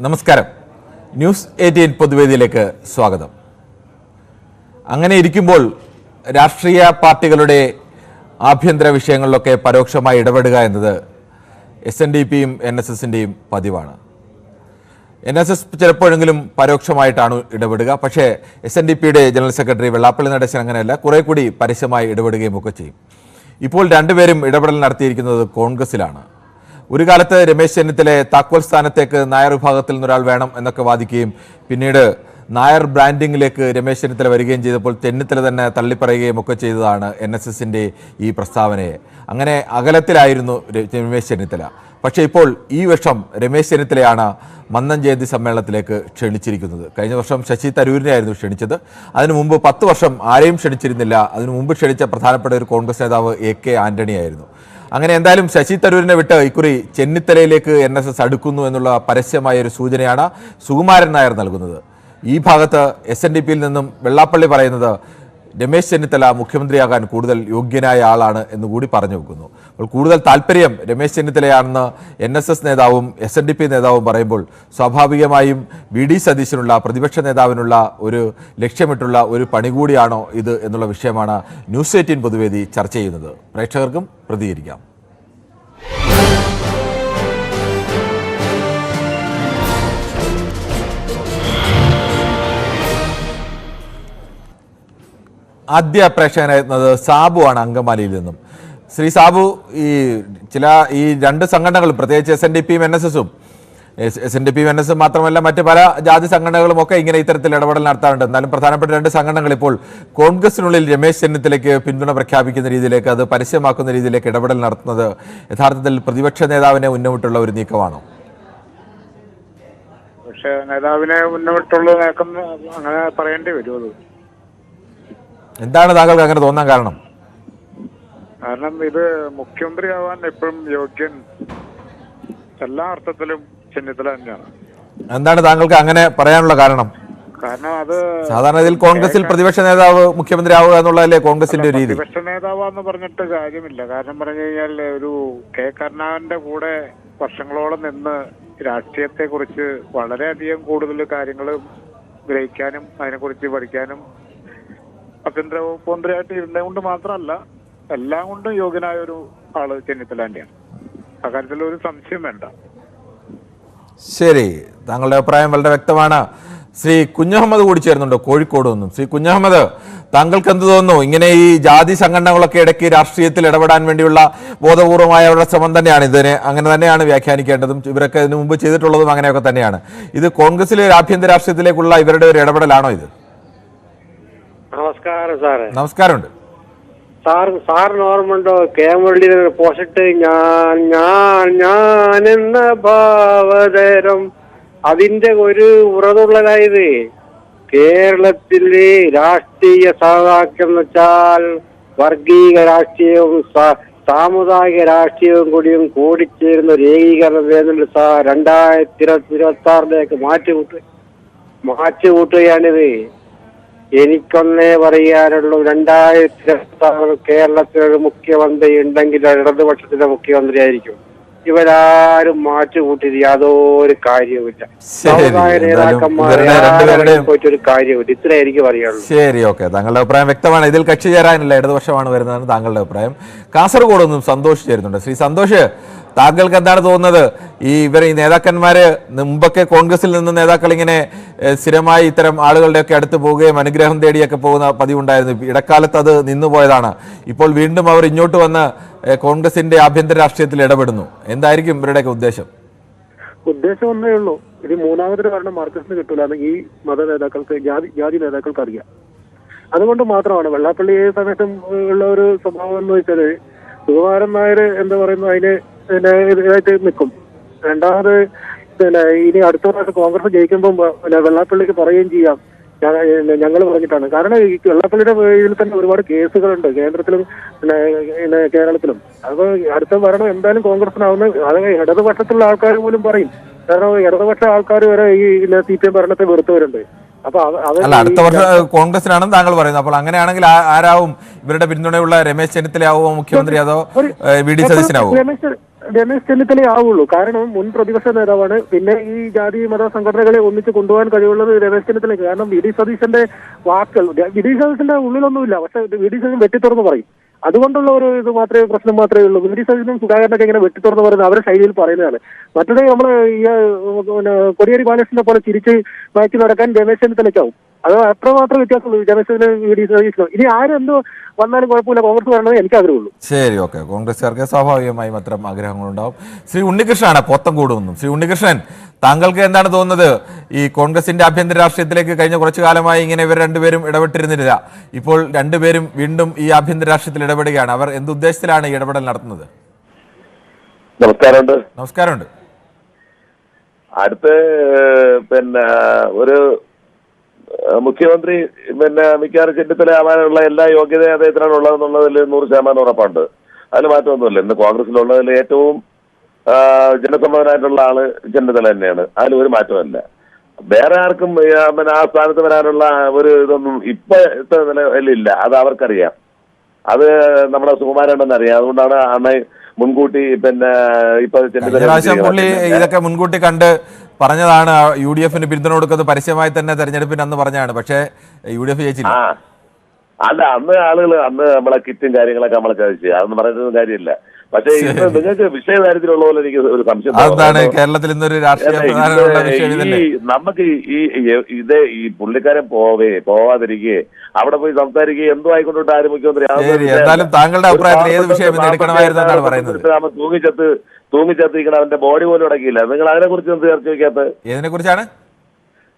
നമസ്കാരം. ന്യൂസ് 18 പൊതുവേദിയിലേക്ക് സ്വാഗതം. അങ്ങനെ ഇരിക്കുമ്പോൾ രാഷ്ട്രീയ പാർട്ടികളുടെ ആഭ്യന്തര വിഷയങ്ങളിലൊക്കെ പരോക്ഷമായി ഇടപെടുക എന്നത് SNDPയും NSSന്റെയും പതിവാണ്. NSS ചിലപ്പോഴെങ്കിലും പരോക്ഷമായിട്ടാണ് ഇടപെടുക. പക്ഷേ SNDPയുടെ ജനറൽ സെക്രട്ടറി വെള്ളാപ്പള്ളി നടേശൻ അങ്ങനെയല്ല, കുറെ കൂടി പരസ്യമായി ഇടപെടുകയും ഒക്കെ ചെയ്യും. ഇപ്പോൾ രണ്ടുപേരും ഇടപെടൽ നടത്തിയിരിക്കുന്നത് കോൺഗ്രസിലാണ്. ഒരു കാലത്ത് രമേശ് ചെന്നിത്തലയെ താക്കോൽ സ്ഥാനത്തേക്ക് നായർ വിഭാഗത്തിൽ നിന്നൊരാൾ വേണം എന്നൊക്കെ വാദിക്കുകയും പിന്നീട് നായർ ബ്രാൻഡിങ്ങിലേക്ക് രമേശ് ചെന്നിത്തല വരികയും ചെയ്തപ്പോൾ ചെന്നിത്തല തന്നെ തള്ളിപ്പറയുകയും ഒക്കെ ചെയ്തതാണ് NSSന്റെ ഈ പ്രസ്താവനയെ. അങ്ങനെ അകലത്തിലായിരുന്നു രമേശ് ചെന്നിത്തല. പക്ഷേ ഇപ്പോൾ ഈ വർഷം രമേശ് ചെന്നിത്തലയാണ് മന്നം ജയന്തി സമ്മേളനത്തിലേക്ക് ക്ഷണിച്ചിരിക്കുന്നത്. കഴിഞ്ഞ വർഷം ശശി തരൂരിനെയായിരുന്നു ക്ഷണിച്ചത്. അതിനു മുമ്പ് 10 വർഷം ആരെയും ക്ഷണിച്ചിരുന്നില്ല. അതിനു മുമ്പ് ക്ഷണിച്ച പ്രധാനപ്പെട്ട ഒരു കോൺഗ്രസ് നേതാവ് AK ആന്റണി ആയിരുന്നു. അങ്ങനെ എന്തായാലും ശശി തരൂരിനെ വിട്ട് ഇക്കുറി ചെന്നിത്തലയിലേക്ക് NSS അടുക്കുന്നു എന്നുള്ള പരസ്യമായ ഒരു സൂചനയാണ് സുകുമാരൻ നായർ നൽകുന്നത്. ഈ ഭാഗത്ത് SNDPയിൽ നിന്നും വെള്ളാപ്പള്ളി പറയുന്നത് രമേശ് ചെന്നിത്തല മുഖ്യമന്ത്രിയാകാൻ കൂടുതൽ യോഗ്യനായ ആളാണ് എന്നുകൂടി പറഞ്ഞു വെക്കുന്നു. അപ്പോൾ കൂടുതൽ താല്പര്യം രമേശ് ചെന്നിത്തലയാണെന്ന് NSS നേതാവും SNDP നേതാവും പറയുമ്പോൾ സ്വാഭാവികമായും VD സതീശനുള്ള പ്രതിപക്ഷ നേതാവിനുള്ള ഒരു ലക്ഷ്യമിട്ടുള്ള ഒരു പണി കൂടിയാണോ ഇത് എന്നുള്ള വിഷയമാണ് ന്യൂസ് 18 പൊതുവേദി ചർച്ച ചെയ്യുന്നത്. പ്രേക്ഷകർക്കും പ്രതികരിക്കാം. ആദ്യ പ്രേക്ഷകനായിരുന്നത് സാബു ആണ് അങ്കമാലിയിൽ നിന്നും. ശ്രീ സാബു, ഈ രണ്ട് സംഘടനകളും പ്രത്യേകിച്ച് SNDPയും NSSും SNDPയും NSSും മാത്രമല്ല മറ്റ് പല ജാതി സംഘടനകളും ഒക്കെ ഇങ്ങനെ ഇത്തരത്തിൽ ഇടപെടൽ നടത്താറുണ്ട്. എന്നാലും പ്രധാനപ്പെട്ട രണ്ട് സംഘടനകൾ ഇപ്പോൾ കോൺഗ്രസിനുള്ളിൽ രമേശ് ചെന്നിത്തലയ്ക്ക് പിന്തുണ പ്രഖ്യാപിക്കുന്ന രീതിയിലേക്ക്, അത് പരസ്യമാക്കുന്ന രീതിയിലേക്ക് ഇടപെടൽ നടത്തുന്നത് യഥാർത്ഥത്തിൽ പ്രതിപക്ഷ നേതാവിനെ ഉന്നമിട്ടുള്ള ഒരു നീക്കമാണോ? പക്ഷേ നേതാവിനെ ഉന്നമിട്ടുള്ള നീക്കം അങ്ങനെ പറയേണ്ടി വരും. എന്താണ് താങ്കൾക്ക് അങ്ങനെ തോന്നാൻ കാരണം? കാരണം ഇത് മുഖ്യമന്ത്രിയാവാൻ എപ്പോഴും യോഗ്യൻ എല്ലാ അർത്ഥത്തിലും ചെന്നിത്തല തന്നെയാണ്. എന്താണ് താങ്കൾക്ക് അങ്ങനെ പറയാനുള്ള കാരണം? കാരണം അത് സാധാരണ ഇതിൽ കോൺഗ്രസിൽ പ്രതിപക്ഷ നേതാവ് മുഖ്യമന്ത്രി ആവുക എന്നുള്ളതല്ലേ കോൺഗ്രസിന്റെ രീതി. പ്രതിപക്ഷ നേതാവാന്ന് പറഞ്ഞിട്ട് കാര്യമില്ല. കാരണം പറഞ്ഞു കഴിഞ്ഞാൽ ഒരു K കരുണാകരന്റെ കൂടെ വർഷങ്ങളോളം നിന്ന് രാഷ്ട്രീയത്തെ കുറിച്ച് വളരെയധികം കൂടുതൽ കാര്യങ്ങൾ ഗ്രഹിക്കാനും അതിനെക്കുറിച്ച് പഠിക്കാനും ആഭ്യന്തര വകുപ്പ് മന്ത്രിയായിട്ട് ഇരുന്നത് കൊണ്ട് മാത്രമല്ല എല്ലാം കൊണ്ടും യോഗ്യനായ ഒരു ആള് ചെന്നിത്തല തന്നെയാണ്. അക്കാര്യത്തിൽ ഒരു സംശയം വേണ്ട. ശരി, താങ്കളുടെ അഭിപ്രായം വളരെ വ്യക്തമാണ്. ശ്രീ കുഞ്ഞഹമ്മദ് കൂടി ചേർന്നുണ്ടോ കോഴിക്കോട് നിന്നും? ശ്രീ കുഞ്ഞഹമ്മദ്, താങ്കൾക്ക് എന്ത് തോന്നുന്നു? ഇങ്ങനെ ഈ ജാതി സംഘടനകളൊക്കെ ഇടയ്ക്ക് രാഷ്ട്രീയത്തിൽ ഇടപെടാൻ വേണ്ടിയുള്ള ബോധപൂർവമായ അവരുടെ ശ്രമം തന്നെയാണ്. ഇതിനെ അങ്ങനെ തന്നെയാണ് വ്യാഖ്യാനിക്കേണ്ടതും. ഇവരൊക്കെ ഇതിനു മുമ്പ് ചെയ്തിട്ടുള്ളതും അങ്ങനെയൊക്കെ തന്നെയാണ്. ഇത് കോൺഗ്രസിലെ ആഭ്യന്തര രാഷ്ട്രീയത്തിലേക്കുള്ള ഇവരുടെ ഒരു ഇടപെടലാണോ ഇത്? നമസ്കാരം സാറേ. നമസ്കാരമുണ്ട്. സാറിന് ഓർമ്മയുണ്ടോ K മുരളീധരൻ പോസ്റ്റ് ഞാൻ ഞാൻ ഞാൻ എന്ന ഭാവതരം അതിന്റെ ഒരു ഉറതുള്ളതായത് കേരളത്തിലെ രാഷ്ട്രീയ സഹവാക്യം എന്ന് വെച്ചാൽ വർഗീയ രാഷ്ട്രീയവും സാമുദായിക രാഷ്ട്രീയവും കൂടിയും കൂടിച്ചേരുന്ന ഒരു ഏകീകരണം വേണമെങ്കിൽ 2026 മാറ്റുകൂട്ടുകയാണിത്. എനിക്കൊന്നേ പറയാനുള്ളൂ, 2026 കേരളത്തിലൊരു മുഖ്യമന്ത്രി ഉണ്ടെങ്കിൽ ഇടതുപക്ഷത്തിന്റെ മുഖ്യമന്ത്രി ആയിരിക്കും. ഇവരാരും മാറ്റുകൂട്ടിയത് യാതൊരു കാര്യവുമില്ല. സമുദായ നേതാക്കന്മാരെ പോയിട്ടൊരു കാര്യമില്ല. ഇത്രേ എനിക്ക് പറയാനുള്ളൂ. ശരി, ഓക്കെ, താങ്കളുടെ അഭിപ്രായം വ്യക്തമാണ്. ഇതിൽ കക്ഷി ചേരാനില്ല, ഇടതുപക്ഷമാണ് വരുന്നതാണ് താങ്കളുടെ അഭിപ്രായം. കാസർഗോഡ് ഒന്നും സന്തോഷ് ചേരുന്നുണ്ട്. ശ്രീ സന്തോഷ്, താങ്കൾക്ക് എന്താണ് തോന്നുന്നത്? ഈ നേതാക്കന്മാര് മുമ്പൊക്കെ കോൺഗ്രസിൽ നിന്ന് നേതാക്കൾ ഇങ്ങനെ സ്ഥിരമായി ഇത്തരം ആളുകളുടെയൊക്കെ അടുത്ത് പോവുകയും അനുഗ്രഹം തേടിയൊക്കെ പോകുന്ന പതിവുണ്ടായിരുന്നു. ഇടക്കാലത്ത് അത് നിന്നുപോയതാണ്. ഇപ്പോൾ വീണ്ടും അവർ ഇങ്ങോട്ട് വന്ന് കോൺഗ്രസിന്റെ ആഭ്യന്തര രാഷ്ട്രീയത്തിൽ ഇടപെടുന്നു. എന്തായിരിക്കും ഇവരുടെയൊക്കെ ഉദ്ദേശം? ഉദ്ദേശം ഒന്നേ ഉള്ളൂ, ഇത് മൂന്നാമതൊരു ഭരണം മാർക്സിസ്റ്റിന് കിട്ടൂല ഈ മത നേതാക്കൾക്ക്, ജാതി നേതാക്കൾക്ക് അറിയാം. അതുകൊണ്ട് മാത്രമാണ് വെള്ളാപ്പള്ളിയെ സമയത്തും ഉള്ള ഒരു സ്വഭാവം എന്ന് വെച്ചാല് സുകുമാരൻ നായർ എന്താ പറയുന്നത് അതിന് നിൽക്കും. രണ്ടാമത് ഇനി അടുത്ത പ്രാവശ്യം കോൺഗ്രസ് ജയിക്കുമ്പോൾ വെള്ളാപ്പള്ളിക്ക് പറയുകയും ചെയ്യാം ഞങ്ങൾ പറഞ്ഞിട്ടാണ്. കാരണം ഈ വെള്ളാപ്പള്ളിയുടെ ഇതിൽ തന്നെ ഒരുപാട് കേസുകളുണ്ട് കേന്ദ്രത്തിലും കേരളത്തിലും. അപ്പൊ അടുത്ത ഭരണം എന്തായാലും കോൺഗ്രസിനാവുന്ന അത് ഇടതുപക്ഷത്തുള്ള ആൾക്കാർ പോലും പറയും. കാരണം ഇടതുപക്ഷ ആൾക്കാർ വരെ ഈ CPM ഭരണത്തെ വെറുത്തവരുണ്ട്. അല്ല, അടുത്ത വർഷം കോൺഗ്രസിനാണെന്ന് താങ്കൾ പറയുന്നത്. അപ്പോൾ അങ്ങനെയാണെങ്കിൽ ആരാവും ഇവരുടെ പിന്തുണയുള്ള? രമേശ് ചെന്നിത്തല ആവുമോ മുഖ്യമന്ത്രി, അതോ VD സതീശനാവോ? രമേശ് ചെന്നിത്തല ആവുള്ളൂ. കാരണം മുൻ പ്രതിപക്ഷ നേതാവാണ്. പിന്നെ ഈ ജാതി മത സംഘടനകളെ ഒന്നിച്ച് കൊണ്ടുപോകാൻ കഴിവുള്ളത് രമേശ് ചെന്നിത്തലയ്ക്ക്. കാരണം വി ഡി സതീശന്റെ വാക്കുകൾ, വി ഡി സതീശന്റെ ഉള്ളിലൊന്നുമില്ല, പക്ഷെ വി ഡി സതീശൻ വെട്ടിത്തുറന്ന് പറയും. അതുകൊണ്ടുള്ള ഒരു ഇത് മാത്രമേ പ്രശ്നം മാത്രമേ ഉള്ളൂ. വി ഡി സതീശനും സുധാകരനൊക്കെ ഇങ്ങനെ വെട്ടിത്തുറന്ന് പറയുന്നത് അവരുടെ ശൈലിയിൽ പറയുന്നതാണ്. മറ്റത് നമ്മള് ഈ കോടിയേരി ബാലകൃഷ്ണനെ പോലെ ചിരിച്ച് മാറ്റി നടക്കാൻ രമേശ് ചെന്നിത്തലയ്ക്കാവും. അത് അത്രമാത്രം വ്യത്യാസമുള്ളൂ രമേശിന് വി ഡി സതീശനും. ഇനി ആരെന്തോ വന്നാലും കുഴപ്പമില്ല, കോൺഗ്രസ് വരണമെന്ന് എനിക്ക് ആഗ്രഹമുള്ളൂ. ശരി, ഓക്കെ. കോൺഗ്രസ്സുകാർക്ക് സ്വാഭാവികമായും അത്തരം ആഗ്രഹങ്ങളുണ്ടാവും. ശ്രീ ഉണ്ണികൃഷ്ണനാണ് പോത്തൻകൂടുമെന്നും. ശ്രീ ഉണ്ണികൃഷ്ണൻ, താങ്കൾക്ക് എന്താണ് തോന്നുന്നത്? ഈ കോൺഗ്രസിന്റെ ആഭ്യന്തര രാഷ്ട്രീയത്തിലേക്ക് കഴിഞ്ഞ കുറച്ചു കാലമായി ഇങ്ങനെ ഇവർ രണ്ടുപേരും ഇടപെട്ടിരുന്നില്ല. ഇപ്പോൾ രണ്ടുപേരും വീണ്ടും ഈ ആഭ്യന്തര രാഷ്ട്രീയത്തിൽ ഇടപെടുകയാണ്. അവർ എന്തുദ്ദേശത്തിലാണ് ഈ ഇടപെടൽ നടത്തുന്നത്? നമസ്കാരമുണ്ട്. നമസ്കാരമുണ്ട്. അടുത്ത് ഒരു മുഖ്യമന്ത്രി മിക്കവാറും ചെന്നിത്തല ആവാനുള്ള എല്ലാ യോഗ്യതയും അദ്ദേഹത്തിനാണ് ഉള്ളതെന്നുള്ളതിൽ 100% ഉറപ്പുണ്ട്. അതിൽ മാറ്റമൊന്നുമില്ല. ഇന്ന് കോൺഗ്രസിലുള്ളതിൽ ഏറ്റവും ജനസമ്മതനായിട്ടുള്ള ആള് ചെന്നിത്തല തന്നെയാണ്. അതിൽ ഒരു മാറ്റമല്ല. വേറെ ആർക്കും ആ സ്ഥാനത്ത് വരാനുള്ള ഒരു ഇതൊന്നും ഇപ്പോഴത്തെ നിലയിലില്ല. അത് അവർക്കറിയാം. അത് നമ്മുടെ സുകുമാരൻ അറിയാം. അതുകൊണ്ടാണ് അന്ന് മുൻകൂട്ടി ഇപ്പൊ പുള്ളി ഇതൊക്കെ മുൻകൂട്ടി കണ്ട് പറഞ്ഞതാണ്. UDF പിന്തുണ കൊടുക്കുന്നത് പരസ്യമായി തന്നെ തെരഞ്ഞെടുപ്പിന് അന്ന് പറഞ്ഞാണ്. പക്ഷേ UDF ജയിച്ചില്ല. അല്ല, അന്ന് നമ്മളെ കിറ്റും കാര്യങ്ങളൊക്കെ നമ്മളെ ചതിച്ചു. അതൊന്നും പറയുന്നത് കാര്യമില്ല. പക്ഷേ ഇന്ന് നിങ്ങൾക്ക് വിഷയ കാര്യത്തിലുള്ള പോലെ എനിക്ക് ഒരു സംശയം. അതാണ് കേരളത്തിൽ ഇന്നൊരു രാഷ്ട്രീയ നമുക്ക് ഈ പുള്ളിക്കാരൻ പോവാതിരിക്കുകയെ അവിടെ പോയി സംസാരിക്കുകയും എന്തോ ആയിക്കൊണ്ടിട്ട് ആരും മുഖ്യമന്ത്രി എന്തായാലും താങ്കളുടെ അഭിപ്രായത്തിൽ ഏത് വിഷയം എടുക്കണമായിരുന്നു പറയുന്നത്? തൂങ്ങിച്ചത്തിരിക്കണം, അവന്റെ ബോഡി പോലും അടക്കിയില്ല. നിങ്ങൾ അതിനെ കുറിച്ച് എന്ത് ചർച്ച വയ്ക്കാത്തത്? ഏതിനെ കുറിച്ചാണ്?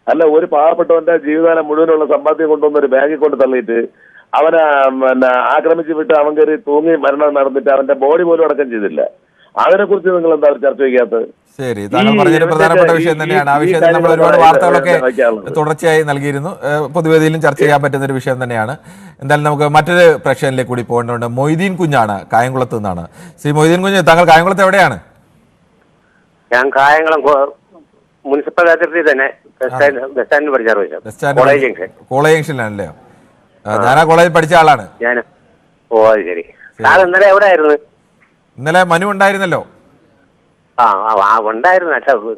അല്ല, ഒരു പാവപ്പെട്ടവന്റെ ജീവിതകാലം മുഴുവനുള്ള സമ്പാദ്യം കൊണ്ടുവന്ന് ഒരു ബാങ്കിൽ കൊണ്ട് തള്ളിയിട്ട് അവനെ ആക്രമിച്ച് വിട്ട് അവൻ കയറി തൂങ്ങി മരണം നടന്നിട്ട് അവന്റെ ബോഡി പോലും അടക്കം ചെയ്തില്ല. അതിനെ കുറിച്ച് നിങ്ങൾ എന്താ ചർച്ച വയ്ക്കാത്തത്? ശരി, താങ്കൾ പറഞ്ഞൊരു പ്രധാനപ്പെട്ട വിഷയം തന്നെയാണ്. ആ വിഷയത്തിൽ നമ്മൾ ഒരുപാട് വാർത്തകളൊക്കെ തുടർച്ചയായി നൽകിയിരുന്നു. പൊതുവേദിയിലും ചർച്ച ചെയ്യാൻ പറ്റുന്ന ഒരു വിഷയം തന്നെയാണ്. എന്തായാലും നമുക്ക് മറ്റൊരു പ്രശ്നത്തിലേക്ക് കൂടി പോകേണ്ടതുണ്ട്. മൊയ്തീൻ കുഞ്ഞാണ് കായംകുളത്ത് നിന്നാണ്. ശ്രീ മൊയ്തീൻ കുഞ്ഞ്, താങ്കൾ കായംകുളത്ത് എവിടെയാണ്? ഞാൻ കായംകുളം മുനിസിപ്പൽ അതിർത്തി തന്നെ കോളേജ് ജംഗ്ഷനിലാണല്ലേ? ഞാൻ ആ കോളേജിൽ പഠിച്ച ആളാണ്. ഇന്നലെ എവിടെ ആയിരുന്നു? ഇന്നലെ മനു ഉണ്ടായിരുന്നല്ലോ.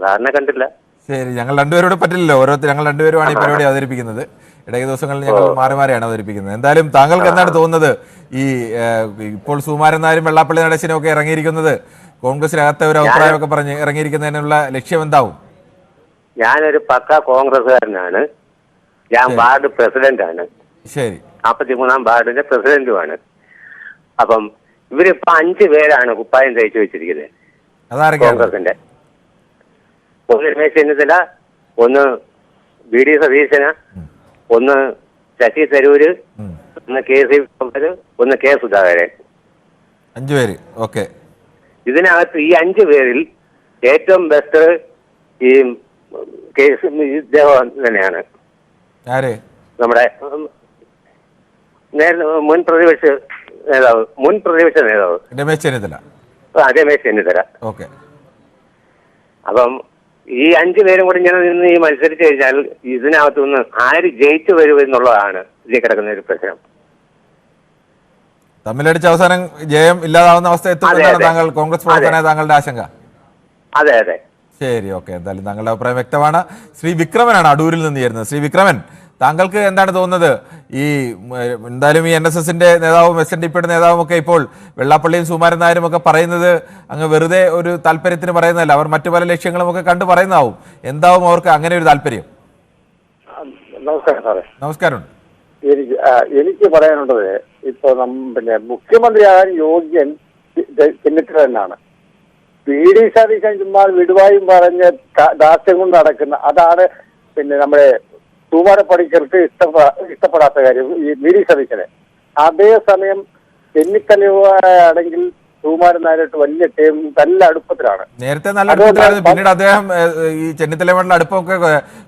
സാറിനെ കണ്ടില്ല. ശരി, ഞങ്ങൾ രണ്ടുപേരോട് പറ്റില്ലല്ലോ. ഞങ്ങൾ രണ്ടുപേരുമാണ് ഈ പരിപാടി അവതരിപ്പിക്കുന്നത്. ഇടയ്ക്ക് ദിവസങ്ങളിൽ ഞങ്ങൾ മാറി മാറിയാണ് അവതരിപ്പിക്കുന്നത്. എന്തായാലും താങ്കൾക്ക് എന്താണ് തോന്നുന്നത്? ഈ ഇപ്പോൾ സുകുമാരൻ നായരും വെള്ളാപ്പള്ളി നടേശനും ഒക്കെ ഇറങ്ങിയിരിക്കുന്നത് കോൺഗ്രസിനകത്തെ ഒരു അഭിപ്രായമൊക്കെ പറഞ്ഞ് ഇറങ്ങിയിരിക്കുന്നതിനുള്ള ലക്ഷ്യം എന്താവും? ഞാനൊരു പക്ക കോൺഗ്രസ്സുകാരനാണ്. ഞാൻ വാർഡ് പ്രസിഡന്റാണ്. ശരി, 43-ാം വാർഡിന്റെ പ്രസിഡന്റുമാണ്. അപ്പം ഇവരിപ്പോ 5 പേരാണ് കുപ്പായം തയ്ച്ചു വെച്ചിരിക്കുന്നത് കോൺഗ്രസിന്റെ. ഒന്ന് രമേശ് ചെന്നിത്തല, ഒന്ന് VD സതീശന്, ഒന്ന് ശശി തരൂര്, ഒന്ന് KC ഒന്ന് K സുധാകരൻ. 5 പേര്. ഓക്കെ. ഇതിനകത്ത് ഈ 5 പേരിൽ ഏറ്റവും ബെസ്റ്റ് ഈ ഇദ്ദേഹം തന്നെയാണ്. നമ്മുടെ മുൻ പ്രതിപക്ഷ നേതാവ് രമേശ് ചെന്നിത്തല. രമേശ് ചെന്നിത്തല. ഓക്കെ. അപ്പം ഈ 5 പേരും കൂടി ഇങ്ങനെ നിന്ന് ഈ മത്സരിച്ചു കഴിഞ്ഞാൽ ഇതിനകത്തുനിന്ന് ആര് ജയിച്ചു വരും എന്നുള്ളതാണ് ഇതിൽ കിടക്കുന്ന ഒരു പ്രശ്നം. തമ്മിലടിച്ച് അവസാനം ജയം ഇല്ലാതാവുന്ന അവസ്ഥ എത്തുമെന്നാണ് താങ്കൾ കോൺഗ്രസ് പ്രവർത്തന താങ്കളുടെ ആശങ്ക? അതെ അതെ. ശരി, ഓക്കെ. എന്തായാലും താങ്കളുടെ അഭിപ്രായം വ്യക്തമാണ്. ശ്രീ വിക്രമനാണ് അടൂരിൽ നിന്ന് ചേരുന്നത്. ശ്രീ വിക്രമൻ, താങ്കൾക്ക് എന്താണ് തോന്നുന്നത്? ഈ എന്തായാലും ഈ NSSന്റെ നേതാവും SNDPയുടെ നേതാവും ഒക്കെ ഇപ്പോൾ വെള്ളാപ്പള്ളിയും സുകുമാരൻ നായരും ഒക്കെ പറയുന്നത് അങ്ങ് വെറുതെ ഒരു താല്പര്യത്തിന് പറയുന്നതല്ല, അവർ മറ്റു പല ലക്ഷ്യങ്ങളും ഒക്കെ കണ്ടു പറയുന്നതാവും. എന്താവും അവർക്ക് അങ്ങനെ ഒരു താല്പര്യം? നമസ്കാരം സാറേ. നമസ്കാരം. എനിക്ക് പറയാനുള്ളത്, ഇപ്പൊ മുഖ്യമന്ത്രിയാകാൻ യോഗ്യൻ ചെന്നിത്തല തന്നെയാണ്. VD സതീശൻ ചുമ്മാ വിടുവായും പറഞ്ഞ് ദാസ്യം കൊണ്ട് നടക്കുന്ന അതാണ് നമ്മുടെ സുകുമാര പണിക്കർക്ക് ഇഷ്ടപ്പെടാത്ത കാര്യം ഈ VD സതീശനെ. അതേസമയം ചെന്നിത്തലയാണെങ്കിൽ സുകുമാരൻ നായരായിട്ട് നല്ല അടുപ്പത്തിലാണ്. നേരത്തെ നല്ല അടുപ്പത്തിലായിരുന്നു. പിന്നീട് അദ്ദേഹം ഈ ചെന്നിത്തലയുമായിട്ടുള്ള അടുപ്പമൊക്കെ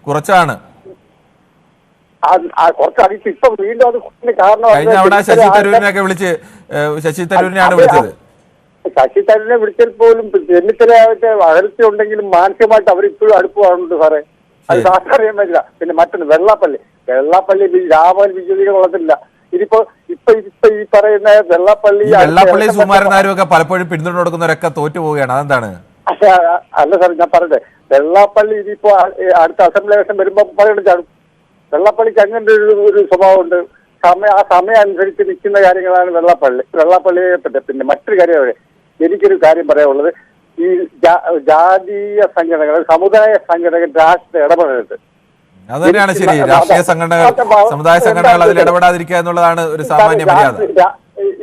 കുറച്ചാണ്. കുറച്ച് അതിപ്പോ ഇപ്പൊ വീണ്ടും അത് കാരണം ശശി തരൂരിനെയൊക്കെ വിളിച്ച് ശശി തരൂരിനെയാണ് വിളിച്ചത്. ശശി തരൂരിനെ വിളിച്ചാൽ പോലും ചെന്നിത്തലയായിട്ട് അകലത്തിലുണ്ടെങ്കിലും മാനസികമായിട്ട് അവരിപ്പോഴും അടുപ്പമാണുണ്ട് സാറേ. അത് സാറിന് അറിയാൻ പറ്റില്ല. പിന്നെ മറ്റൊന്ന് വെള്ളാപ്പള്ളി രാമൻ ബിജെപിയുടെ കൊള്ളത്തില്ല. ഇതിപ്പോ ഈ പറയുന്ന വെള്ളാപ്പള്ളി സുകുമാരൻ നായരും ഒക്കെ പലപ്പോഴും പിന്തുണ കൊടുക്കുന്നവരൊക്കെ തോറ്റു പോവുകയാണ്. അതെന്താണ്? അല്ല സാർ, ഞാൻ പറയട്ടെ, വെള്ളാപ്പള്ളി ഇതിപ്പോ അടുത്ത അസംബ്ലി ഇലക്ഷൻ വരുമ്പോ പറയണം ചാടും. വെള്ളാപ്പള്ളിക്ക് അങ്ങനെ ഒരു സ്വഭാവമുണ്ട്. ആ സമയം അനുസരിച്ച് നിൽക്കുന്ന കാര്യങ്ങളാണ് വെള്ളാപ്പള്ളിയെ പറ്റി. പിന്നെ മറ്റൊരു കാര്യം, എനിക്കൊരു കാര്യം പറയാനുള്ളത്, ഈ ജാതീയ സംഘടനകൾ, സമുദായ സംഘടനകൾ രാഷ്ട്രീയ ഇടപെടരുത്. അത് തന്നെയാണ് ശരി. രാഷ്ട്രീയ സംഘടനകൾ, സമുദായ സംഘടനകൾ അതിൽ ഇടപെടാതിരിക്കുക എന്നുള്ളതാണ് ഒരു സാമാന്യ മര്യാദ.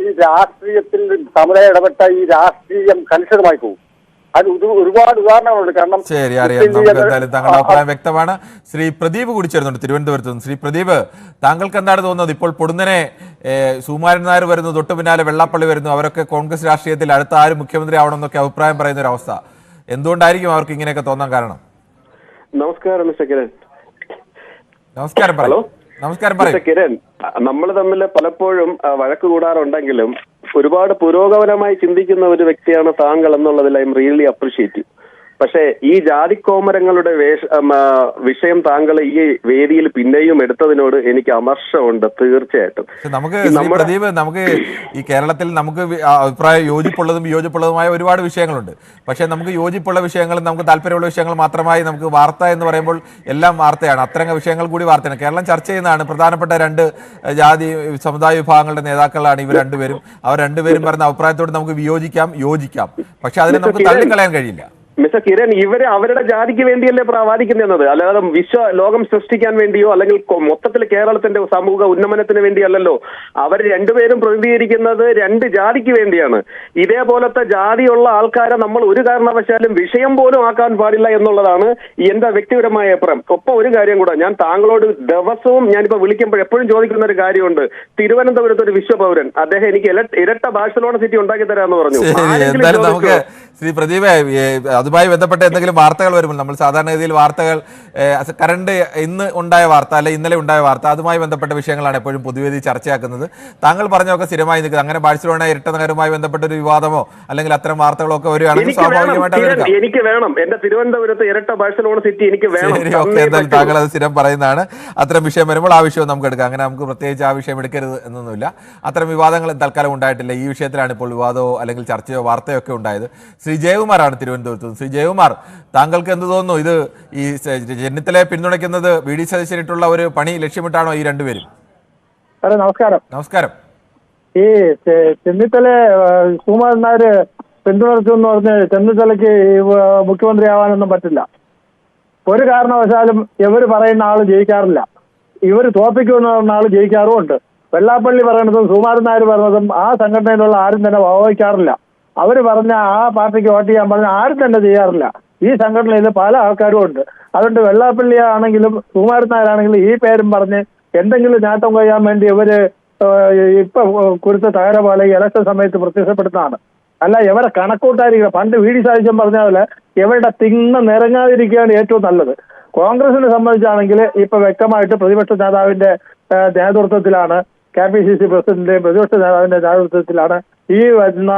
ഈ രാഷ്ട്രീയത്തിൽ സമുദായം ഇടപെട്ട ഈ രാഷ്ട്രീയം കലുഷിതമായി പോകും. അത് ഒരുപാട് ഉദാഹരണങ്ങളുണ്ട്. കാരണം ശരി, അറിയാം. നമുക്ക് എന്തായാലും താങ്കളുടെ അഭിപ്രായം വ്യക്തമാണ്. ശ്രീ പ്രദീപ് കൂടി ചേർന്നുണ്ട് തിരുവനന്തപുരത്ത് നിന്ന്. ശ്രീ പ്രദീപ്, താങ്കൾക്ക് എന്താണ് തോന്നുന്നത്? ഇപ്പോൾ പൊടുന്നനെ സുകുമാരൻ നായർ വരുന്നു, തൊട്ടു പിന്നാലെ വെള്ളാപ്പള്ളി വരുന്നു, അവരൊക്കെ കോൺഗ്രസ് രാഷ്ട്രീയത്തിൽ അടുത്ത ആര് മുഖ്യമന്ത്രി ആവണം എന്നൊക്കെ അഭിപ്രായം പറയുന്ന ഒരു അവസ്ഥ. എന്തുകൊണ്ടായിരിക്കും അവർക്ക് ഇങ്ങനെയൊക്കെ തോന്നാൻ കാരണം? നമസ്കാരം മിസ്റ്റർ കിരൺ. നമസ്കാരം. ഹലോ, നമസ്കാരം. മിസ്റ്റർ കിരൺ, നമ്മൾ തമ്മിൽ പലപ്പോഴും വഴക്ക് കൂടാറുണ്ടെങ്കിലും ഒരുപാട് പുരോഗമനമായി ചിന്തിക്കുന്ന ഒരു വ്യക്തിയാണ് താങ്കൾ എന്നുള്ളതിൽ ഐ എം റിയലി അപ്രീഷിയേറ്റീവ്. പക്ഷേ ഈ ജാതിക്കോമരങ്ങളുടെ വിഷയം താങ്കൾ ഈ വേദിയിൽ പിന്നെയും എടുത്തതിനോട് എനിക്ക് അമർഷമുണ്ട് തീർച്ചയായിട്ടും. നമുക്ക് ഈ കേരളത്തിൽ നമുക്ക് അഭിപ്രായം യോജിപ്പുള്ളതും വിയോജിപ്പുള്ളതുമായ ഒരുപാട് വിഷയങ്ങളുണ്ട്. പക്ഷേ നമുക്ക് യോജിപ്പുള്ള വിഷയങ്ങളും നമുക്ക് താല്പര്യമുള്ള വിഷയങ്ങൾ മാത്രമായി നമുക്ക് വാർത്ത എന്ന് പറയുമ്പോൾ എല്ലാം വാർത്തയാണ്. അത്തരം വിഷയങ്ങൾ കൂടി വാർത്തയാണ്. കേരളം ചർച്ച ചെയ്യുന്നതാണ്. പ്രധാനപ്പെട്ട രണ്ട് ജാതി സമുദായ വിഭാഗങ്ങളുടെ നേതാക്കളാണ് ഇവർ രണ്ടുപേരും. അവർ രണ്ടുപേരും പറയുന്ന അഭിപ്രായത്തോട് നമുക്ക് യോജിക്കാം. പക്ഷെ അതിനെ നമുക്ക് തള്ളിക്കളയാൻ കഴിയില്ല. മിസ്റ്റർ കിരൺ, ഇവര് അവരുടെ ജാതിക്ക് വേണ്ടിയല്ലേ പ്രാവാദിക്കുന്നത്, അല്ലാതെ ലോകം സൃഷ്ടിക്കാൻ വേണ്ടിയോ അല്ലെങ്കിൽ മൊത്തത്തിൽ കേരളത്തിന്റെ സമൂഹ ഉന്നമനത്തിന് വേണ്ടിയല്ലല്ലോ. അവർ രണ്ടുപേരും പ്രതിനിധീകരിക്കുന്നത് രണ്ട് ജാതിക്ക് വേണ്ടിയാണ്. ഇതേപോലത്തെ ജാതിയുള്ള ആൾക്കാരെ നമ്മൾ ഒരു കാരണവശാലും വിഷയം പോലും ആക്കാൻ പാടില്ല എന്നുള്ളതാണ് എന്റെ വ്യക്തിപരമായ അഭിപ്രായം. ഒപ്പം ഒരു കാര്യം കൂടെ, ഞാൻ താങ്കളോട് ദിവസവും ഞാനിപ്പോ വിളിക്കുമ്പോൾ എപ്പോഴും ചോദിക്കുന്ന ഒരു കാര്യമുണ്ട്. തിരുവനന്തപുരത്ത് ഒരു വിശ്വപൗരൻ, അദ്ദേഹം എനിക്ക് ഇരട്ട ബാഴ്സലോണ സിറ്റി ഉണ്ടാക്കി തരാമെന്ന് പറഞ്ഞു. ശ്രീ പ്രദീപ്, അതുമായി ബന്ധപ്പെട്ട എന്തെങ്കിലും വാർത്തകൾ വരുമ്പോൾ നമ്മൾ സാധാരണഗതിയിൽ വാർത്തകൾ കറണ്ട് ഇന്ന് ഉണ്ടായ വാർത്ത അല്ലെ ഇന്നലെ ഉണ്ടായ വാർത്ത, അതുമായി ബന്ധപ്പെട്ട വിഷയങ്ങളാണ് എപ്പോഴും പൊതുവേദി ചർച്ചയാക്കുന്നത്. താങ്കൾ പറഞ്ഞൊക്കെ സ്ഥിരമായി നിൽക്കുന്നത് അങ്ങനെ ബാഴ്സലോണ ഇരട്ട നഗരവുമായി ബന്ധപ്പെട്ട ഒരു വിവാദമോ അല്ലെങ്കിൽ അത്തരം വാർത്തകളോ ഒക്കെ വരികയാണെങ്കിൽ സ്വാഭാവികമായിട്ട് എനിക്ക് വേണം. എന്റെ തിരുവനന്തപുരത്ത് ഇരട്ട ബാഴ്സലോണ സിറ്റി എനിക്ക് വേണം. എന്തായാലും താങ്കൾ അത് സ്ഥിരം പറയുന്നതാണ്. അത്തരം വിഷയം വരുമ്പോൾ ആ വിഷയം നമുക്ക് എടുക്കാം. അങ്ങനെ നമുക്ക് പ്രത്യേകിച്ച് ആ വിഷയം എടുക്കരുത് എന്നൊന്നുമില്ല. അത്തരം വിവാദങ്ങൾ തൽക്കാലം ഉണ്ടായിട്ടില്ല. ഈ വിഷയത്തിലാണ് ഇപ്പോൾ വിവാദമോ അല്ലെങ്കിൽ ചർച്ചയോ വാർത്തയോ ഒക്കെ ഉണ്ടായത്. ശ്രീ ജയകുമാറാണ് തിരുവനന്തപുരത്ത്. ശ്രീ ജയകുമാർ, താങ്കൾക്ക് എന്ത് തോന്നുന്നു? ഇത് ഈ ചെന്നിത്തലയെ പിന്തുണയ്ക്കുന്നത് വി ഡി സതീശനിട്ടുള്ള ഒരു പണി ലക്ഷ്യമിട്ടാണോ ഈ രണ്ടുപേരും? നമസ്കാരം. നമസ്കാരം. ഈ ചെന്നിത്തല സുകുമാരൻ നായർ പിന്തുണച്ചു എന്ന് പറഞ്ഞ് ചെന്നിത്തലയ്ക്ക് മുഖ്യമന്ത്രി ആവാനൊന്നും പറ്റില്ല. ഒരു കാരണവശാലും ഇവർ പറയുന്ന ആള് ജയിക്കാറില്ല. ഇവർ തോപ്പിക്കുമെന്ന് പറഞ്ഞ ആള് ജയിക്കാറുമുണ്ട്. വെള്ളാപ്പള്ളി പറയുന്നതും സുകുമാരൻ നായർ പറയുന്നതും ആ സംഘടനയിലുള്ള ആരും തന്നെ വഹിക്കാറില്ല. അവർ പറഞ്ഞ ആ പാർട്ടിക്ക് വോട്ട് ചെയ്യാൻ പറഞ്ഞ ആരും തന്നെ ചെയ്യാറില്ല. ഈ സംഘടനയിൽ പല ആൾക്കാരും ഉണ്ട്. അതുകൊണ്ട് വെള്ളാപ്പള്ളി ആണെങ്കിലും സുകുമാരൻ നായരാണെങ്കിലും ഈ പേരും പറഞ്ഞ് എന്തെങ്കിലും നേട്ടം കൊയ്യാൻ വേണ്ടി ഇവര് ഇപ്പൊ കുറിച്ച തകര പോലെ ഇലക്ഷൻ സമയത്ത് പ്രത്യക്ഷപ്പെടുന്നതാണ്. അല്ല, ഇവരെ കണക്കൂട്ടായിരിക്കണം. പണ്ട് വി ഡി സതീശൻ പറഞ്ഞ പോലെ ഇവരുടെ തിങ്ങ നിറങ്ങാതിരിക്കുകയാണ് ഏറ്റവും നല്ലത്. കോൺഗ്രസിനെ സംബന്ധിച്ചാണെങ്കിൽ ഇപ്പൊ വ്യക്തമായിട്ട് പ്രതിപക്ഷ നേതാവിന്റെ നേതൃത്വത്തിലാണ്, KPCC പ്രസിഡന്റിന്റെയും പ്രതിപക്ഷ നേതാവിന്റെ നേതൃത്വത്തിലാണ് ഈ വരുന്ന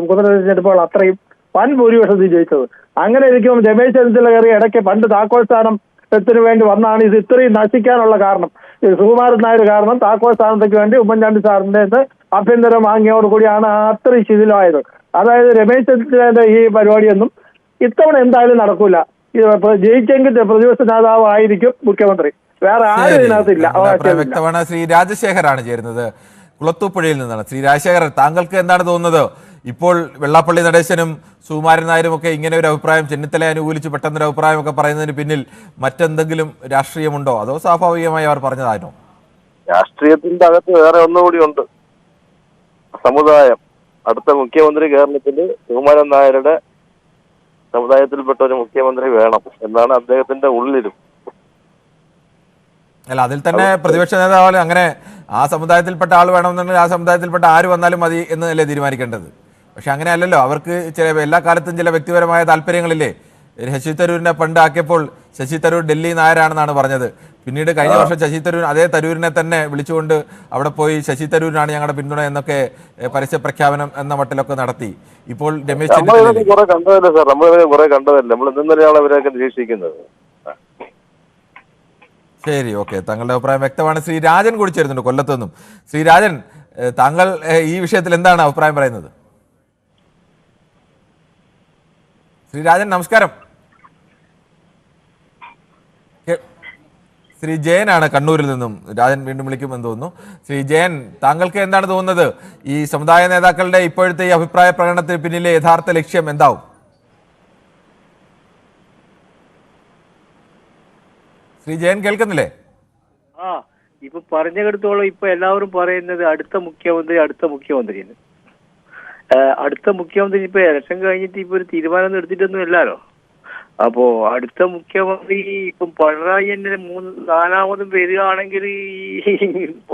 ഉപതെരഞ്ഞെടുപ്പുകൾ അത്രയും വൻ ഭൂരിപക്ഷത്തിൽ ജയിച്ചത്. അങ്ങനെ ഇരിക്കും രമേശ് ചെന്നിത്തല കയറി ഇടയ്ക്ക് പണ്ട് താക്കോൽ സ്ഥാനത്തിന് വേണ്ടി വന്നാണ് ഇത് ഇത്രയും നശിക്കാനുള്ള കാരണം. സുകുമാരൻ നായർ കാരണം താക്കോൽ സ്ഥാനത്തേക്ക് വേണ്ടി ഉമ്മൻചാണ്ടി സാറിന്റെ ആഭ്യന്തരം വാങ്ങിയോടുകൂടിയാണ് അത്രയും ശിഥിലമായത്. അതായത് രമേശ് ചെന്നിത്തലയുടെ ഈ പരിപാടിയൊന്നും ഇത്തവണ എന്തായാലും നടക്കൂല. ജയിച്ചെങ്കിൽ പ്രതിപക്ഷ നേതാവ് ആയിരിക്കും മുഖ്യമന്ത്രി, വേറെ ആരും ഇതിനകത്തില്ല. വ്യക്തമാണ്. ശ്രീ രാജശേഖറാണ് ചേരുന്നത് കുളത്തൂപ്പുഴയിൽ നിന്നാണ്. ശ്രീ രാജശേഖർ, താങ്കൾക്ക് എന്താണ് തോന്നുന്നത്? ഇപ്പോൾ വെള്ളാപ്പള്ളി നടേശനും സുകുമാരൻ നായരും ഒക്കെ ഇങ്ങനെ ഒരു അഭിപ്രായം, ചെന്നിത്തലയെ അനുകൂലിച്ച് പെട്ടെന്നൊരു അഭിപ്രായം ഒക്കെ പറയുന്നതിന് പിന്നിൽ മറ്റെന്തെങ്കിലും രാഷ്ട്രീയമുണ്ടോ, അതോ സ്വാഭാവികമായി അവർ പറഞ്ഞതാണോ? രാഷ്ട്രീയത്തിന്റെ അകത്ത് വേറെ ഒന്നുകൂടി ഉണ്ട്. സമുദായം. അടുത്ത മുഖ്യമന്ത്രി കേരളത്തില് സുകുമാരൻ നായരുടെ സമുദായത്തിൽപ്പെട്ട ഒരു മുഖ്യമന്ത്രി വേണം എന്നാണ് അദ്ദേഹത്തിന്റെ ഉള്ളിലും. അല്ല, അതിൽ തന്നെ പ്രതിപക്ഷ നേതാവ് അങ്ങനെ ആ സമുദായത്തിൽപ്പെട്ട ആൾ വേണമെന്നുണ്ടെങ്കിൽ ആ സമുദായത്തിൽപ്പെട്ട ആര് വന്നാലും മതി എന്നല്ലേ തീരുമാനിക്കേണ്ടത്. പക്ഷെ അങ്ങനെ അല്ലല്ലോ. അവർക്ക് ചില എല്ലാ കാലത്തും ചില വ്യക്തിപരമായ താല്പര്യങ്ങളില്ലേ. ശശി തരൂരിനെ പണ്ട് ആക്കിയപ്പോൾ ശശി തരൂർ ഡൽഹി നായരാണെന്നാണ് പറഞ്ഞത്. പിന്നീട് കഴിഞ്ഞ വർഷം ശശി തരൂർ അതേ തരൂരിനെ തന്നെ വിളിച്ചുകൊണ്ട് അവിടെ പോയി ശശി തരൂരിനാണ് ഞങ്ങളുടെ പിന്തുണ എന്നൊക്കെ പരസ്യ പ്രഖ്യാപനം എന്ന മട്ടിലൊക്കെ നടത്തി. ഇപ്പോൾ രമേശ് ചെന്നിത്തല കുറെ കണ്ടതല്ലേ സാർ, നമ്മൾ കുറെ കണ്ടതല്ലേ, നമ്മൾ ഇന്നലെയാണ് അവരൊക്കെ നിരീക്ഷിക്കുന്നത്. ശരി, ഓക്കെ, താങ്കളുടെ അഭിപ്രായം വ്യക്തമാണ്. ശ്രീ രാജൻ കൂടി ചേരുന്നുണ്ട് കൊല്ലത്തു നിന്നും. ശ്രീ രാജൻ, താങ്കൾ ഈ വിഷയത്തിൽ എന്താണ് അഭിപ്രായം പറയുന്നത്? ശ്രീ രാജൻ നമസ്കാരം. ശ്രീ ജയനാണ് കണ്ണൂരിൽ നിന്നും. രാജൻ വീണ്ടും വിളിക്കുമെന്ന് തോന്നുന്നു. ശ്രീ ജയൻ, താങ്കൾക്ക് എന്താണ് തോന്നുന്നത്? ഈ സമുദായ നേതാക്കളുടെ ഇപ്പോഴത്തെ ഈ അഭിപ്രായ പ്രകടനത്തിന് പിന്നിലെ യഥാർത്ഥ ലക്ഷ്യം എന്താവും? ശ്രീ ജയൻ കേൾക്കുന്നില്ലേ? ഇപ്പൊ പറഞ്ഞെടുത്തോളം ഇപ്പൊ എല്ലാവരും പറയുന്നത് അടുത്ത മുഖ്യമന്ത്രി അടുത്ത മുഖ്യമന്ത്രി ഇപ്പൊ ഇലക്ഷൻ കഴിഞ്ഞിട്ട് ഇപ്പൊ ഒരു തീരുമാനം എടുത്തിട്ടൊന്നും ഇല്ലല്ലോ. അപ്പോ അടുത്ത മുഖ്യമന്ത്രി ഇപ്പം പിണറായി തന്നെ നാലാമതും വരികയാണെങ്കിൽ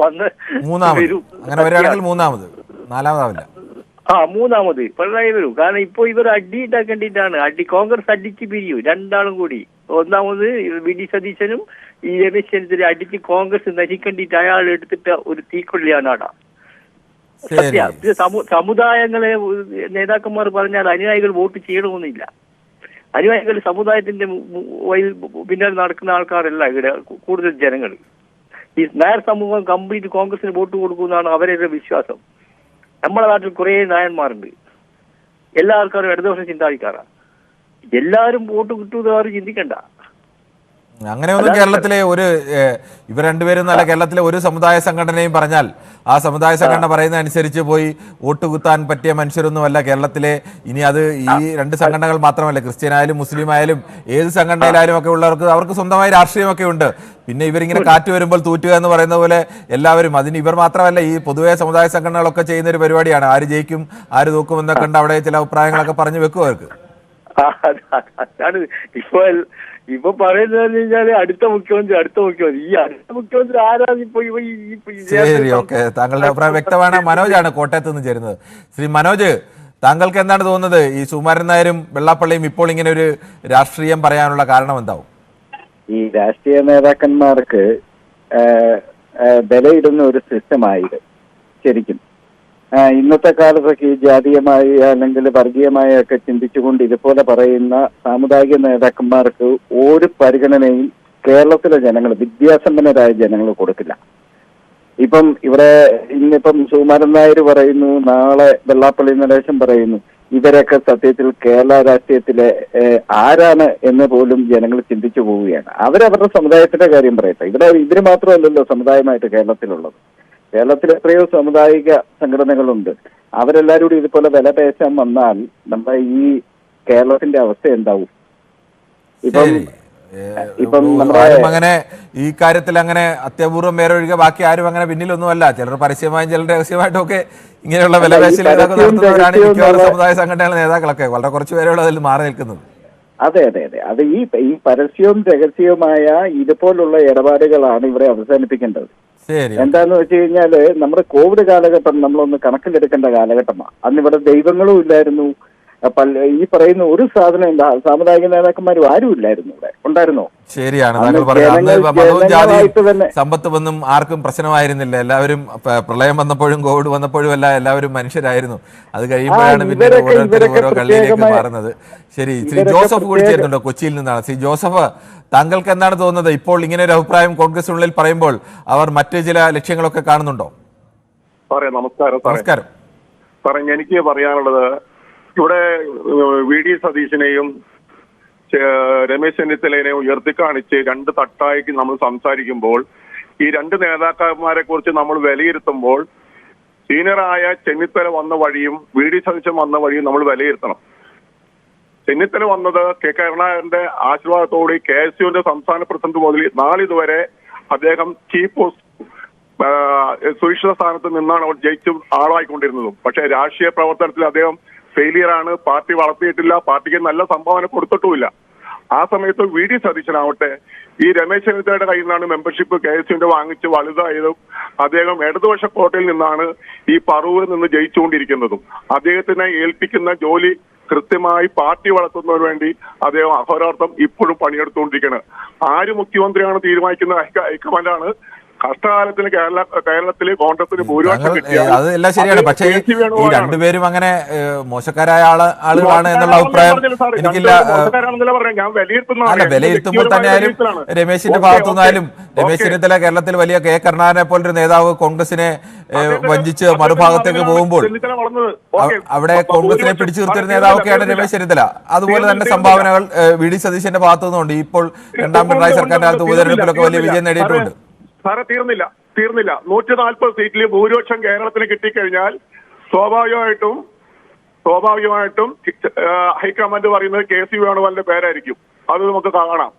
വന്ന് അങ്ങനെ വരികയാണെങ്കിൽ നാലാമതാവില്ല. മൂന്നാമത് പിണറായി വരും. കാരണം ഇപ്പൊ ഇവർ അടി ഉണ്ടാക്കേണ്ടിട്ടാണ്. കോൺഗ്രസ് അടിച്ച് പിരിയൂ രണ്ടാളും കൂടി. ഒന്നാമത് വി.ഡി. സതീശനും ഈ രമേശ് ചെന്നിത്തല അടിച്ച് കോൺഗ്രസ് നശിക്കേണ്ടിട്ട് അയാൾ എടുത്തിട്ട് ഒരു തീക്കൊള്ളിയാണ് ആടാ. സമുദായങ്ങളെ നേതാക്കന്മാർ പറഞ്ഞാൽ അനുയായികൾ വോട്ട് ചെയ്യണമെന്നില്ല. അനുയായികൾ സമുദായത്തിന്റെ പിന്നാലെ നടക്കുന്ന ആൾക്കാരല്ല ഇവിടെ കൂടുതൽ ജനങ്ങൾ. ഈ നായർ സമൂഹം കംപ്ലീറ്റ് കോൺഗ്രസിന് വോട്ട് കൊടുക്കുമെന്നാണ് അവരുടെ വിശ്വാസം. നമ്മുടെ നാട്ടിൽ കുറെ നായന്മാരുണ്ട്. എല്ലാ ആൾക്കാരും ഇടതുപക്ഷം ചിന്താധിക്കാരാണ്. എല്ലാവരും വോട്ട് കിട്ടുമെന്ന് ആരും ചിന്തിക്കണ്ട. അങ്ങനെയൊന്നും കേരളത്തിലെ ഇവർ രണ്ടുപേരും നല്ല കേരളത്തിലെ ഒരു സമുദായ സംഘടനയും പറഞ്ഞാൽ ആ സമുദായ സംഘടന പറയുന്ന അനുസരിച്ച് പോയി വോട്ട് കുത്താൻ പറ്റിയ മനുഷ്യരൊന്നുമല്ല കേരളത്തിലെ. ഇനി അത് ഈ രണ്ട് സംഘടനകൾ മാത്രമല്ല, ക്രിസ്ത്യൻ ആയാലും മുസ്ലിം ആയാലും ഏത് സംഘടനയിലായാലും ഒക്കെ ഉള്ളവർക്ക് അവർക്ക് സ്വന്തമായ രാഷ്ട്രീയമൊക്കെ ഉണ്ട്. പിന്നെ ഇവരിങ്ങനെ കാറ്റ് വരുമ്പോൾ തൂറ്റുക എന്ന് പറയുന്ന പോലെ എല്ലാവരും, അതിന് ഇവർ മാത്രമല്ല, ഈ പൊതുവെ സമുദായ സംഘടനകളൊക്കെ ചെയ്യുന്ന ഒരു പരിപാടിയാണ്. ആര് ജയിക്കും ആര് തോക്കുമെന്നൊക്കെ ഉണ്ട്. അവിടെ ചില അഭിപ്രായങ്ങളൊക്കെ പറഞ്ഞു വെക്കും അവർക്ക്. ഇപ്പൊ പറയുന്നത് കഴിഞ്ഞാല് അടുത്ത മുഖ്യമന്ത്രി ഈ അടുത്ത മുഖ്യമന്ത്രി ആരാണ് ഇപ്പൊ? ശരി, ഓക്കെ, താങ്കളുടെ അഭിപ്രായം വ്യക്തമാണ്. മനോജാണ് കോട്ടയത്ത് നിന്ന് ചേരുന്നത്. ശ്രീ മനോജ്, താങ്കൾക്ക് എന്താണ് തോന്നുന്നത്? ഈ സുകുമാരൻ നായരും വെള്ളാപ്പള്ളിയും ഇപ്പോൾ ഇങ്ങനെ ഒരു രാഷ്ട്രീയം പറയാനുള്ള കാരണം എന്താവും? ഈ രാഷ്ട്രീയ നേതാക്കന്മാർക്ക് വിലയിടുന്ന ഒരു സിസ്റ്റമായത് ശരിക്കും ഇന്നത്തെ കാലത്തൊക്കെ ഈ ജാതീയമായി അല്ലെങ്കിൽ വർഗീയമായി ഒക്കെ ചിന്തിച്ചുകൊണ്ട് ഇതുപോലെ പറയുന്ന സാമുദായിക നേതാക്കന്മാർക്ക് ഒരു പരിഗണനയും കേരളത്തിലെ ജനങ്ങൾ, വിദ്യാസമ്പന്നരായ ജനങ്ങൾ കൊടുക്കില്ല. ഇപ്പം ഇന്നിപ്പം സുകുമാരൻ നായർ പറയുന്നു, നാളെ വെള്ളാപ്പള്ളി നടേശൻ പറയുന്നു. ഇവരൊക്കെ സത്യത്തിൽ കേരള രാഷ്ട്രീയത്തിലെ ആരാണ് എന്ന് പോലും ജനങ്ങൾ ചിന്തിച്ചു പോവുകയാണ്. അവരവരുടെ സമുദായത്തിന്റെ കാര്യം പറയട്ടെ. ഇവര് മാത്രമല്ലല്ലോ സമുദായമായിട്ട് കേരളത്തിലുള്ളത്. കേരളത്തിൽ എത്രയോ സാമുദായിക സംഘടനകളുണ്ട്. അവരെല്ലാവരും കൂടി ഇതുപോലെ വില പേശാൻ വന്നാൽ നമ്മുടെ ഈ കേരളത്തിന്റെ അവസ്ഥ എന്താവും? ഇപ്പം അങ്ങനെ ഈ കാര്യത്തിൽ അങ്ങനെ അത്യപൂർവം പേരെ ഒഴികെ ബാക്കി ആരും അങ്ങനെ പിന്നിലൊന്നുമല്ല. ചിലർ പരസ്യമായും ചിലർ രഹസ്യമായിട്ടും ഒക്കെ ഇങ്ങനെയുള്ള വില പേശൽ നടത്തുന്നവരാണ് മിക്കവാറും സമുദായ സംഘടനകളുടെ നേതാക്കളൊക്കെ. വളരെ കുറച്ച് പേരുള്ള അതിൽ മാറി നിൽക്കുന്നത്. അതെ. അത് ഈ പരസ്യവും രഹസ്യവുമായ ഇതുപോലുള്ള ഇടപാടുകളാണ് ഇവിടെ അവസാനിപ്പിക്കേണ്ടത്. എന്താന്ന് വെച്ച് കഴിഞ്ഞാല് നമ്മുടെ കോവിഡ് കാലഘട്ടം നമ്മളൊന്ന് കണക്കിലെടുക്കേണ്ട കാലഘട്ടമാണ്. അന്നിവിടെ ദൈവങ്ങളും ഇല്ലായിരുന്നു. ഈ പറയുന്ന ഒരു സാധനം സാമുദായിക നേതാക്കന്മാരും ആരും ഇല്ലായിരുന്നു. ഇവിടെ ഉണ്ടായിരുന്നോ? ശരിയാണ്, താങ്കൾ പറയുന്നത് സമ്പത്തുമൊന്നും ആർക്കും പ്രശ്നമായിരുന്നില്ല. എല്ലാവരും പ്രളയം വന്നപ്പോഴും കോവിഡ് വന്നപ്പോഴും എല്ലാവരും മനുഷ്യരായിരുന്നു. അത് കഴിയുമ്പോഴാണ് പിന്നെ ഓരോരുത്തരും ഓരോ കള്ളിയിലേക്ക് മാറുന്നത്. ശരി, ശ്രീ ജോസഫ് കൂടി ചേരുന്നുണ്ടോ കൊച്ചിയിൽ നിന്നാണ്. ശ്രീ ജോസഫ്, താങ്കൾക്ക് എന്താണ് തോന്നുന്നത്? ഇപ്പോൾ ഇങ്ങനെ ഒരു അഭിപ്രായം കോൺഗ്രസിനുള്ളിൽ പറയുമ്പോൾ അവർ മറ്റു ചില ലക്ഷ്യങ്ങളൊക്കെ കാണുന്നുണ്ടോ? നമസ്കാരം. എനിക്ക് പറയാനുള്ളത്, ഇവിടെ വി.ഡി. സതീശനെയും രമേശ് ചെന്നിത്തലയെയും ഉയർത്തിക്കാണിച്ച് രണ്ട് തട്ടായി നമ്മൾ സംസാരിക്കുമ്പോൾ, ഈ രണ്ട് നേതാക്കന്മാരെ കുറിച്ച് നമ്മൾ വിലയിരുത്തുമ്പോൾ സീനിയറായ ചെന്നിത്തല വന്ന വഴിയും വി.ഡി. സതീശൻ വന്ന വഴിയും നമ്മൾ വിലയിരുത്തണം. ചെന്നിത്തല വന്നത് കരുണാകരന്റെ ആശീർവാദത്തോടെ KSUവിന്റെ സംസ്ഥാന പ്രസിഡന്റ് മുതൽ നാളിതുവരെ അദ്ദേഹം ചീഫ് പോസ്റ്റ് സുരക്ഷിത സ്ഥാനത്ത് നിന്നാണ് അവർ ജയിച്ചു ആളായിക്കൊണ്ടിരുന്നതും. പക്ഷേ രാഷ്ട്രീയ പ്രവർത്തനത്തിൽ അദ്ദേഹം ഫെയിലിയറാണ്. പാർട്ടി വളർത്തിയിട്ടില്ല, പാർട്ടിക്ക് നല്ല സംഭാവന കൊടുത്തിട്ടുമില്ല. ആ സമയത്ത് വി.ഡി. സതീശനാവട്ടെ ഈ രമേശ് ചെന്നിത്തലയുടെ കയ്യിൽ നിന്നാണ് മെമ്പർഷിപ്പ് KSUവിന്റെ വാങ്ങിച്ച് വലുതായതും അദ്ദേഹം ഇടതുപക്ഷ കോട്ടയിൽ നിന്നാണ് ഈ പറവൂരിൽ നിന്ന് ജയിച്ചുകൊണ്ടിരിക്കുന്നതും. അദ്ദേഹത്തിനെ ഏൽപ്പിക്കുന്ന ജോലി കൃത്യമായി പാർട്ടി വളർത്തുന്നതിന് വേണ്ടി അദ്ദേഹം അഹോരാർത്ഥം ഇപ്പോഴും പണിയെടുത്തുകൊണ്ടിരിക്കുകയാണ്. ആര് മുഖ്യമന്ത്രിയാണ് തീരുമാനിക്കുന്ന ഹൈക്കമാൻഡാണ്. കഷ്ടകാലത്തിന് കേരളത്തില് കോൺഗ്രസിന് ഭൂരിപക്ഷം അത് എല്ലാം ശരിയാണ്. പക്ഷേ ഈ രണ്ടുപേരും അങ്ങനെ മോശക്കാരായ ആളുകളാണ് എന്നുള്ള അഭിപ്രായം എനിക്കില്ല. അല്ല, വിലയിരുത്തുമ്പോൾ തന്നെയായാലും രമേശിന്റെ ഭാഗത്തുനിന്നായാലും രമേശ് ചെന്നിത്തല കേരളത്തിൽ വലിയ കെ കരുണാകരനെ പോലൊരു നേതാവ് കോൺഗ്രസിനെ വഞ്ചിച്ച് മറുഭാഗത്തേക്ക് പോകുമ്പോൾ അവിടെ കോൺഗ്രസിനെ പിടിച്ചു നിർത്തിയ നേതാവൊക്കെയാണ് രമേശ് ചെന്നിത്തല. അതുപോലെ തന്നെ സംഭാവനകൾ വി ഡി സതീശന്റെ ഭാഗത്തു നിന്നുണ്ട്. ഇപ്പോൾ രണ്ടാം പിണറായി സർക്കാരിന്റെ അകത്ത് ഉപതെരഞ്ഞെടുപ്പിലൊക്കെ വലിയ വിജയം നേടിയിട്ടുണ്ട്. സാറേ, തീർന്നില്ല 140 സീറ്റിൽ ഭൂരിപക്ഷം കേരളത്തിന് കിട്ടിക്കഴിഞ്ഞാൽ സ്വാഭാവികമായിട്ടും ഹൈക്കമാൻഡ് പറയുന്നത് കെ സി വേണുഗോപാലിന്റെ പേരായിരിക്കും. അത് നമുക്ക് കാണാം.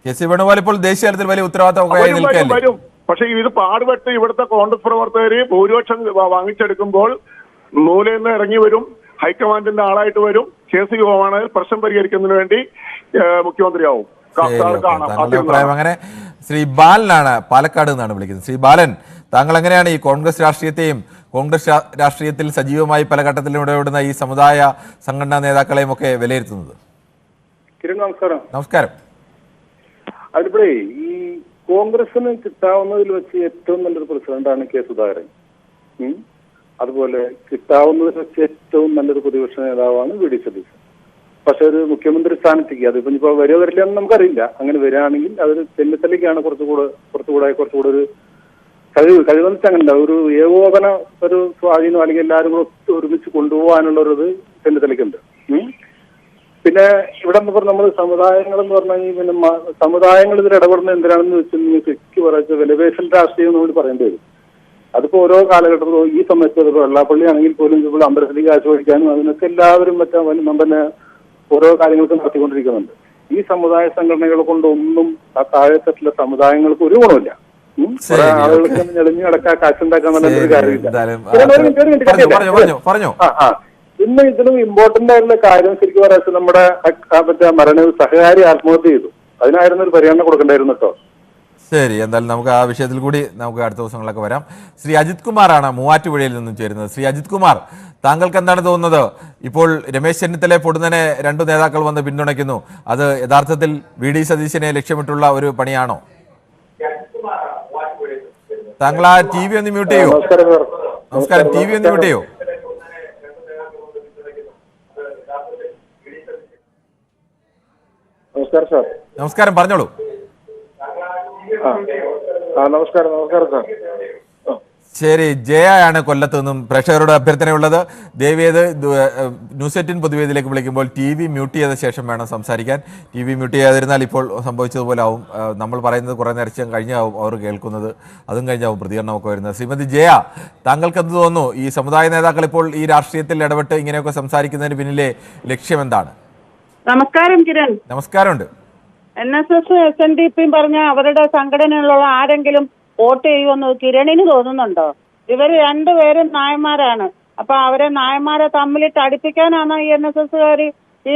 കെ സി വേണുഗോപാൽ ഇപ്പോൾ ദേശീയ തലത്തിൽ വലിയ ഉത്തരവാദിത്തം വരും. പക്ഷെ ഇത് പാടുപെട്ട് ഇവിടുത്തെ കോൺഗ്രസ് പ്രവർത്തകര് ഭൂരിപക്ഷം വാങ്ങിച്ചെടുക്കുമ്പോൾ മൂലയിൽ നിന്ന് ഇറങ്ങി വരും, ഹൈക്കമാൻഡിന്റെ ആളായിട്ട് വരും. കെ സി വേണുഗോപാൽ പ്രശ്നം പരിഹരിക്കുന്നതിന് വേണ്ടി മുഖ്യമന്ത്രിയാവും. അങ്ങനെ ശ്രീ ബാലനാണ് പാലക്കാട് നിന്നാണ് വിളിക്കുന്നത്. ശ്രീ ബാലൻ, താങ്കൾ എങ്ങനെയാണ് ഈ കോൺഗ്രസ് രാഷ്ട്രീയത്തെയും കോൺഗ്രസ് രാഷ്ട്രീയത്തിൽ സജീവമായി പല ഘട്ടത്തിലും ഇടപെടുന്ന ഈ സമുദായ സംഘടനാ നേതാക്കളെയും ഒക്കെ വിലയിരുത്തുന്നത്? നമസ്കാരം. അതിവിടെ ഈ കോൺഗ്രസിന് കിട്ടാവുന്നതിൽ വെച്ച് ഏറ്റവും നല്ലൊരു പ്രസിഡന്റാണ് കെ സുധാകരൻ. അതുപോലെ കിട്ടാവുന്നതിൽ വെച്ച് ഏറ്റവും നല്ലൊരു പ്രതിപക്ഷ നേതാവാണ് വി ഡി സതീശൻ. പക്ഷെ ഒരു മുഖ്യമന്ത്രി സ്ഥാനത്തേക്ക് അതിപ്പോ ഇപ്പൊ വരിക വരില്ല എന്ന് നമുക്കറിയില്ല. അങ്ങനെ വരികയാണെങ്കിൽ അതൊരു ചെന്നിത്തലയ്ക്കാണ് കുറച്ചുകൂടെ ഒരു കഴിവെന്ന് വെച്ചാൽ അങ്ങനെ ഒരു ഏകോപന ഒരു സ്വാധീനം അല്ലെങ്കിൽ എല്ലാവരും കൂടെ ഒരുമിച്ച് കൊണ്ടുപോകാനുള്ള ഒരു ഇത് ചെന്നിത്തലയ്ക്കുണ്ട്. പിന്നെ ഇവിടെ നമ്മൾ സമുദായങ്ങൾ എന്ന് പറഞ്ഞാൽ പിന്നെ സമുദായങ്ങൾ ഇതിൽ ഇടപെടുന്നത് എന്തിനാണെന്ന് വെച്ചാൽ ശരിക്കും പറയുക വിലപേശൽ രാഷ്ട്രീയം നമ്മൾ പറയേണ്ടി വരും. അതിപ്പോ ഓരോ കാലഘട്ടത്തിലും ഈ സമയത്ത് വെള്ളാപ്പള്ളി ആണെങ്കിൽ പോലും ഇപ്പോൾ അമ്പലത്തിലേക്ക് കാശ് മേടിക്കാനും അതിനൊക്കെ എല്ലാവരും പിന്നെ ഓരോ കാര്യങ്ങൾക്കും നടത്തിക്കൊണ്ടിരിക്കുന്നുണ്ട്. ഈ സമുദായ സംഘടനകളെ കൊണ്ടൊന്നും ആ താഴെത്തട്ടിലെ സമുദായങ്ങൾക്ക് ഒരു ഗുണമില്ല. ആളുകൾക്ക് ഞെളിഞ്ഞു കിടക്കാൻ കാശുണ്ടാക്കാൻ നല്ലൊരു കാര്യമില്ല. ഇന്ന് ഇതിലും ഇമ്പോർട്ടന്റ് ആയിട്ടുള്ള കാര്യം ശരിക്കും പറയാ നമ്മുടെ മരണ സഹകാരി ആത്മഹത്യ ചെയ്തു. അതിനായിരുന്നു ഒരു പരിഗണന കൊടുക്കണ്ടായിരുന്നു കേട്ടോ. ശരി, എന്തായാലും നമുക്ക് ആ വിഷയത്തിൽ കൂടി നമുക്ക് അടുത്ത ദിവസങ്ങളൊക്കെ വരാം. ശ്രീ അജിത് കുമാറാണ് മൂവാറ്റുപുഴയിൽ നിന്നും ചേരുന്നത്. ശ്രീ അജിത് കുമാർ, താങ്കൾക്ക് എന്താണ് തോന്നുന്നത്? ഇപ്പോൾ രമേശ് ചെന്നിത്തലയെ പൊടുന്നനെ രണ്ടു നേതാക്കൾ വന്ന് പിന്തുണയ്ക്കുന്നു. അത് യഥാർത്ഥത്തിൽ വി ഡി സതീശനെ ലക്ഷ്യമിട്ടുള്ള ഒരു പണിയാണോ? താങ്കൾ ആ ടി വി ഒന്ന് മ്യൂട്ട് ചെയ്യോ? നമസ്കാരം, ടി വി ഒന്ന് മ്യൂട്ട് ചെയ്യോ? നമസ്കാരം സാർ. നമസ്കാരം, പറഞ്ഞോളൂ. നമസ്കാരം സാർ. ശരി, ജയയാണ് കൊല്ലത്ത് നിന്നും പ്രേക്ഷകരോട് അഭ്യർത്ഥനയുള്ളത്. ദയവേത് ന്യൂസ് 18 പൊതുവേദിയിലേക്ക് വിളിക്കുമ്പോൾ ടി വി മ്യൂട്ട് ചെയ്ത ശേഷം വേണം സംസാരിക്കാൻ. ടി വി മ്യൂട്ട് ചെയ്യാതിരുന്നാൽ ഇപ്പോൾ സംഭവിച്ചതുപോലെ ആവും. നമ്മൾ പറയുന്നത് കുറേ നേരം കഴിഞ്ഞാവും അവർ കേൾക്കുന്നത്, അതും കഴിഞ്ഞാവും പ്രതികരണമൊക്കെ വരുന്നത്. ശ്രീമതി ജയ, താങ്കൾക്ക് എന്ത് തോന്നുന്നു? ഈ സമുദായ നേതാക്കൾ ഇപ്പോൾ ഈ രാഷ്ട്രീയത്തിൽ ഇടപെട്ട് ഇങ്ങനെയൊക്കെ സംസാരിക്കുന്നതിന് പിന്നിലെ ലക്ഷ്യം എന്താണ്? നമസ്കാരം കിരൺ. നമസ്കാരമുണ്ട്. NSS SNDP പറഞ്ഞ അവരുടെ സംഘടനയിലുള്ള ആരെങ്കിലും വോട്ട് ചെയ്യുമെന്ന് കിരണിന് തോന്നുന്നുണ്ടോ? ഇവര് രണ്ടുപേരും നായന്മാരാണ്. അപ്പൊ അവരെ നായന്മാരെ തമ്മിലിട്ട് അടുപ്പിക്കാനാണ് ഈ NSSകാര് ഈ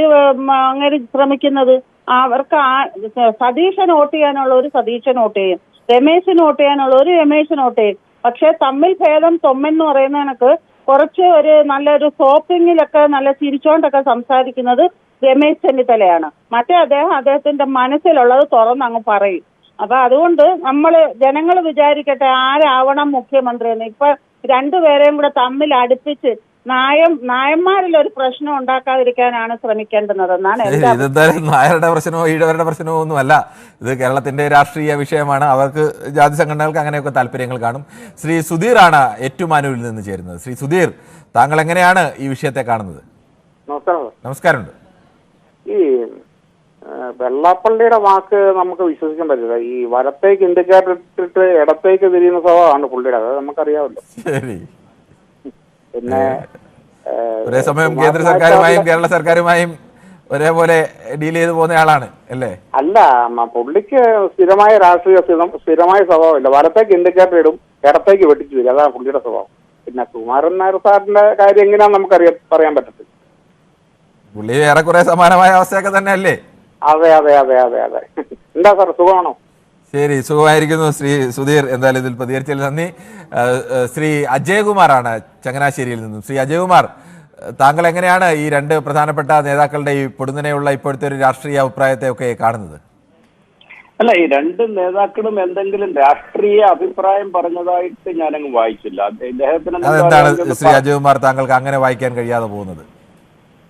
അങ്ങനെ ശ്രമിക്കുന്നത്. അവർക്ക് സതീശൻ വോട്ട് ചെയ്യാനുള്ള ഒരു സതീശൻ വോട്ട് ചെയ്യും, രമേശിന് വോട്ട് ചെയ്യാനുള്ള ഒരു രമേശിന് വോട്ട് ചെയ്യും. പക്ഷെ തമ്മിൽ ഭേദം തൊമ്മെന്ന് പറയുന്ന കണക്ക് കുറച്ച് ഒരു നല്ലൊരു ഷോപ്പിങ്ങിലൊക്കെ നല്ല ചിരിച്ചോണ്ടൊക്കെ സംസാരിക്കുന്നത് രമേശ് ചെന്നിത്തലയാണ്. മറ്റേ അദ്ദേഹത്തിന്റെ മനസ്സിലുള്ളത് തുറന്നങ്ങ് പറയും. അപ്പൊ അതുകൊണ്ട് ജനങ്ങൾ വിചാരിക്കട്ടെ ആരാവണം മുഖ്യമന്ത്രി എന്ന്. ഇപ്പൊ രണ്ടുപേരെയും കൂടെ തമ്മിൽ അടുപ്പിച്ച് നായന്മാരിൽ ഒരു പ്രശ്നം ഉണ്ടാക്കാതിരിക്കാനാണ് ശ്രമിക്കേണ്ടുന്നതെന്നാണ് എന്റെ ഇതെന്തായാലും നായരുടെ പ്രശ്നമോ ഈഴവരുടെ പ്രശ്നമോ ഒന്നുമല്ല. ഇത് കേരളത്തിന്റെ രാഷ്ട്രീയ വിഷയമാണ്. അവർക്ക് ജാതി സംഘടനകൾക്ക് അങ്ങനെയൊക്കെ താല്പര്യങ്ങൾ കാണും. ശ്രീ സുധീറാണ് ഏറ്റുമാനൂരിൽ നിന്ന് ചേരുന്നത്. ശ്രീ സുധീർ, താങ്കൾ എങ്ങനെയാണ് ഈ വിഷയത്തെ കാണുന്നത്? നമസ്കാരമുണ്ട്. ഈ വെള്ളാപ്പള്ളിയുടെ വാക്ക് നമുക്ക് വിശ്വസിക്കാൻ പറ്റില്ല. ഈ വലത്തേക്ക് ഇൻഡിക്കേറ്റർ ഇട്ടിട്ട് ഇടത്തേക്ക് തിരിയുന്ന സ്വഭാവമാണ് പുള്ളിയുടെ. അത് നമുക്കറിയാമല്ലോ. ശരി. പിന്നെ ഒരേ സമയം കേന്ദ്ര സർക്കാരുമായും കേരള സർക്കാരുമായും ഒരേപോലെ ഡീൽ ചെയ്ത് പോകുന്ന ആളാണ് അല്ലേ? അല്ല, പുള്ളിക്ക് സ്ഥിരമായ രാഷ്ട്രീയ സ്ഥിരമായ സ്വഭാവമില്ല. വലത്തേക്ക് ഇൻഡിക്കേറ്റർ ഇടും, ഇടത്തേക്ക് വെട്ടിച്ചു തരും. അതാണ് പുള്ളിയുടെ സ്വഭാവം. പിന്നെ കുമാരൻ നായർ സാറിന്റെ കാര്യം എങ്ങനെയാണെന്ന് പറയാൻ പറ്റത്തില്ല. പുള്ളി ഏറെക്കുറെ സമാനമായ അവസ്ഥയൊക്കെ തന്നെ അല്ലേ? അതെ. എന്താ സാർ, സുഖമാണോ? ശരി, സുഖമായിരിക്കുന്നു ശ്രീ സുധീർ. എന്തായാലും ഇതിൽ പ്രതികരിച്ചതിൽ നന്ദി. ശ്രീ അജയകുമാറാണ് ചങ്ങനാശ്ശേരിയിൽ നിന്നും. ശ്രീ അജയകുമാർ, താങ്കൾ എങ്ങനെയാണ് ഈ രണ്ട് പ്രധാനപ്പെട്ട നേതാക്കളുടെ ഈ പൊടുന്നനെയുള്ള ഇപ്പോഴത്തെ ഒരു രാഷ്ട്രീയ അഭിപ്രായത്തെ ഒക്കെ കാണുന്നത്? അല്ല, ഈ രണ്ട് നേതാക്കളും എന്തെങ്കിലും രാഷ്ട്രീയ അഭിപ്രായം പറഞ്ഞതായിട്ട് ഞാനങ്ങ് വായിച്ചില്ല. ഇദ്ദേഹത്തിന് അതെന്താണ് ശ്രീ അജയകുമാർ താങ്കൾക്ക് അങ്ങനെ വായിക്കാൻ കഴിയാതെ പോകുന്നത്?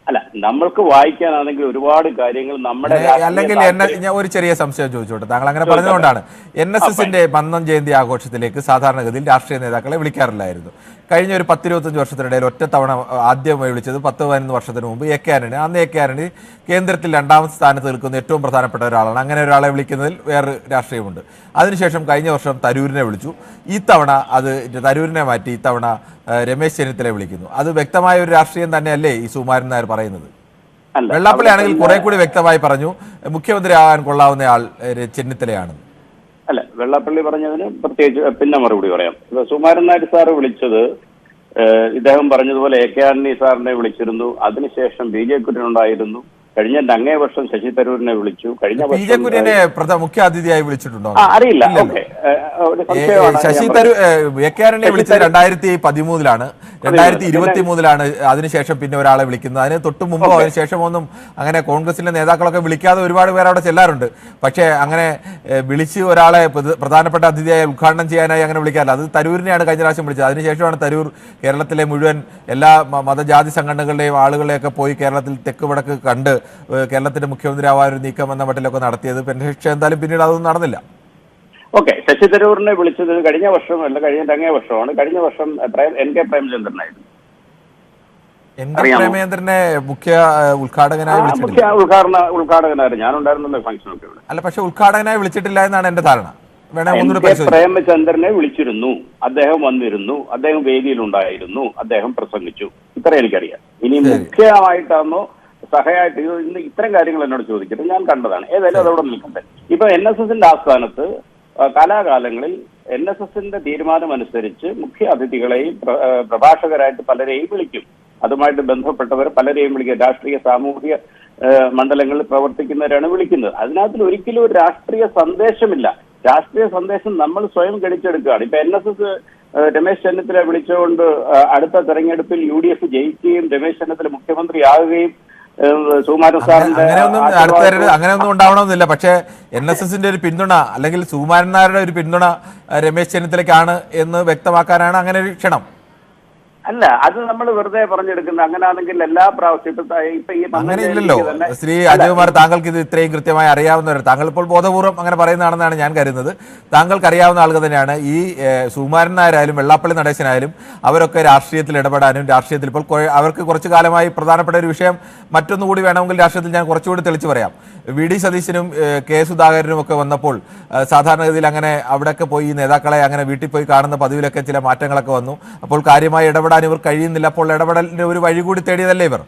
അല്ല, നമ്മൾക്ക് വായിക്കാനാണെങ്കിൽ ഒരുപാട് കാര്യങ്ങൾ നമ്മുടെ അല്ലെങ്കിൽ ഞാൻ ഒരു ചെറിയ സംശയം ചോദിച്ചോട്ടെ. താങ്കൾ അങ്ങനെ പറഞ്ഞതുകൊണ്ടാണ് NSSന്റെ മന്നം ജയന്തി ആഘോഷത്തിലേക്ക് സാധാരണഗതിയിൽ രാഷ്ട്രീയ നേതാക്കളെ വിളിക്കാറില്ലായിരുന്നു. കഴിഞ്ഞ ഒരു 10-25 വർഷത്തിനിടയിൽ ഒറ്റത്തവണ ആദ്യമായി വിളിച്ചത് 10-15 വർഷത്തിന് മുമ്പ് AK ആന്റണി. അന്ന് AK ആന്റണി കേന്ദ്രത്തിൽ 2ാമത്തെ സ്ഥാനത്ത് നിൽക്കുന്ന ഏറ്റവും പ്രധാനപ്പെട്ട ഒരാളാണ്. അങ്ങനെ ഒരാളെ വിളിക്കുന്നതിൽ വേറെ രാഷ്ട്രീയമുണ്ട്. അതിനുശേഷം കഴിഞ്ഞ വർഷം തരൂരിനെ വിളിച്ചു. ഈ തവണ അത് തരൂരിനെ മാറ്റി ഇത്തവണ രമേശ് ചെന്നിത്തലയെ വിളിക്കുന്നു. അത് വ്യക്തമായ ഒരു രാഷ്ട്രീയം തന്നെയല്ലേ ഈ സുകുമാരൻ നായർ പറയുന്നത്? വെള്ളാപ്പള്ളി ആണെങ്കിൽ കുറെ കൂടി വ്യക്തമായി പറഞ്ഞു മുഖ്യമന്ത്രി ആകാൻ കൊള്ളാവുന്ന ആൾ ചെന്നിത്തലയാണ്. അല്ല, വെള്ളാപ്പള്ളി പറഞ്ഞതിന് പ്രത്യേകിച്ച് പിന്നെ മറുപടി പറയാം. സുകുമാരൻ നായർ സാറ് വിളിച്ചത് ഇദ്ദേഹം പറഞ്ഞതുപോലെ AK ആന്റണി സാറിനെ വിളിച്ചിരുന്നു. അതിനുശേഷം BJ കുര്യൻ ഉണ്ടായിരുന്നു. കഴിഞ്ഞ അങ്ങേ വർഷം ശശി തരൂരിനെ വിളിച്ചു. കഴിഞ്ഞ വർഷം മുഖ്യ അതിഥിയായി വിളിച്ചിട്ടുണ്ടോ അറിയില്ല. ശശി തരൂർ AK ആന്റണിയെ വിളിച്ചത് 2013-ലാണ്, 2023-ലാണ്. അതിനുശേഷം പിന്നെ ഒരാളെ വിളിക്കുന്നത്. അതിന് തൊട്ട് മുമ്പോ അതിനുശേഷമോ ഒന്നും അങ്ങനെ കോൺഗ്രസിലെ നേതാക്കളൊക്കെ വിളിക്കാതെ ഒരുപാട് പേർ അവിടെ ചെല്ലാറുണ്ട്. പക്ഷേ അങ്ങനെ വിളിച്ച് ഒരാളെ പ്രധാനപ്പെട്ട അതിഥിയായി ഉദ്ഘാടനം ചെയ്യാനായി അങ്ങനെ വിളിക്കാറില്ല. അത് തരൂരിനെയാണ് കഴിഞ്ഞ പ്രാവശ്യം വിളിച്ചത്. അതിനുശേഷമാണ് തരൂർ കേരളത്തിലെ മുഴുവൻ എല്ലാ മതജാതി സംഘടനകളുടെയും ആളുകളെയൊക്കെ പോയി കേരളത്തിൽ തെക്ക് വടക്ക് കണ്ട് കേരളത്തിന്റെ മുഖ്യമന്ത്രി ആവാൻ ഒരു നീക്കം എന്ന മട്ടിലൊക്കെ നടത്തിയത്. പക്ഷേ എന്തായാലും പിന്നീട് അതൊന്നും നടന്നില്ല. ഓക്കെ, ശശി തരൂരിനെ വിളിച്ചത് കഴിഞ്ഞ വർഷമല്ല, കഴിഞ്ഞ അങ്ങേ വർഷമാണ്. കഴിഞ്ഞ വർഷം NK പ്രേമചന്ദ്രനായിരുന്നു. പ്രേമചന്ദ്രനെ മുഖ്യ ഉദ്ഘാടകനായി ഉദ്ഘാടകനായിരുന്നു. ഞാനുണ്ടായിരുന്നല്ലോ ഫംഗ്ഷനൊക്കെ. അല്ല, പക്ഷെ ഉദ്ഘാടകനായി വിളിച്ചിട്ടില്ല എന്നാണ് എന്റെ ധാരണ. പ്രേമചന്ദ്രനെ വിളിച്ചിരുന്നു, അദ്ദേഹം വന്നിരുന്നു, അദ്ദേഹം വേദിയിലുണ്ടായിരുന്നു, അദ്ദേഹം പ്രസംഗിച്ചു. ഇത്ര എനിക്കറിയാം. ഇനി മുഖ്യമായിട്ടാണോ സഹയായിട്ട് ഇന്ന് ഇത്തരം കാര്യങ്ങൾ എന്നോട് ചോദിക്കട്ടെ, ഞാൻ കണ്ടതാണ്. ഏതായാലും അതോടെ നിൽക്കട്ടെ. ഇപ്പൊ NSSന്റെ ആസ്ഥാനത്ത് കാലാകാലങ്ങളിൽ NSSന്റെ തീരുമാനം അനുസരിച്ച് മുഖ്യ അതിഥികളെയും പ്രഭാഷകരായിട്ട് പലരെയും വിളിക്കും. അതുമായിട്ട് ബന്ധപ്പെട്ടവർ പലരെയും വിളിക്കുക. രാഷ്ട്രീയ സാമൂഹിക മണ്ഡലങ്ങളിൽ പ്രവർത്തിക്കുന്നവരാണ് വിളിക്കുന്നത്. അതിനകത്തിൽ ഒരിക്കലും ഒരു രാഷ്ട്രീയ സന്ദേശമില്ല. രാഷ്ട്രീയ സന്ദേശം നമ്മൾ സ്വയം ഗണിച്ചെടുക്കുകയാണ്. ഇപ്പൊ NSS രമേശ് ചെന്നിത്തല വിളിച്ചുകൊണ്ട് അടുത്ത തെരഞ്ഞെടുപ്പിൽ UDF ജയിക്കുകയും രമേശ് ചെന്നിത്തല മുഖ്യമന്ത്രിയാകുകയും അങ്ങനെയൊന്നും ഉണ്ടാവണമെന്നില്ല. പക്ഷേ NSSന്റെ ഒരു പിന്തുണ അല്ലെങ്കിൽ സുകുമാരൻ നായരുടെ ഒരു പിന്തുണ രമേശ് ചെന്നിത്തലയ്ക്കാണ് എന്ന് വ്യക്തമാക്കാനാണ് അങ്ങനെ ഒരു ക്ഷണം. അല്ല, അത് നമ്മൾ വെറുതെ പറഞ്ഞെടുക്കുന്നത്. അങ്ങനെയാണെങ്കിൽ എല്ലാ പ്രാവശ്യം അങ്ങനെയില്ലല്ലോ. ശ്രീ അജയകുമാർ, താങ്കൾക്ക് ഇത് ഇത്രയും കൃത്യമായി അറിയാവുന്നവർ, താങ്കൾ ഇപ്പോൾ ബോധപൂർവ്വം അങ്ങനെ പറയുന്നതാണെന്നാണ് ഞാൻ കരുതുന്നത്. താങ്കൾക്ക് അറിയാവുന്ന ആളുകൾ തന്നെയാണ്. ഈ സുകുമാരൻ നായരായാലും വെള്ളാപ്പള്ളി നടേശനായാലും അവരൊക്കെ രാഷ്ട്രീയത്തിൽ ഇടപെടാനും രാഷ്ട്രീയത്തിൽ ഇപ്പോൾ അവർക്ക് കുറച്ചു കാലമായി പ്രധാനപ്പെട്ട ഒരു വിഷയം മറ്റൊന്നുകൂടി വേണമെങ്കിൽ രാഷ്ട്രീയത്തിൽ ഞാൻ കുറച്ചുകൂടി തെളിച്ചു പറയാം. VD സതീശനും K സുധാകരനും ഒക്കെ വന്നപ്പോൾ സാധാരണഗതിയിൽ അങ്ങനെ അവിടെയൊക്കെ പോയി നേതാക്കളെ അങ്ങനെ വീട്ടിൽ പോയി കാണുന്ന പതിവിലൊക്കെ ചില മാറ്റങ്ങളൊക്കെ വന്നു. അപ്പോൾ കാര്യമായി ഇടപെടാൻ ഇവർ കഴിയുന്നില്ല. അപ്പോൾ ഇടപെടലിന്റെ ഒരു വഴി കൂടി തേടിയതല്ലേ ഇവർ?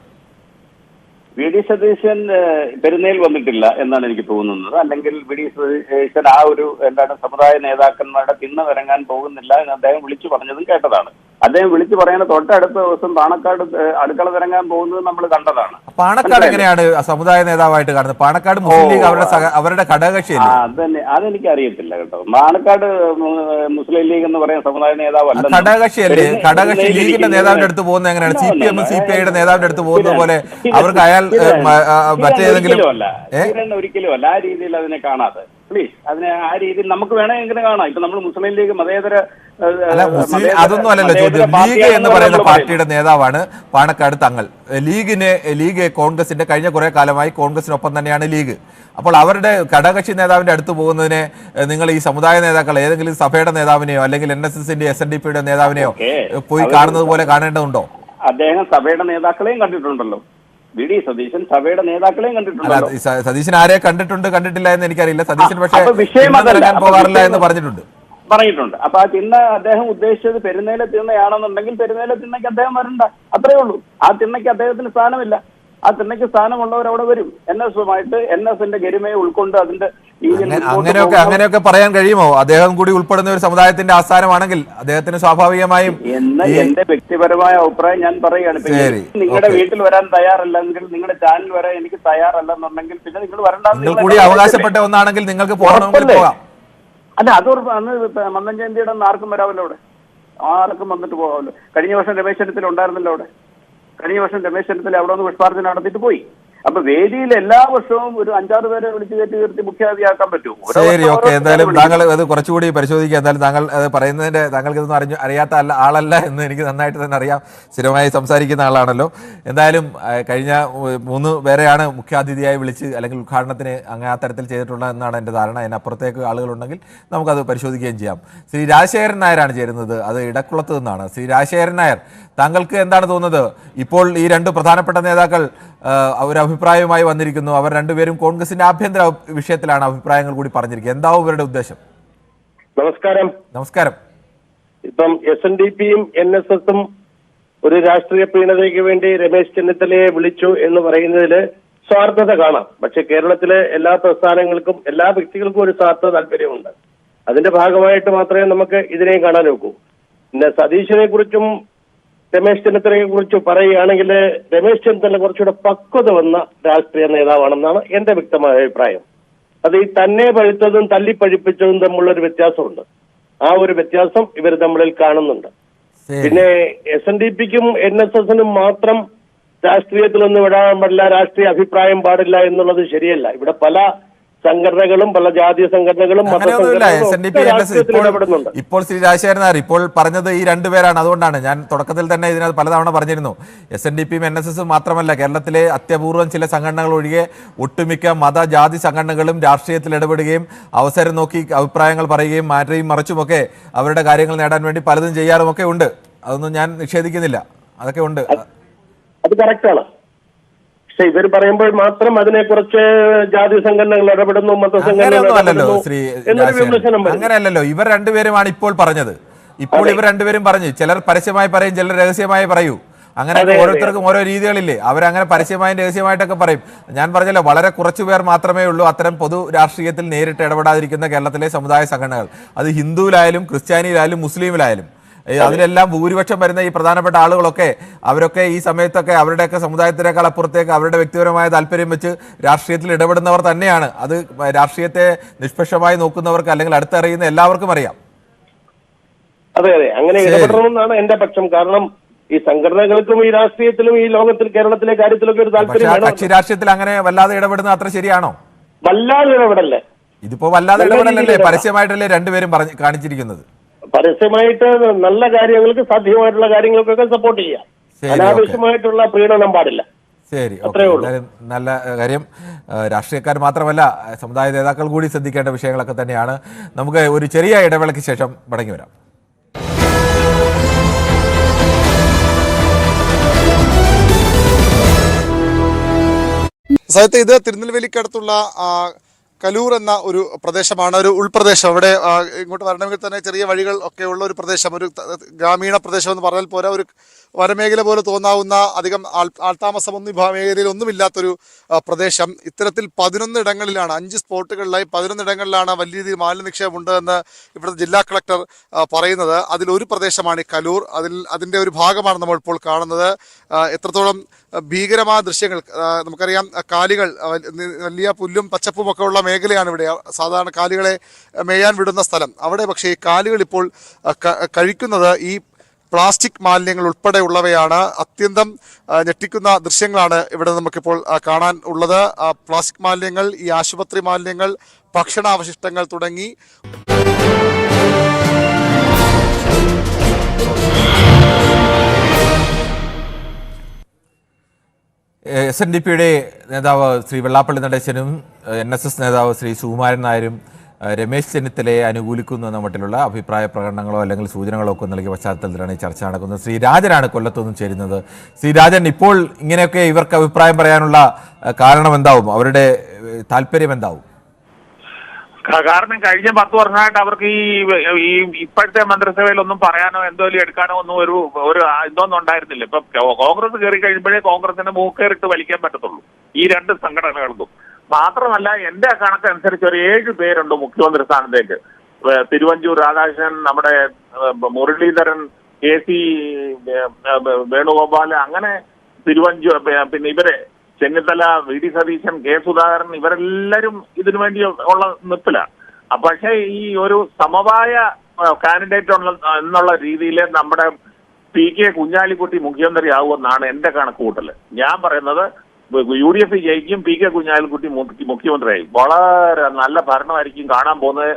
VD സതീശൻ പെരുന്നേൽ വന്നിട്ടില്ല എന്നാണ് എനിക്ക് തോന്നുന്നത്. അല്ലെങ്കിൽ VD സതീശൻ ആ ഒരു സമുദായ നേതാക്കന്മാരുടെ പിന്തുണങ്ങാൻ പോകുന്നില്ല എന്ന് അദ്ദേഹം വിളിച്ചു പറഞ്ഞതും കേട്ടതാണ്. അദ്ദേഹം വിളിച്ചു പറയുന്ന തൊട്ടടുത്ത ദിവസം പാണക്കാട് അടുക്കള തിരങ്ങാൻ പോകുന്നത് നമ്മൾ കണ്ടതാണ്. പാണക്കാട് എങ്ങനെയാണ് സമുദായ നേതാവായിട്ട് കാണുന്നത്? പാണക്കാട് മുസ്ലിം ലീഗ് അവരുടെ ഘടകകക്ഷിയല്ലേ? അതന്നെ, അതെനിക്ക് അറിയത്തില്ല കേട്ടോ. പാണക്കാട് മുസ്ലിം ലീഗ് എന്ന് പറയുന്ന സമുദായ നേതാവല്ല, ഘടകകക്ഷിയല്ലേ? ഘടകകക്ഷി ലീഗിന്റെ നേതാവിന്റെ അടുത്ത് പോകുന്നത് എങ്ങനെയാണ്? CPM CPIയുടെ നേതാവിന്റെ അടുത്ത് പോകുന്നത് പോലെ അവർക്ക് അയാൾ മറ്റേതെങ്കിലും ഒരിക്കലും അല്ല. ആ രീതിയിൽ അതിനെ കാണാതെ പ്ലീസ്, അതിനെ ആ രീതിയിൽ നമുക്ക് വേണമെങ്കിൽ കാണാം. ഇപ്പൊ നമ്മൾ മുസ്ലിം ലീഗ് മതേതര അതൊന്നും അല്ലല്ലോ ചോദ്യം. ലീഗ് എന്ന് പറയുന്ന പാർട്ടിയുടെ നേതാവാണ് പാണക്കാട് തങ്ങൾ. ലീഗ് കോൺഗ്രസിന്റെ കഴിഞ്ഞ കുറെ കാലമായി കോൺഗ്രസിനൊപ്പം തന്നെയാണ് ലീഗ്. അപ്പോൾ അവരുടെ ഘടകകക്ഷി നേതാവിന്റെ അടുത്ത് പോകുന്നതിനെ നിങ്ങൾ ഈ സമുദായ നേതാക്കൾ ഏതെങ്കിലും സഭയുടെ നേതാവിനെയോ അല്ലെങ്കിൽ NSSന്റെ SNDPയുടെ നേതാവിനെയോ പോയി കാണുന്നത് പോലെ കാണേണ്ടതുണ്ടോ? അദ്ദേഹം സഭയുടെ നേതാക്കളെയും കണ്ടിട്ടുണ്ടല്ലോ. VD സതീശൻ സഭയുടെ നേതാക്കളെയും കണ്ടിട്ടുണ്ടല്ലോ. സതീശൻ ആരെ കണ്ടിട്ടില്ല എന്ന് എനിക്കറിയില്ല. സതീശൻ പക്ഷേ പോകാറില്ല എന്ന് പറഞ്ഞിട്ടുണ്ട്. അപ്പൊ ആ തിണ്ണ അദ്ദേഹം ഉദ്ദേശിച്ചത് പെരുന്നേല തിണ്ണയാണെന്നുണ്ടെങ്കിൽ പെരുന്നേല തിണ്ണയ്ക്ക് അദ്ദേഹം വരണ്ട, അത്രേ ഉള്ളൂ. ആ തിണ്ണയ്ക്ക് അദ്ദേഹത്തിന് സ്ഥാനമില്ല. ആ തിണ്ണയ്ക്ക് സ്ഥാനമുള്ളവർ അവിടെ വരും. NSസുമായിട്ട് NSന്റെ ഗരിമയെ ഉൾക്കൊണ്ട് അതിന്റെ അങ്ങനെയൊക്കെ പറയാൻ കഴിയുമോ? അദ്ദേഹം കൂടി ഉൾപ്പെടുന്ന ഒരു സമുദായത്തിന്റെ ആസ്ഥാനമാണെങ്കിൽ അദ്ദേഹത്തിന് സ്വാഭാവികമായും എന്റെ വ്യക്തിപരമായ അഭിപ്രായം ഞാൻ പറയുകയാണ്. നിങ്ങളുടെ വീട്ടിൽ വരാൻ തയ്യാറല്ലെങ്കിൽ, നിങ്ങളുടെ ചാനൽ വരാൻ എനിക്ക് തയ്യാറല്ലെന്നുണ്ടെങ്കിൽ പിന്നെ നിങ്ങൾ വരണ്ട. നിങ്ങൾ കൂടി അവകാശപ്പെട്ട ഒന്നാണെങ്കിൽ നിങ്ങൾക്ക് പോകണമെങ്കിൽ പോകാം. അല്ല, അന്ന് മന്നം ജയന്തിയുടെ ആർക്കും വരാമല്ലോ, അവിടെ ആർക്കും വന്നിട്ട് പോകാമല്ലോ. കഴിഞ്ഞ വർഷം രമേശ് ചെന്നിത്തല ഉണ്ടായിരുന്നല്ലോ അവിടെ. കഴിഞ്ഞ വർഷം രമേശ് ചെന്നിത്തല അവിടെ ഒന്ന് പുഷ്പാർച്ചന നടത്തിയിട്ട് പോയി. അപ്പൊ വേദിയിൽ എല്ലാ വർഷവും ഒരു 5-6 പേരെ വിളിച്ചു കയറ്റി മുഖ്യാതിഥിയാക്കാൻ പറ്റുമോ? ശരി, ഓക്കെ. എന്തായാലും താങ്കൾ അത് കുറച്ചുകൂടി പരിശോധിക്കുക. എന്തായാലും താങ്കൾ അത് പറയുന്നതിന്റെ താങ്കൾക്ക് ഇതൊന്നും അറിയാത്ത ആളല്ല എന്ന് എനിക്ക് നന്നായിട്ട് തന്നെ അറിയാം. സ്ഥിരമായി സംസാരിക്കുന്ന ആളാണല്ലോ. എന്തായാലും കഴിഞ്ഞ 3 പേരെയാണ് മുഖ്യാതിഥിയായി വിളിച്ച് അല്ലെങ്കിൽ ഉദ്ഘാടനത്തിന് അങ്ങനെ ആ തരത്തിൽ ചെയ്തിട്ടുള്ളത് എന്നാണ് എൻ്റെ ധാരണ. അതിനപ്പുറത്തേക്ക് ആളുകളുണ്ടെങ്കിൽ നമുക്കത് പരിശോധിക്കുകയും ചെയ്യാം. ശ്രീ രാജശേഖരൻ നായരാണ് ചേരുന്നത്, അത് ഇടക്കുളത്ത് നിന്നാണ്. ശ്രീ രാജശേഖരൻ നായർ, താങ്കൾക്ക് എന്താണ് തോന്നുന്നത്? ഇപ്പോൾ ഈ 2 പ്രധാനപ്പെട്ട നേതാക്കൾ ഒരു അഭിപ്രായവുമായി വന്നിരിക്കുന്നു. അവർ രണ്ടുപേരും കോൺഗ്രസിന്റെ ആഭ്യന്തര വിഷയത്തിലാണ് അഭിപ്രായങ്ങൾ കൂടി പറഞ്ഞിരിക്കുന്നത്. എന്താവും ഇവരുടെ ഉദ്ദേശം? നമസ്കാരം. നമസ്കാരം. ഇപ്പം SNDPയും NSSും ഒരു രാഷ്ട്രീയ പ്രീണതയ്ക്ക് വേണ്ടി രമേശ് ചെന്നിത്തലയെ വിളിച്ചു എന്ന് പറയുന്നതിൽ സ്വാർത്ഥത കാണാം. പക്ഷെ കേരളത്തിലെ എല്ലാ പ്രസ്ഥാനങ്ങൾക്കും എല്ലാ വ്യക്തികൾക്കും ഒരു സ്വാർത്ഥ താല്പര്യമുണ്ട്. അതിന്റെ ഭാഗമായിട്ട് മാത്രമേ നമുക്ക് ഇതിനെയും കാണാൻ നോക്കൂ. പിന്നെ സതീശനെ കുറിച്ചും രമേശ് ചെന്നിത്തലയെ കുറിച്ച് പറയുകയാണെങ്കിൽ രമേശ് ചെന്നിത്തല കുറച്ചുകൂടെ പക്വത വന്ന രാഷ്ട്രീയ നേതാവാണെന്നാണ് എന്റെ വ്യക്തമായ അഭിപ്രായം. അത് ഈ തന്നെ പഴുത്തതും തല്ലിപ്പഴിപ്പിച്ചതും തമ്മിലുള്ള ഒരു വ്യത്യാസമുണ്ട്. ആ ഒരു വ്യത്യാസം ഇവർ തമ്മിൽ കാണുന്നുണ്ട്. പിന്നെ SNDPക്കും NSSനും മാത്രം രാഷ്ട്രീയത്തിലൊന്നും വിടാൻ പാടില്ല, രാഷ്ട്രീയ അഭിപ്രായം പാടില്ല എന്നുള്ളത് ശരിയല്ല. ഇവിടെ പല സംഘടനകളും പല ജാതീയ സംഘടനകളും ഇപ്പോൾ ശ്രീ രാജശേഖരൻ നായർ ഇപ്പോൾ പറഞ്ഞത് ഈ 2 പേരാണ്. അതുകൊണ്ടാണ് ഞാൻ തുടക്കത്തിൽ തന്നെ ഇതിനകത്ത് പലതവണ പറഞ്ഞിരുന്നു. SNDPയും NSSും മാത്രമല്ല, കേരളത്തിലെ അത്യപൂർവം ചില സംഘടനകൾ ഒഴികെ ഒട്ടുമിക്ക മത ജാതി സംഘടനകളും രാഷ്ട്രീയത്തിൽ ഇടപെടുകയും അവസരം നോക്കി അഭിപ്രായങ്ങൾ പറയുകയും മാറ്റുകയും മറിച്ചുമൊക്കെ അവരുടെ കാര്യങ്ങൾ നേടാൻ വേണ്ടി പലതും ചെയ്യാറുമൊക്കെ ഉണ്ട്. അതൊന്നും ഞാൻ നിഷേധിക്കുന്നില്ല, അതൊക്കെ ഉണ്ട്. അത് കറക്റ്റാണ്. പക്ഷെ ഇവർ പറയുമ്പോൾ മാത്രം അതിനെക്കുറിച്ച് ജാതി സംഘടനകൾ ഇടപെടുന്നു, മതസംഘടനകളല്ലോ ശ്രീ അങ്ങനെയല്ലല്ലോ. ഇവർ 2 പേരുമാണ് ഇപ്പോൾ പറഞ്ഞത്. ഇപ്പോൾ ഇവർ 2 പേരും പറഞ്ഞു. ചിലർ പരസ്യമായി പറയും, ചിലർ രഹസ്യമായി പറയൂ. അങ്ങനെ ഓരോരുത്തർക്കും ഓരോ രീതികളില്ലേ. അവരങ്ങനെ പരസ്യമായും രഹസ്യമായിട്ടൊക്കെ പറയും. ഞാൻ പറഞ്ഞല്ലോ, വളരെ കുറച്ചു പേർ മാത്രമേ ഉള്ളൂ അത്തരം പൊതു രാഷ്ട്രീയത്തിൽ നേരിട്ട് ഇടപെടാതിരിക്കുന്ന കേരളത്തിലെ സമുദായ സംഘടനകൾ. അത് ഹിന്ദുവിലായാലും ക്രിസ്ത്യാനിയിലായാലും മുസ്ലിമിലായാലും അതിലെല്ലാം ഭൂരിപക്ഷം വരുന്ന ഈ പ്രധാനപ്പെട്ട ആളുകളൊക്കെ അവരൊക്കെ ഈ സമയത്തൊക്കെ അവരുടെയൊക്കെ സമുദായത്തിനേക്കാൾ അപ്പുറത്തേക്ക് അവരുടെ വ്യക്തിപരമായ താല്പര്യം വെച്ച് രാഷ്ട്രീയത്തിൽ ഇടപെടുന്നവർ തന്നെയാണ്. അത് രാഷ്ട്രീയത്തെ നിഷ്പക്ഷമായി നോക്കുന്നവർക്ക് അല്ലെങ്കിൽ അടുത്തറിയുന്ന എല്ലാവർക്കും അറിയാം. അതെ അതെ, അങ്ങനെ ഇടപെടണമെന്നാണ് എന്റെ പക്ഷം. കാരണം ഈ സംഘടനകൾക്കും ഈ രാഷ്ട്രീയത്തിലും ഈ ലോകത്തിൽ കേരളത്തിലെ കാര്യത്തിലൊക്കെ ഒരു താല്പര്യം. കക്ഷി രാഷ്ട്രീയത്തിൽ അങ്ങനെ വല്ലാതെ ഇടപെടുന്നത് അത്ര ശരിയാണോ? വല്ലാതെ ഇടപെടല്ലേ? ഇതിപ്പോ വല്ലാതെ ഇടപെടലല്ലേ പരസ്യമായിട്ടല്ലേ 2 പേരും കാണിച്ചിരിക്കുന്നത്? പരസ്യമായിട്ട് നല്ല കാര്യങ്ങൾക്ക് സാധ്യമായിട്ടുള്ള കാര്യങ്ങൾക്കൊക്കെ സപ്പോർട്ട് ചെയ്യാം. അനാവശ്യമായിട്ടുള്ള പ്രീണനം പാടില്ല. ശരി, നല്ല കാര്യം. രാഷ്ട്രീയക്കാർ മാത്രമല്ല, സമുദായ നേതാക്കൾ കൂടി ശ്രദ്ധിക്കേണ്ട വിഷയങ്ങളൊക്കെ തന്നെയാണ്. നമുക്ക് ഒരു ചെറിയ ഇടവേളയ്ക്ക് ശേഷം മടങ്ങി വരാം. സാഹിത്യ ഇത് തിരുനെൽവേലിക്കടുത്തുള്ള കലൂർ എന്ന ഒരു പ്രദേശമാണ്, ഒരു ഉൾപ്രദേശം. അവിടെ ഇങ്ങോട്ട് വരണമെങ്കിൽ തന്നെ ചെറിയ വഴികൾ ഒക്കെ ഉള്ള ഒരു പ്രദേശം, ഒരു ഗ്രാമീണ പ്രദേശം എന്ന് പറഞ്ഞാൽ പോരാ, ഒരു വനമേഖല പോലെ തോന്നാവുന്ന അധികം ആൾത്താമസമൊന്നും ഈ മേഖലയിൽ ഒന്നുമില്ലാത്തൊരു പ്രദേശം. ഇത്തരത്തിൽ 11 ഇടങ്ങളിലാണ്, 5 സ്പോട്ടുകളിലായി 11 ഇടങ്ങളിലാണ് വലിയ രീതിയിൽ മാലിന്യ നിക്ഷേപം ഉണ്ട് എന്ന് ഇവിടുത്തെ ജില്ലാ കളക്ടർ പറയുന്നത്. അതിലൊരു പ്രദേശമാണ് ഈ കലൂർ. അതിൻ്റെ ഒരു ഭാഗമാണ് നമ്മൾ ഇപ്പോൾ കാണുന്നത്. എത്രത്തോളം ഭീകരമായ ദൃശ്യങ്ങൾ നമുക്കറിയാം. കാലികൾ, വലിയ പുല്ലും പച്ചപ്പും ഒക്കെ ഉള്ള മേഖലയാണ് ഇവിടെ. സാധാരണ കാലികളെ മേയാൻ വിടുന്ന സ്ഥലം അവിടെ. പക്ഷേ ഈ കാലികൾ ഇപ്പോൾ കഴിക്കുന്നത് ഈ പ്ലാസ്റ്റിക് മാലിന്യങ്ങൾ ഉൾപ്പെടെയുള്ളവയാണ്. അത്യന്തം ഞെട്ടിക്കുന്ന ദൃശ്യങ്ങളാണ് ഇവിടെ നമുക്കിപ്പോൾ കാണാൻ ഉള്ളത്. പ്ലാസ്റ്റിക് മാലിന്യങ്ങൾ, ഈ ആശുപത്രി മാലിന്യങ്ങൾ, ഭക്ഷണാവശിഷ്ടങ്ങൾ തുടങ്ങി SNDPയുടെ നേതാവ് ശ്രീ വെള്ളാപ്പള്ളി നടേശനും NSS നേതാവ് ശ്രീ സുകുമാരൻ നായരും രമേശ് ചെന്നിത്തലയെ അനുകൂലിക്കുന്നു എന്ന മട്ടിലുള്ള അഭിപ്രായ പ്രകടനങ്ങളോ അല്ലെങ്കിൽ സൂചനകളോ ഒക്കെ നൽകിയ പശ്ചാത്തലത്തിലാണ് ഈ ചർച്ച നടക്കുന്നത്. ശ്രീ രാജനാണ് കൊല്ലത്തുനിന്നും ചേരുന്നത്. ശ്രീ രാജൻ, ഇപ്പോൾ ഇങ്ങനെയൊക്കെ ഇവർക്ക് അഭിപ്രായം പറയാനുള്ള കാരണം എന്താവും? അവരുടെ താല്പര്യം എന്താവും? കാരണം കഴിഞ്ഞ 10 വർഷമായിട്ട് അവർക്ക് ഈ ഇപ്പോഴത്തെ മന്ത്രിസഭയിലൊന്നും പറയാനോ എന്തോലും എടുക്കാനോ ഒന്നും ഒരു ഇതൊന്നും ഉണ്ടായിരുന്നില്ല. ഇപ്പൊ കോൺഗ്രസ് കയറി കഴിയുമ്പോഴേ കോൺഗ്രസിന്റെ മൂക്കേറിട്ട് വലിക്കാൻ പറ്റത്തുള്ളൂ ഈ 2 സംഘടനകൾക്കും. മാത്രമല്ല, എന്റെ കണക്കനുസരിച്ച് ഒരു 7 പേരുണ്ട് മുഖ്യമന്ത്രി സ്ഥാനത്തേക്ക്. തിരുവഞ്ചൂർ രാധാകൃഷ്ണൻ, നമ്മുടെ മുരളീധരൻ, KC വേണുഗോപാൽ, അങ്ങനെ തിരുവഞ്ചൂർ, പിന്നെ ഇവരെ ചെന്നിത്തല, VD സതീശൻ, K സുധാകരൻ, ഇവരെല്ലാരും ഇതിനു വേണ്ടി ഉള്ള നിപ്പിലാണ്. പക്ഷേ ഈ ഒരു സമവായ കാൻഡിഡേറ്റ് എന്നുള്ള രീതിയിൽ നമ്മുടെ PK കുഞ്ഞാലിക്കുട്ടി മുഖ്യമന്ത്രി ആവുമെന്നാണ് എന്റെ കണക്കുകൂട്ടല്. ഞാൻ പറയുന്നത് UDF ജയിക്കും, PK കുഞ്ഞാലിക്കുട്ടി മുഖ്യമന്ത്രിയായി. വളരെ നല്ല ഭരണമായിരിക്കും കാണാൻ പോകുന്നത്.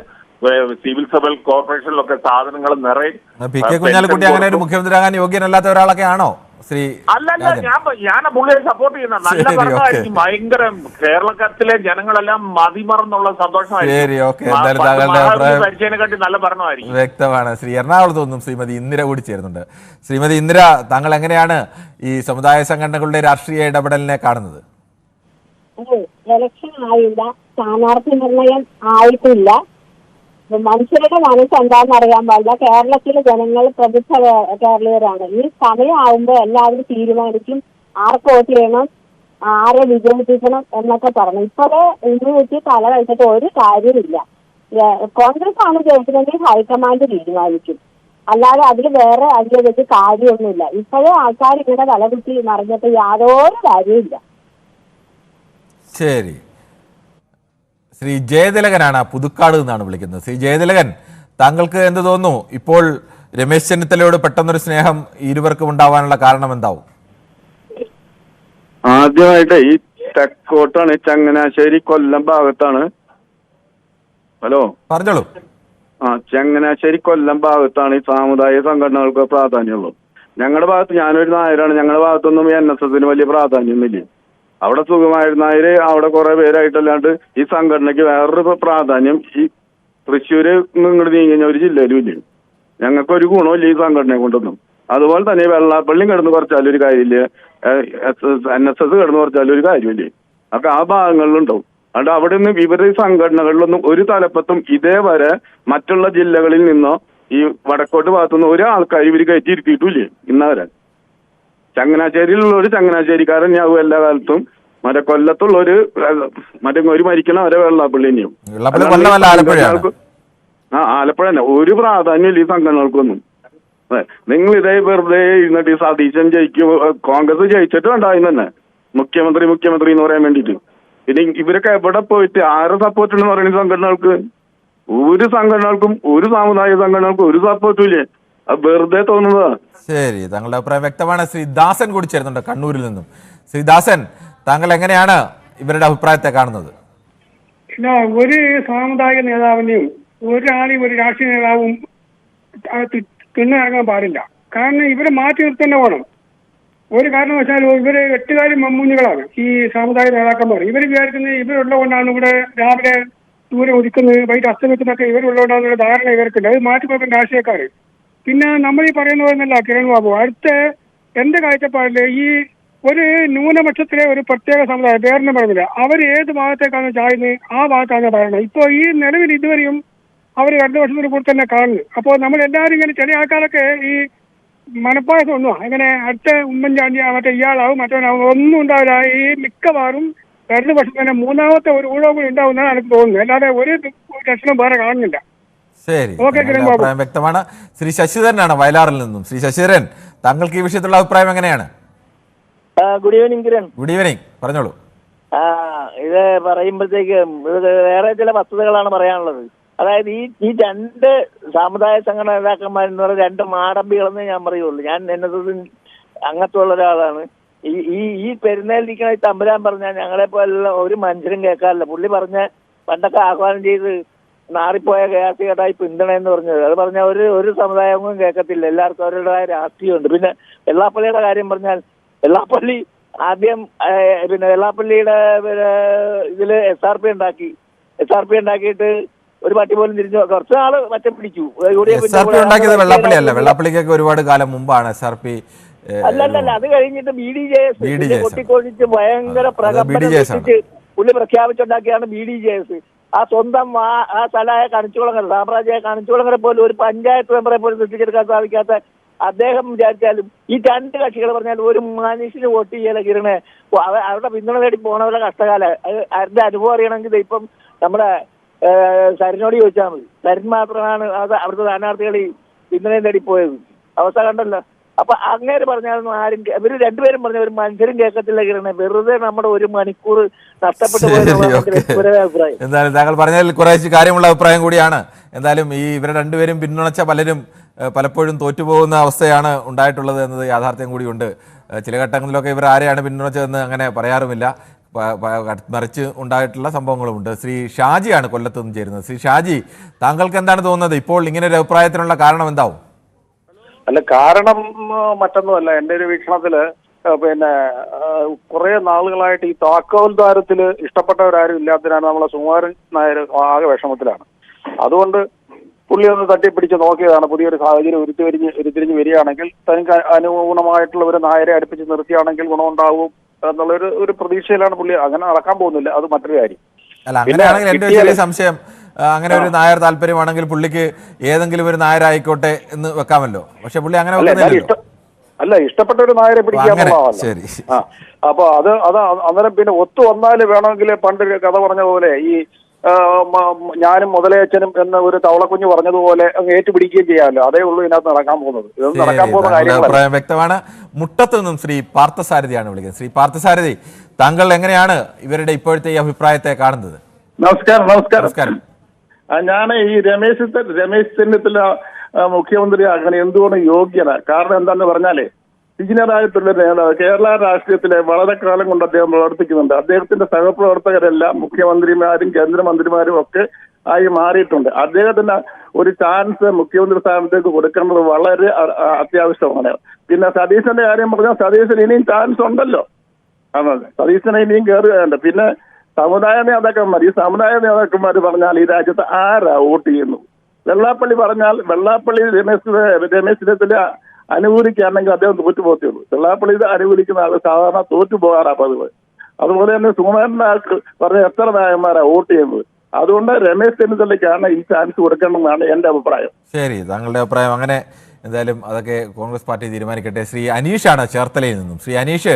സിവിൽ സപ്ലൈ കോർപ്പറേഷനിലൊക്കെ സാധനങ്ങൾ നിറയും. PK കുഞ്ഞാലിക്കുട്ടി അങ്ങനെ ഒരു മുഖ്യമന്ത്രിയാകാൻ യോഗ്യനല്ലാത്ത ഒരാളൊക്കെ ആണോ ശ്രീ? അല്ലല്ല, ഞാൻ പുള്ളിയെ സപ്പോർട്ട് ചെയ്യുന്ന നല്ല ഭരണമായിരിക്കും. ഭയങ്കര കേരളത്തിലെ ജനങ്ങളെല്ലാം മതിമറന്നുള്ള സന്തോഷമായിരിക്കും. നല്ല ഭരണമായിരിക്കും. വ്യക്തമാണ്. ശ്രീ എറണാകുളത്ത് നിന്നും ശ്രീമതി ഇന്ദിര കൂടി ചേരുന്നുണ്ട്. ശ്രീമതി ഇന്ദിര, താങ്കൾ എങ്ങനെയാണ് ഈ സമുദായ സംഘടനകളുടെ രാഷ്ട്രീയ ഇടപെടലിനെ കാണുന്നത്? ഇലക്ഷൻ ആയില്ല, സ്ഥാനാർത്ഥി നിർണയം ആയിട്ടില്ല. മനുഷ്യരുടെ മനസ്സ് എന്താണെന്ന് അറിയാൻ പാടില്ല. കേരളത്തിലെ ജനങ്ങൾ പ്രബുദ്ധ കേരളീയരാണ്. ഈ സമയമാകുമ്പോൾ എല്ലാവരും തീരുമാനിക്കും ആർക്ക് വോട്ട് ചെയ്യണം, ആരെ വിജയിപ്പിക്കണം എന്നൊക്കെ പറഞ്ഞു. ഇപ്പോഴേ ഇന്ന് വെച്ച് തല കഴിച്ചിട്ട് ഒരു കാര്യമില്ല. കോൺഗ്രസ് ആണ് ജയിക്കുന്നതെങ്കിൽ ഹൈക്കമാൻഡ് തീരുമാനിക്കും, അല്ലാതെ അതിൽ വേറെ അതിനെ വെച്ച് കാര്യമൊന്നുമില്ല. ഇപ്പോഴേ ആൾക്കാർ ഇങ്ങനെ തലകുത്തി മറിഞ്ഞിട്ട് യാതൊരു കാര്യമില്ല. ശരി. ശ്രീ ജയതിലകനാണ് പുതുക്കാട് നിന്നാണ് വിളിക്കുന്നത്. ശ്രീ ജയതിലകൻ, താങ്കൾക്ക് എന്ത് തോന്നുന്നു? ഇപ്പോൾ രമേശ് ചെന്നിത്തലയോട് പെട്ടെന്നൊരു സ്നേഹം ഇരുവർക്കും ഉണ്ടാവാനുള്ള കാരണം എന്താവും? ആദ്യമായിട്ട് ഈ തെക്കോട്ടാണ്, ചങ്ങനാശ്ശേരി കൊല്ലം ഭാഗത്താണ്. ഹലോ, പറഞ്ഞോളൂ. ചങ്ങനാശ്ശേരി കൊല്ലം ഭാഗത്താണ് ഈ സാമുദായിക സംഘടനകൾക്ക് പ്രാധാന്യമുള്ളത്. ഞങ്ങളുടെ ഭാഗത്ത്, ഞാനൊരു നായരാണ്, ഞങ്ങളുടെ ഭാഗത്തൊന്നും NSSന് വലിയ പ്രാധാന്യമൊന്നുമില്ല. അവിടെ സുഖമായിരുന്നാല് അവിടെ കുറെ പേരായിട്ടല്ലാണ്ട് ഈ സംഘടനയ്ക്ക് വേറൊരു പ്രാധാന്യം ഈ തൃശ്ശൂര് ഇങ്ങോട്ട് നീങ്ങി കഴിഞ്ഞ ഒരു ജില്ലയിലും ഇല്ല. ഞങ്ങൾക്കൊരു ഗുണമില്ല ഈ സംഘടനയെ കൊണ്ടൊന്നും. അതുപോലെ തന്നെ വെള്ളാപ്പള്ളി കിടന്ന് കുറച്ചാലും ഒരു കാര്യമില്ല, NSS കിടന്ന് കുറച്ചാലും ഒരു കാര്യമില്ല. അപ്പൊ ആ ഭാഗങ്ങളിലുണ്ടാവും. അതുകൊണ്ട് അവിടെ നിന്ന് ഇവരുടെ സംഘടനകളിലൊന്നും ഒരു തലപ്പത്തും ഇതേവരെ മറ്റുള്ള ജില്ലകളിൽ നിന്നോ ഈ വടക്കോട്ട് ഭാഗത്തുനിന്ന് ഒരാൾക്കാർ ഇവർ കയറ്റിയിരുത്തിയിട്ടില്ലേ ഇന്നവരെ. ചങ്ങനാശ്ശേരിയിലുള്ള ഒരു ചങ്ങനാശ്ശേരിക്കാരൻ ഞാവും എല്ലാ കാലത്തും. മറ്റേ കൊല്ലത്തുള്ളൊരു ഒരു മരിക്കണ വരെ വെള്ളാപ്പള്ളി തന്നെയും. ആലപ്പുഴ തന്നെ. ഒരു പ്രാധാന്യം ഈ സംഘടനകൾക്കൊന്നും. നിങ്ങൾ ഇതേ വെറുതെ ഇരുന്നിട്ട് ഈ സതീശൻ ജയിക്കും, കോൺഗ്രസ് ജയിച്ചിട്ട് ഉണ്ടായി തന്നെ മുഖ്യമന്ത്രി എന്ന് പറയാൻ വേണ്ടിയിട്ട്. പിന്നെ ഇവരൊക്കെ എവിടെ പോയിട്ട് ആരെ സപ്പോർട്ട് ഉണ്ടെന്ന് പറയുന്ന സംഘടനകൾക്ക്? ഒരു സംഘടനകൾക്കും, ഒരു സാമുദായിക സംഘടനകൾക്കും ഒരു സപ്പോർട്ടും ഇല്ലേ. അത് വെറുതെ തോന്നുന്നതാ. ശരി, താങ്കളുടെ അഭിപ്രായം വ്യക്തമാണ്. ശ്രീ ദാസൻ കൂടി ചേരുന്നുണ്ട് കണ്ണൂരിൽ നിന്നും. ശ്രീ ദാസൻ, താങ്കൾ എങ്ങനെയാണ് ഇവരുടെ അഭിപ്രായത്തെ കാണുന്നത്? ഒരു സാമുദായിക നേതാവിനെയും ഒരാളെയും ഒരു രാഷ്ട്രീയ നേതാവും തിന്നിറങ്ങാൻ പാടില്ല. കാരണം ഇവരെ മാറ്റി നിർത്തന്നെ വേണം. ഒരു കാരണവശാലും ഇവര് എട്ടുകാരും മമ്മൂഞ്ഞുകളാണ് ഈ സാമുദായിക നേതാക്കന്മാർ. ഇവർ വിചാരിക്കുന്നത് ഇവരുള്ളതുകൊണ്ടാണ് ഇവിടെ രാവിലെ ദൂരെ ഒതുക്കുന്നത്, വൈകിട്ട് അസ്തമിക്കുന്നതൊക്കെ ഇവരുള്ളതുകൊണ്ടാണ് ധാരണ ഇവർക്കുണ്ട്. അത് മാറ്റി നോക്കുന്ന രാഷ്ട്രീയക്കാർ. പിന്നെ നമ്മൾ ഈ പറയുന്ന പോലെന്നല്ല കിരൺ ബാബു, അടുത്ത എന്റെ കാഴ്ചപ്പാടില് ഈ ഒരു ന്യൂനപക്ഷത്തിലെ ഒരു പ്രത്യേക സമുദായം, പേരിനെ പറഞ്ഞില്ല, അവർ ഏത് ഭാഗത്തേക്കാണ് ചായുന്നത് ആ ഭാഗത്താണ് പറയുന്നത്. ഇപ്പോൾ ഈ നിലവിൽ ഇതുവരെയും അവർ 2 വർഷത്തിന് കൂടെ തന്നെ കാണുന്നു. അപ്പോൾ നമ്മൾ എല്ലാവരും ഇങ്ങനെ ചില ആൾക്കാരൊക്കെ ഈ മനപ്പായസം ഒന്നും അങ്ങനെ അടുത്ത ഉമ്മൻചാണ്ടി മറ്റേ ഇയാളാവും മറ്റവനാവും ഒന്നും ഉണ്ടാവില്ല. ഈ മിക്കവാറും 2 വർഷം തന്നെ മൂന്നാമത്തെ ഒരു ഊഴവും കൂടി ഉണ്ടാവുന്നതാണ് എനിക്ക് തോന്നുന്നത്. അല്ലാതെ ഒരു ലക്ഷണം വേറെ കാണുന്നില്ല. ശരി, അഭിപ്രായം വ്യക്തമാണ്. ശ്രീ ശശിധരനാണ് വയലാറിൽ നിന്നും. ശ്രീ ശശിധരൻ, താങ്കൾക്ക് ഈ വിഷയത്തിലുള്ള അഭിപ്രായം എങ്ങനെയാണ്? Good evening Kiran. Good evening, പറഞ്ഞോളൂ. ഇത് പറയുമ്പോഴത്തേക്കും ഇത് വേറെ ചില വസ്തുതകളാണ് പറയാനുള്ളത്. അതായത് ഈ 2 സാമുദായിക സംഘടന നേതാക്കന്മാരെന്ന് പറഞ്ഞ 2 മാടമ്പികളെന്നേ ഞാൻ പറയുള്ളൂ. ഞാൻ NSS അംഗത്തുള്ള ഒരാളാണ്. ഈ പെരുന്നേലിരിക്കണ ഈ തമ്പുരാൻ പറഞ്ഞാൽ ഞങ്ങളെ പോലുള്ള ഒരു മനുഷ്യരും കേൾക്കാറില്ല. പുള്ളി പറഞ്ഞ പണ്ടൊക്കെ ആഹ്വാനം ചെയ്ത് നാറിപ്പോയ കേട്ടായി പിന്തുണ എന്ന് പറഞ്ഞത്, അത് പറഞ്ഞാൽ ഒരു സമുദായവും കേൾക്കത്തില്ല. എല്ലാവർക്കും അവരുടേതായ രാഷ്ട്രീയമുണ്ട്. പിന്നെ വെള്ളാപ്പള്ളിയുടെ കാര്യം പറഞ്ഞാൽ വെള്ളാപ്പള്ളി ആദ്യം പിന്നെ വെള്ളാപ്പള്ളിയുടെ ഇതില് SRP ഉണ്ടാക്കിയിട്ട് ഒരു പട്ടി പോലും തിരിഞ്ഞു കുറച്ച് നാള് മറ്റം പിടിച്ചു. ഉണ്ടാക്കിയത് വെള്ളാപ്പള്ളിയല്ല, വെള്ളാപ്പള്ളിക്കൊക്കെ ഒരുപാട് കാലം മുമ്പാണ് SRP. അല്ലല്ല, അത് കഴിഞ്ഞിട്ട് BDJS കൊട്ടിക്കൊഴിച്ച് ഭയങ്കര പ്രകമ്പനം പുള്ളി പ്രഖ്യാപിച്ചുണ്ടാക്കിയാണ് BDJS. ആ സ്വന്തം ആ സ്ഥലമായ കണിച്ചുകുളങ്ങര, സാമ്രാജ്യമായ കണിച്ചുകുളങ്ങര പോലും ഒരു പഞ്ചായത്ത് മെമ്പറെ പോലും സൃഷ്ടിച്ചെടുക്കാൻ സാധിക്കാത്ത അദ്ദേഹം വിചാരിച്ചാലും ഈ 2 കക്ഷികൾ പറഞ്ഞാൽ ഒരു മനുഷ്യന് വോട്ട് ചെയ്യല കിരണേ. അവരുടെ പിന്തുണ തേടി പോണവരുടെ കഷ്ടകാലം. അവരുടെ അനുഭവം അറിയണമെങ്കിൽ ഇപ്പം നമ്മുടെ സരിനോട് ചോദിച്ചാൽ മതി. സരിൻ മാത്രമാണ് അവിടുത്തെ സ്ഥാനാർത്ഥികൾ പിന്തുണയും തേടി പോയത്. അവസ്ഥ കണ്ടല്ലോ. അപ്പൊ അങ്ങേര് പറഞ്ഞാലൊന്നും ആരും ഇവര് 2 പേരും പറഞ്ഞ ഒരു മനുഷ്യരും കേൾക്കത്തില്ല കിരണേ. വെറുതെ നമ്മുടെ 1 മണിക്കൂർ നഷ്ടപ്പെട്ടു പോയ അഭിപ്രായം. എന്തായാലും താങ്കൾ പറഞ്ഞതിൽ കുറെ കാര്യമുള്ള അഭിപ്രായം കൂടിയാണ്. എന്തായാലും ഇവരെ 2 പേരും പിന്തുണച്ച പലരും പലപ്പോഴും തോറ്റുപോകുന്ന അവസ്ഥയാണ് ഉണ്ടായിട്ടുള്ളത് എന്നത് യാഥാർത്ഥ്യം കൂടിയുണ്ട്. ചില ഘട്ടങ്ങളിലൊക്കെ ഇവർ ആരെയാണ് പിന്തുണച്ചതെന്ന് അങ്ങനെ പറയാറുമില്ല. മറിച്ച് ഉണ്ടായിട്ടുള്ള സംഭവങ്ങളുമുണ്ട്. ശ്രീ ഷാജിയാണ് കൊല്ലത്ത് നിന്ന് ചേരുന്നത്. ശ്രീ ഷാജി, താങ്കൾക്ക് എന്താണ് തോന്നുന്നത്? ഇപ്പോൾ ഇങ്ങനെ ഒരു അഭിപ്രായത്തിനുള്ള കാരണം എന്താവും? അല്ല, കാരണം മറ്റൊന്നുമല്ല. എൻ്റെ ഒരു വീക്ഷണത്തില് പിന്നെ കുറെ നാളുകളായിട്ട് ഈ താക്കോൽദാരത്തില് ഇഷ്ടപ്പെട്ടവരാരും ഇല്ലാത്തതിനാണ് നമ്മളെ സുകുമാരൻ നായർ ആകെ വിഷമത്തിലാണ്. അതുകൊണ്ട് പുള്ളി ഒന്ന് തട്ടിപ്പിടിച്ച് നോക്കിയതാണ്. പുതിയൊരു സാഹചര്യം ഉരുത്തിരിഞ്ഞ് വരികയാണെങ്കിൽ തനിക്ക് അനുഗുണമായിട്ടുള്ള ഒരു നായരെ അടുപ്പിച്ച് നിർത്തിയാണെങ്കിൽ ഗുണമുണ്ടാവും എന്നുള്ളൊരു ഒരു പ്രതീക്ഷയിലാണ് പുള്ളി. അങ്ങനെ നടക്കാൻ പോകുന്നില്ല, അത് മറ്റൊരു കാര്യം. അല്ല, അങ്ങനെയാണെങ്കിൽ എൻ്റെ ചെറിയ സംശയം, അങ്ങനെ ഒരു നായർ താല്പര്യമാണെങ്കിൽ പുള്ളിക്ക് ഏതെങ്കിലും ഒരു നായരായിക്കോട്ടെ എന്ന് വെക്കാമല്ലോ. പക്ഷെ പുള്ളി അങ്ങനെ അല്ല, ഇഷ്ടപ്പെട്ട ഒരു നായരെ പിടിക്കാന്നുള്ളതല്ല. അപ്പൊ അത് അന്നേരം പിന്നെ ഒത്തു വന്നാല് വേണമെങ്കിൽ പണ്ട് കഥ പറഞ്ഞ പോലെ ഈ ഞാനും മുതലയച്ചനും എന്ന ഒരു തവളക്കുഞ്ഞ് പറഞ്ഞതുപോലെ അങ്ങ് ഏറ്റുപിടിക്കുകയും ചെയ്യാമല്ലോ. അതേ ഉള്ളൂ ഇതിനകത്ത് നടക്കാൻ പോകുന്നത്. ഇതൊന്നും നടക്കാൻ പോകുന്ന കാര്യങ്ങളല്ല. വ്യക്തമാണ്. മുട്ടത്തു നിന്നും ശ്രീ പാർത്ഥസാരഥിയാണ് വിളിക്കുന്നത്. ശ്രീ പാർത്ഥസാരഥി, താങ്കൾ എങ്ങനെയാണ് ഇവരുടെ ഇപ്പോഴത്തെ ഈ അഭിപ്രായത്തെ കാണുന്നത്? നമസ്കാരം. ഞാൻ ഈ രമേശ് ചെന്നിത്തല മുഖ്യമന്ത്രി അങ്ങനെ എന്തുകൊണ്ട് യോഗ്യന? കാരണം എന്താന്ന് പറഞ്ഞാലേ, സീനിയറായിട്ടുള്ള നേതാവ്, കേരള രാഷ്ട്രീയത്തിലെ വളരെ കാലം കൊണ്ട് അദ്ദേഹം പ്രവർത്തിക്കുന്നുണ്ട്. അദ്ദേഹത്തിന്റെ സഹപ്രവർത്തകരെല്ലാം മുഖ്യമന്ത്രിമാരും കേന്ദ്രമന്ത്രിമാരും ഒക്കെ ആയി മാറിയിട്ടുണ്ട്. അദ്ദേഹത്തിന് ഒരു ചാൻസ് മുഖ്യമന്ത്രി സ്ഥാനത്തേക്ക് കൊടുക്കേണ്ടത് വളരെ അത്യാവശ്യമാണ്. പിന്നെ സതീശന്റെ കാര്യം പറഞ്ഞാൽ സതീശന് ഇനിയും ചാൻസ് ഉണ്ടല്ലോ. സതീശനെ ഇനിയും കയറുകയുണ്ട്. പിന്നെ സമുദായ നേതാക്കന്മാർ, ഈ സമുദായ നേതാക്കന്മാർ പറഞ്ഞാൽ ഈ രാജ്യത്ത് ആരാ വോട്ട് ചെയ്യുന്നു? വെള്ളാപ്പള്ളി പറഞ്ഞാൽ വെള്ളാപ്പള്ളി രമേശ് ചെന്നിത്തല അനുകൂലിക്കുകയാണെങ്കിൽ അദ്ദേഹം തോറ്റുപോകത്തുള്ളൂ. വെള്ളാപ്പള്ളി ഇത് അനുകൂലിക്കുന്ന ആൾ സാധാരണ തോറ്റുപോകാറാ പതിവ്. അതുപോലെ തന്നെ സുകുമാരനാൾക്ക് പറഞ്ഞ എത്ര നായന്മാരാ വോട്ട് ചെയ്യുന്നത്. അതുകൊണ്ട് രമേശ് ചെന്നിത്തലയ്ക്കാണ് ഈ ചാൻസ് കൊടുക്കണമെന്നാണ് എന്റെ അഭിപ്രായം. ശരി, താങ്കളുടെ അഭിപ്രായം. അങ്ങനെ എന്തായാലും അതൊക്കെ കോൺഗ്രസ് പാർട്ടി തീരുമാനിക്കട്ടെ. ശ്രീ അനീഷാണ് ചേർത്തലയിൽ നിന്നും. ശ്രീ അനീഷ്,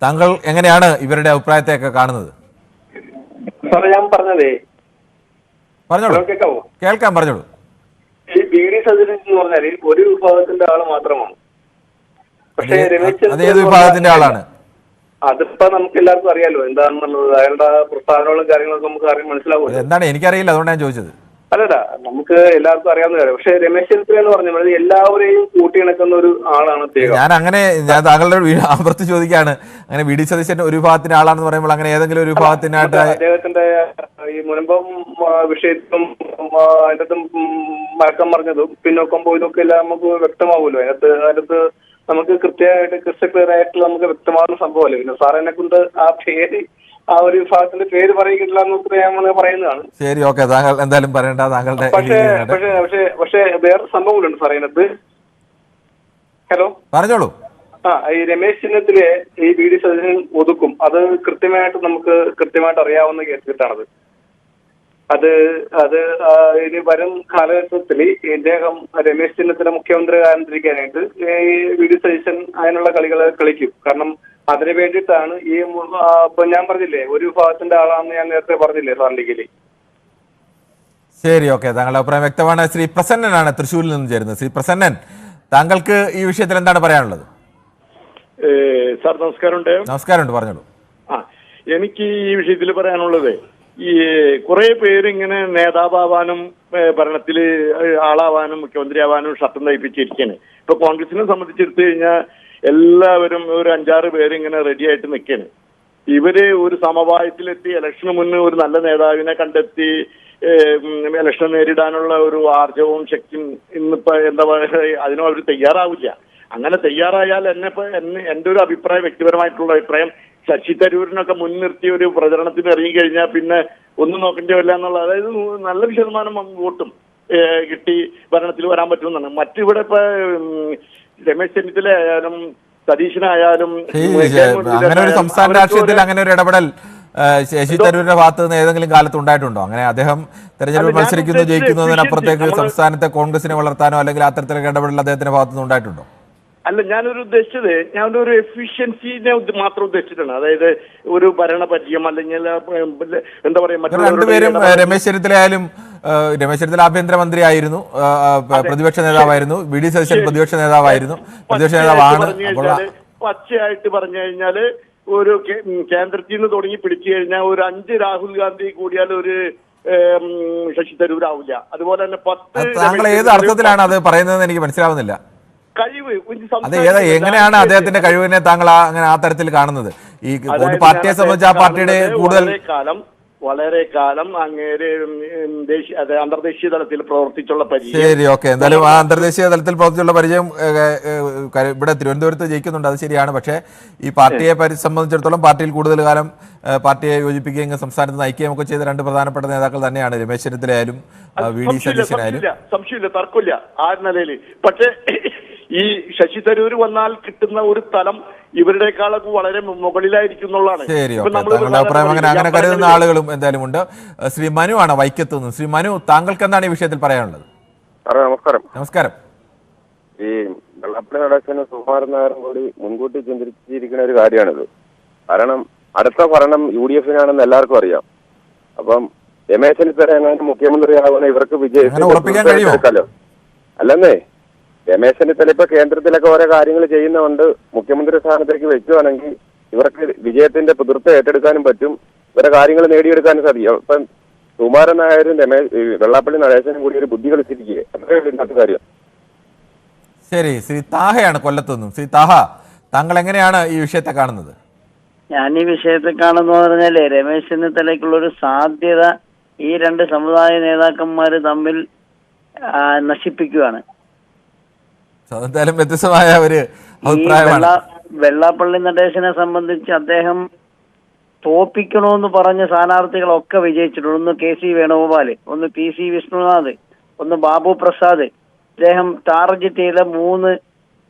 താങ്കൾ എങ്ങനെയാണ് ഇവരുടെ അഭിപ്രായത്തെയൊക്കെ കാണുന്നത്? ഞാൻ പറഞ്ഞതേ, പറഞ്ഞോളൂ. കേൾക്കാം, പറഞ്ഞോളൂ. ഈ ബി.ഡി. സതീശൻ എന്ന് പറഞ്ഞാൽ ഒരു വിഭാഗത്തിന്റെ ആള് മാത്രമാണ്. പക്ഷേ രമേശ് അതേത് വിഭാഗത്തിന്റെ ആളാണ്? അതിപ്പോ നമുക്ക് എല്ലാവർക്കും അറിയാലോ എന്താണെന്നുള്ളത്. അയാളുടെ പ്രസ്താവനകളും കാര്യങ്ങളൊക്കെ നമുക്ക് മനസ്സിലാവും. എന്താണ് എനിക്കറിയില്ല, അതുകൊണ്ട് ഞാൻ ചോദിച്ചത്. അല്ലല്ല, നമുക്ക് എല്ലാവർക്കും അറിയാവുന്ന കാര്യം. പക്ഷെ രമേശ് ചെന്നിത്തല എന്ന് പറഞ്ഞാൽ എല്ലാവരെയും കൂട്ടിയിണക്കുന്ന ഒരു ആളാണ് അദ്ദേഹം. ഞാൻ താങ്കളുടെ ആവർത്തി ചോദിക്കുകയാണ്, അങ്ങനെ വി.ഡി. സതീശൻ ഒരു വിഭാഗത്തിന്റെ ആളാണെന്ന് പറയുമ്പോൾ അങ്ങനെ ഏതെങ്കിലും ഒരു വിഭാഗത്തിനായിട്ട് അദ്ദേഹത്തിന്റെ ഈ മുൻപം വിഷയത്തും അതിനകത്ത് മയക്കം പറഞ്ഞതും പിന്നോക്കം പോയതൊക്കെ എല്ലാം നമുക്ക് വ്യക്തമാവുമല്ലോ. അതിനകത്ത് നമുക്ക് കൃത്യമായിട്ട് ക്ലിയർ ആയിട്ട് നമുക്ക് വ്യക്തമാകുന്ന സംഭവമല്ലേ. പിന്നെ സാറിനെ കൊണ്ട് ആ പേര്, ആ ഒരു വിഭാഗത്തിന്റെ പേര് പറയുന്നില്ല എന്ന് പറയുന്നതാണ്. ശരി, ഓക്കെ, താങ്കൾ എന്തായാലും പറയണ്ട. താങ്കളുടെ പക്ഷേ വേറെ സംഭവങ്ങളുണ്ട് സാർ അതിനകത്ത്. ഹലോ, പറഞ്ഞോളൂ. ഈ രമേശ് ചെന്നിത്തല ഈ ബി.ഡി. സതീശൻ ഒതുക്കും. അത് കൃത്യമായിട്ട് അറിയാവുന്ന കേസാണത്. അത് ഇനി വരും കാലഘട്ടത്തിൽ ഇദ്ദേഹം രമേശ് ചെന്നിത്തല മുഖ്യമന്ത്രി ആകാതിരിക്കാനായിട്ട് ഈ ബി.ഡി. സതീശൻ അതിനുള്ള കളികൾ കളിക്കും. കാരണം അതിനു വേണ്ടിയിട്ടാണ് ഈ ഇപ്പൊ ഞാൻ പറഞ്ഞില്ലേ ഒരു വിഭാഗത്തിന്റെ ആളാണെന്ന് ഞാൻ നേരത്തെ പറഞ്ഞില്ലേ സാറിലേക്ക്. ശരി, ഓക്കെ, താങ്കളുടെ അഭിപ്രായം വ്യക്തമാണ്. ശ്രീ പ്രസന്നനാണ് തൃശ്ശൂരിൽ നിന്ന് ചേരുന്നത്. ശ്രീ പ്രസന്നൻ, താങ്കൾക്ക് ഈ വിഷയത്തിൽ എന്താണ് പറയാനുള്ളത്? സാർ നമസ്കാരമുണ്ട്. നമസ്കാരമുണ്ട്, പറഞ്ഞോളൂ. എനിക്ക് ഈ വിഷയത്തിൽ പറയാനുള്ളത്, ഈ കുറെ പേരിങ്ങനെ നേതാവാനും ഭരണത്തിൽ ആളാവാനും മുഖ്യമന്ത്രി ആവാനും ഷർട്ടും തയ്പ്പിച്ചിരിക്കുകയാണ്. ഇപ്പൊ കോൺഗ്രസിനെ സംബന്ധിച്ചെടുത്തു കഴിഞ്ഞാൽ എല്ലാവരും ഒരു 5-6 പേര് ഇങ്ങനെ റെഡി ആയിട്ട് നിൽക്കുകയാണ്. ഇവര് ഒരു സമവായത്തിലെത്തി ഇലക്ഷന് മുന്നേ ഒരു നല്ല നേതാവിനെ കണ്ടെത്തി ഇലക്ഷൻ നേരിടാനുള്ള ഒരു ആർജവും ശക്തിയും ഇന്നിപ്പോ എന്താ പറയുക, അതിനും അവർ തയ്യാറാവില്ല. അങ്ങനെ തയ്യാറായാൽ എന്റെ ഒരു അഭിപ്രായം, വ്യക്തിപരമായിട്ടുള്ള അഭിപ്രായം, ശശി തരൂരിനൊക്കെ മുൻനിർത്തി ഒരു പ്രചരണത്തിന് ഇറങ്ങിക്കഴിഞ്ഞാൽ പിന്നെ ഒന്നും നോക്കേണ്ടി വരില്ല എന്നുള്ള, അതായത് നല്ലൊരു ശതമാനം വോട്ടും കിട്ടി ഭരണത്തിൽ വരാൻ പറ്റുമെന്നാണ്. മറ്റിവിടെ ഇപ്പൊ രമേശ് ചെന്നിത്തല ആയാലും സതീശനായാലും അങ്ങനെ ഒരു സംസ്ഥാന രാഷ്ട്രീയത്തിൽ അങ്ങനെ ഒരു ഇടപെടൽ ശശി തരൂരിന്റെ ഭാഗത്ത് നിന്ന് ഏതെങ്കിലും കാലത്ത് ഉണ്ടായിട്ടുണ്ടോ? അങ്ങനെ അദ്ദേഹം തെരഞ്ഞെടുപ്പിൽ മത്സരിക്കുന്നു, ജയിക്കുന്നു എന്നതിനപ്പുറത്തേക്ക് സംസ്ഥാനത്തെ കോൺഗ്രസിനെ വളർത്താനോ അല്ലെങ്കിൽ അത്തരത്തിലുള്ള ഇടപെടൽ അദ്ദേഹത്തിന്റെ ഭാഗത്ത് നിന്ന് ഉണ്ടായിട്ടുണ്ടോ? അല്ല, ഞാനൊരു എഫിഷ്യൻസിനെ മാത്രം ഉദ്ദേശിച്ചിട്ടാണ്. അതായത് ഒരു ഭരണപരിചയം അല്ലെങ്കിൽ എന്താ പറയാ, രണ്ടുപേരും രമേശ് ചെന്നിത്തല ആയാലും, രമേശ് ചെന്നിത്തല ആഭ്യന്തരമന്ത്രി ആയിരുന്നു, പ്രതിപക്ഷ നേതാവായിരുന്നു. വി.ഡി. സതീശൻ പ്രതിപക്ഷ നേതാവായിരുന്നു, പ്രതിപക്ഷ നേതാവാണ്. പച്ചയായിട്ട് പറഞ്ഞു കഴിഞ്ഞാല് ഒരു കേന്ദ്രത്തിൽ നിന്ന് തുടങ്ങി പിടിച്ചു കഴിഞ്ഞാൽ ഒരു 5 രാഹുൽ ഗാന്ധി കൂടിയാൽ ഒരു ശശി തരൂർ ആവില്ല. അതുപോലെ തന്നെ 10. താങ്കൾ ഏത് അർത്ഥത്തിലാണ് അത് പറയുന്നതെന്ന് എനിക്ക് മനസ്സിലാവുന്നില്ല. കഴിവ് അതെ എങ്ങനെയാണ് അദ്ദേഹത്തിന്റെ കഴിവിനെ താങ്കൾ അങ്ങനെ ആ തരത്തിൽ കാണുന്നത്? ഈ ഒരു പാർട്ടിയെ സംബന്ധിച്ച് ആ പാർട്ടിയുടെ കൂടുതൽ വളരെ കാലം അങ്ങേര് അന്തർദേശീയ തലത്തിൽ പ്രവർത്തിച്ചുള്ള പരിചയം. ശരി, ഓക്കെ. എന്തായാലും ആ അന്തർദേശീയ തലത്തിൽ പ്രവർത്തിച്ചുള്ള പരിചയം ഇവിടെ തിരുവനന്തപുരത്ത് ജയിക്കുന്നുണ്ട്, അത് ശരിയാണ്. പക്ഷേ ഈ പാർട്ടിയെ സംബന്ധിച്ചിടത്തോളം പാർട്ടിയിൽ കൂടുതൽ കാലം പാർട്ടിയെ യോജിപ്പിക്കുകയും സംസ്ഥാനത്ത് നയിക്കുകയും ഒക്കെ ചെയ്ത രണ്ട് പ്രധാനപ്പെട്ട നേതാക്കൾ തന്നെയാണ് രമേശ് ചെന്നിത്തലയായാലും വി ഡി സതീശനായാലും. സംശയമില്ല, തർക്കമില്ല ആ നിലയിൽ. പക്ഷേ ഈ ശശി തരൂർ വന്നാൽ കിട്ടുന്ന ഒരു തലം ഇവരുടെക്കാളൊക്കെ വളരെ മുകളിലായിരിക്കും എന്നുള്ളതാണ്. ശരി, ഓക്കെ. താങ്കളുടെ അഭിപ്രായം അങ്ങനെ കരുതുന്ന ആളുകളും എന്തായാലും ഉണ്ട്. ശ്രീ മനു ആണ് വൈക്കത്ത് നിന്ന്. ശ്രീ മനു, താങ്കൾക്ക് എന്താണ് ഈ വിഷയത്തിൽ പറയാനുള്ളത്? നമസ്കാരം. നമസ്കാരം. ഈ വെള്ളാപ്പള്ളി നടേശനും സുകുമാരൻ നായരും കൂടി മുൻകൂട്ടി ചിന്തിച്ചിരിക്കുന്ന ഒരു കാര്യമാണിത്. കാരണം അടുത്ത ഭരണം UDF-നാണെന്ന് എല്ലാവർക്കും അറിയാം. അപ്പം രമേശ് ചെന്നിത്തല എങ്ങാനും മുഖ്യമന്ത്രിയാവുന്ന ഇവർക്ക് വിജയിക്കാലോ. അല്ലെന്നേ, രമേശ് ചെന്നിത്തല ഇപ്പൊ കേന്ദ്രത്തിലൊക്കെ ഓരോ കാര്യങ്ങൾ ചെയ്യുന്നതുകൊണ്ട് മുഖ്യമന്ത്രി സ്ഥാനത്തേക്ക് വെക്കുകയാണെങ്കിൽ ഇവർക്ക് വിജയത്തിന്റെ പിതൃത്വം ഏറ്റെടുക്കാനും പറ്റും, ഇവരെ കാര്യങ്ങൾ നേടിയെടുക്കാനും സാധിക്കും. ഇപ്പം സുകുമാരൻ നായരും വെള്ളാപ്പള്ളി നടേശനും കൂടി ഒരു ബുദ്ധി കളിച്ചിരിക്കുക, അത്രയേ ഇന്നത്തെ കാര്യം. ശരി, ശ്രീ താഹയാണ് കൊല്ലത്തുനിന്നും. ശ്രീ താഹ, താങ്കൾ എങ്ങനെയാണ് ഈ വിഷയത്തെ കാണുന്നത്? ഞാൻ ഈ വിഷയത്തെ കാണുന്നു പറഞ്ഞാലേ, രമേശ് ചെന്നിത്തലയ്ക്കുള്ളൊരു സാധ്യത ഈ രണ്ട് സമുദായ നേതാക്കന്മാർ തമ്മിൽ നശിപ്പിക്കുകയാണ്. എന്തായാലും വ്യത്യസ്തമായ ഒരു അഭിപ്രായമാണ്. വെള്ളാപ്പള്ളി നടേശനെ സംബന്ധിച്ച് അദ്ദേഹം തോപ്പിക്കണമെന്ന് പറഞ്ഞ സ്ഥാനാർത്ഥികളൊക്കെ വിജയിച്ചിട്ടുണ്ട്. ഒന്ന് KC വേണുഗോപാല്, ഒന്ന് PC വിഷ്ണുനാഥ്, ഒന്ന് ബാബു പ്രസാദ്. അദ്ദേഹം ടാർഗറ്റ് ചെയ്ത 3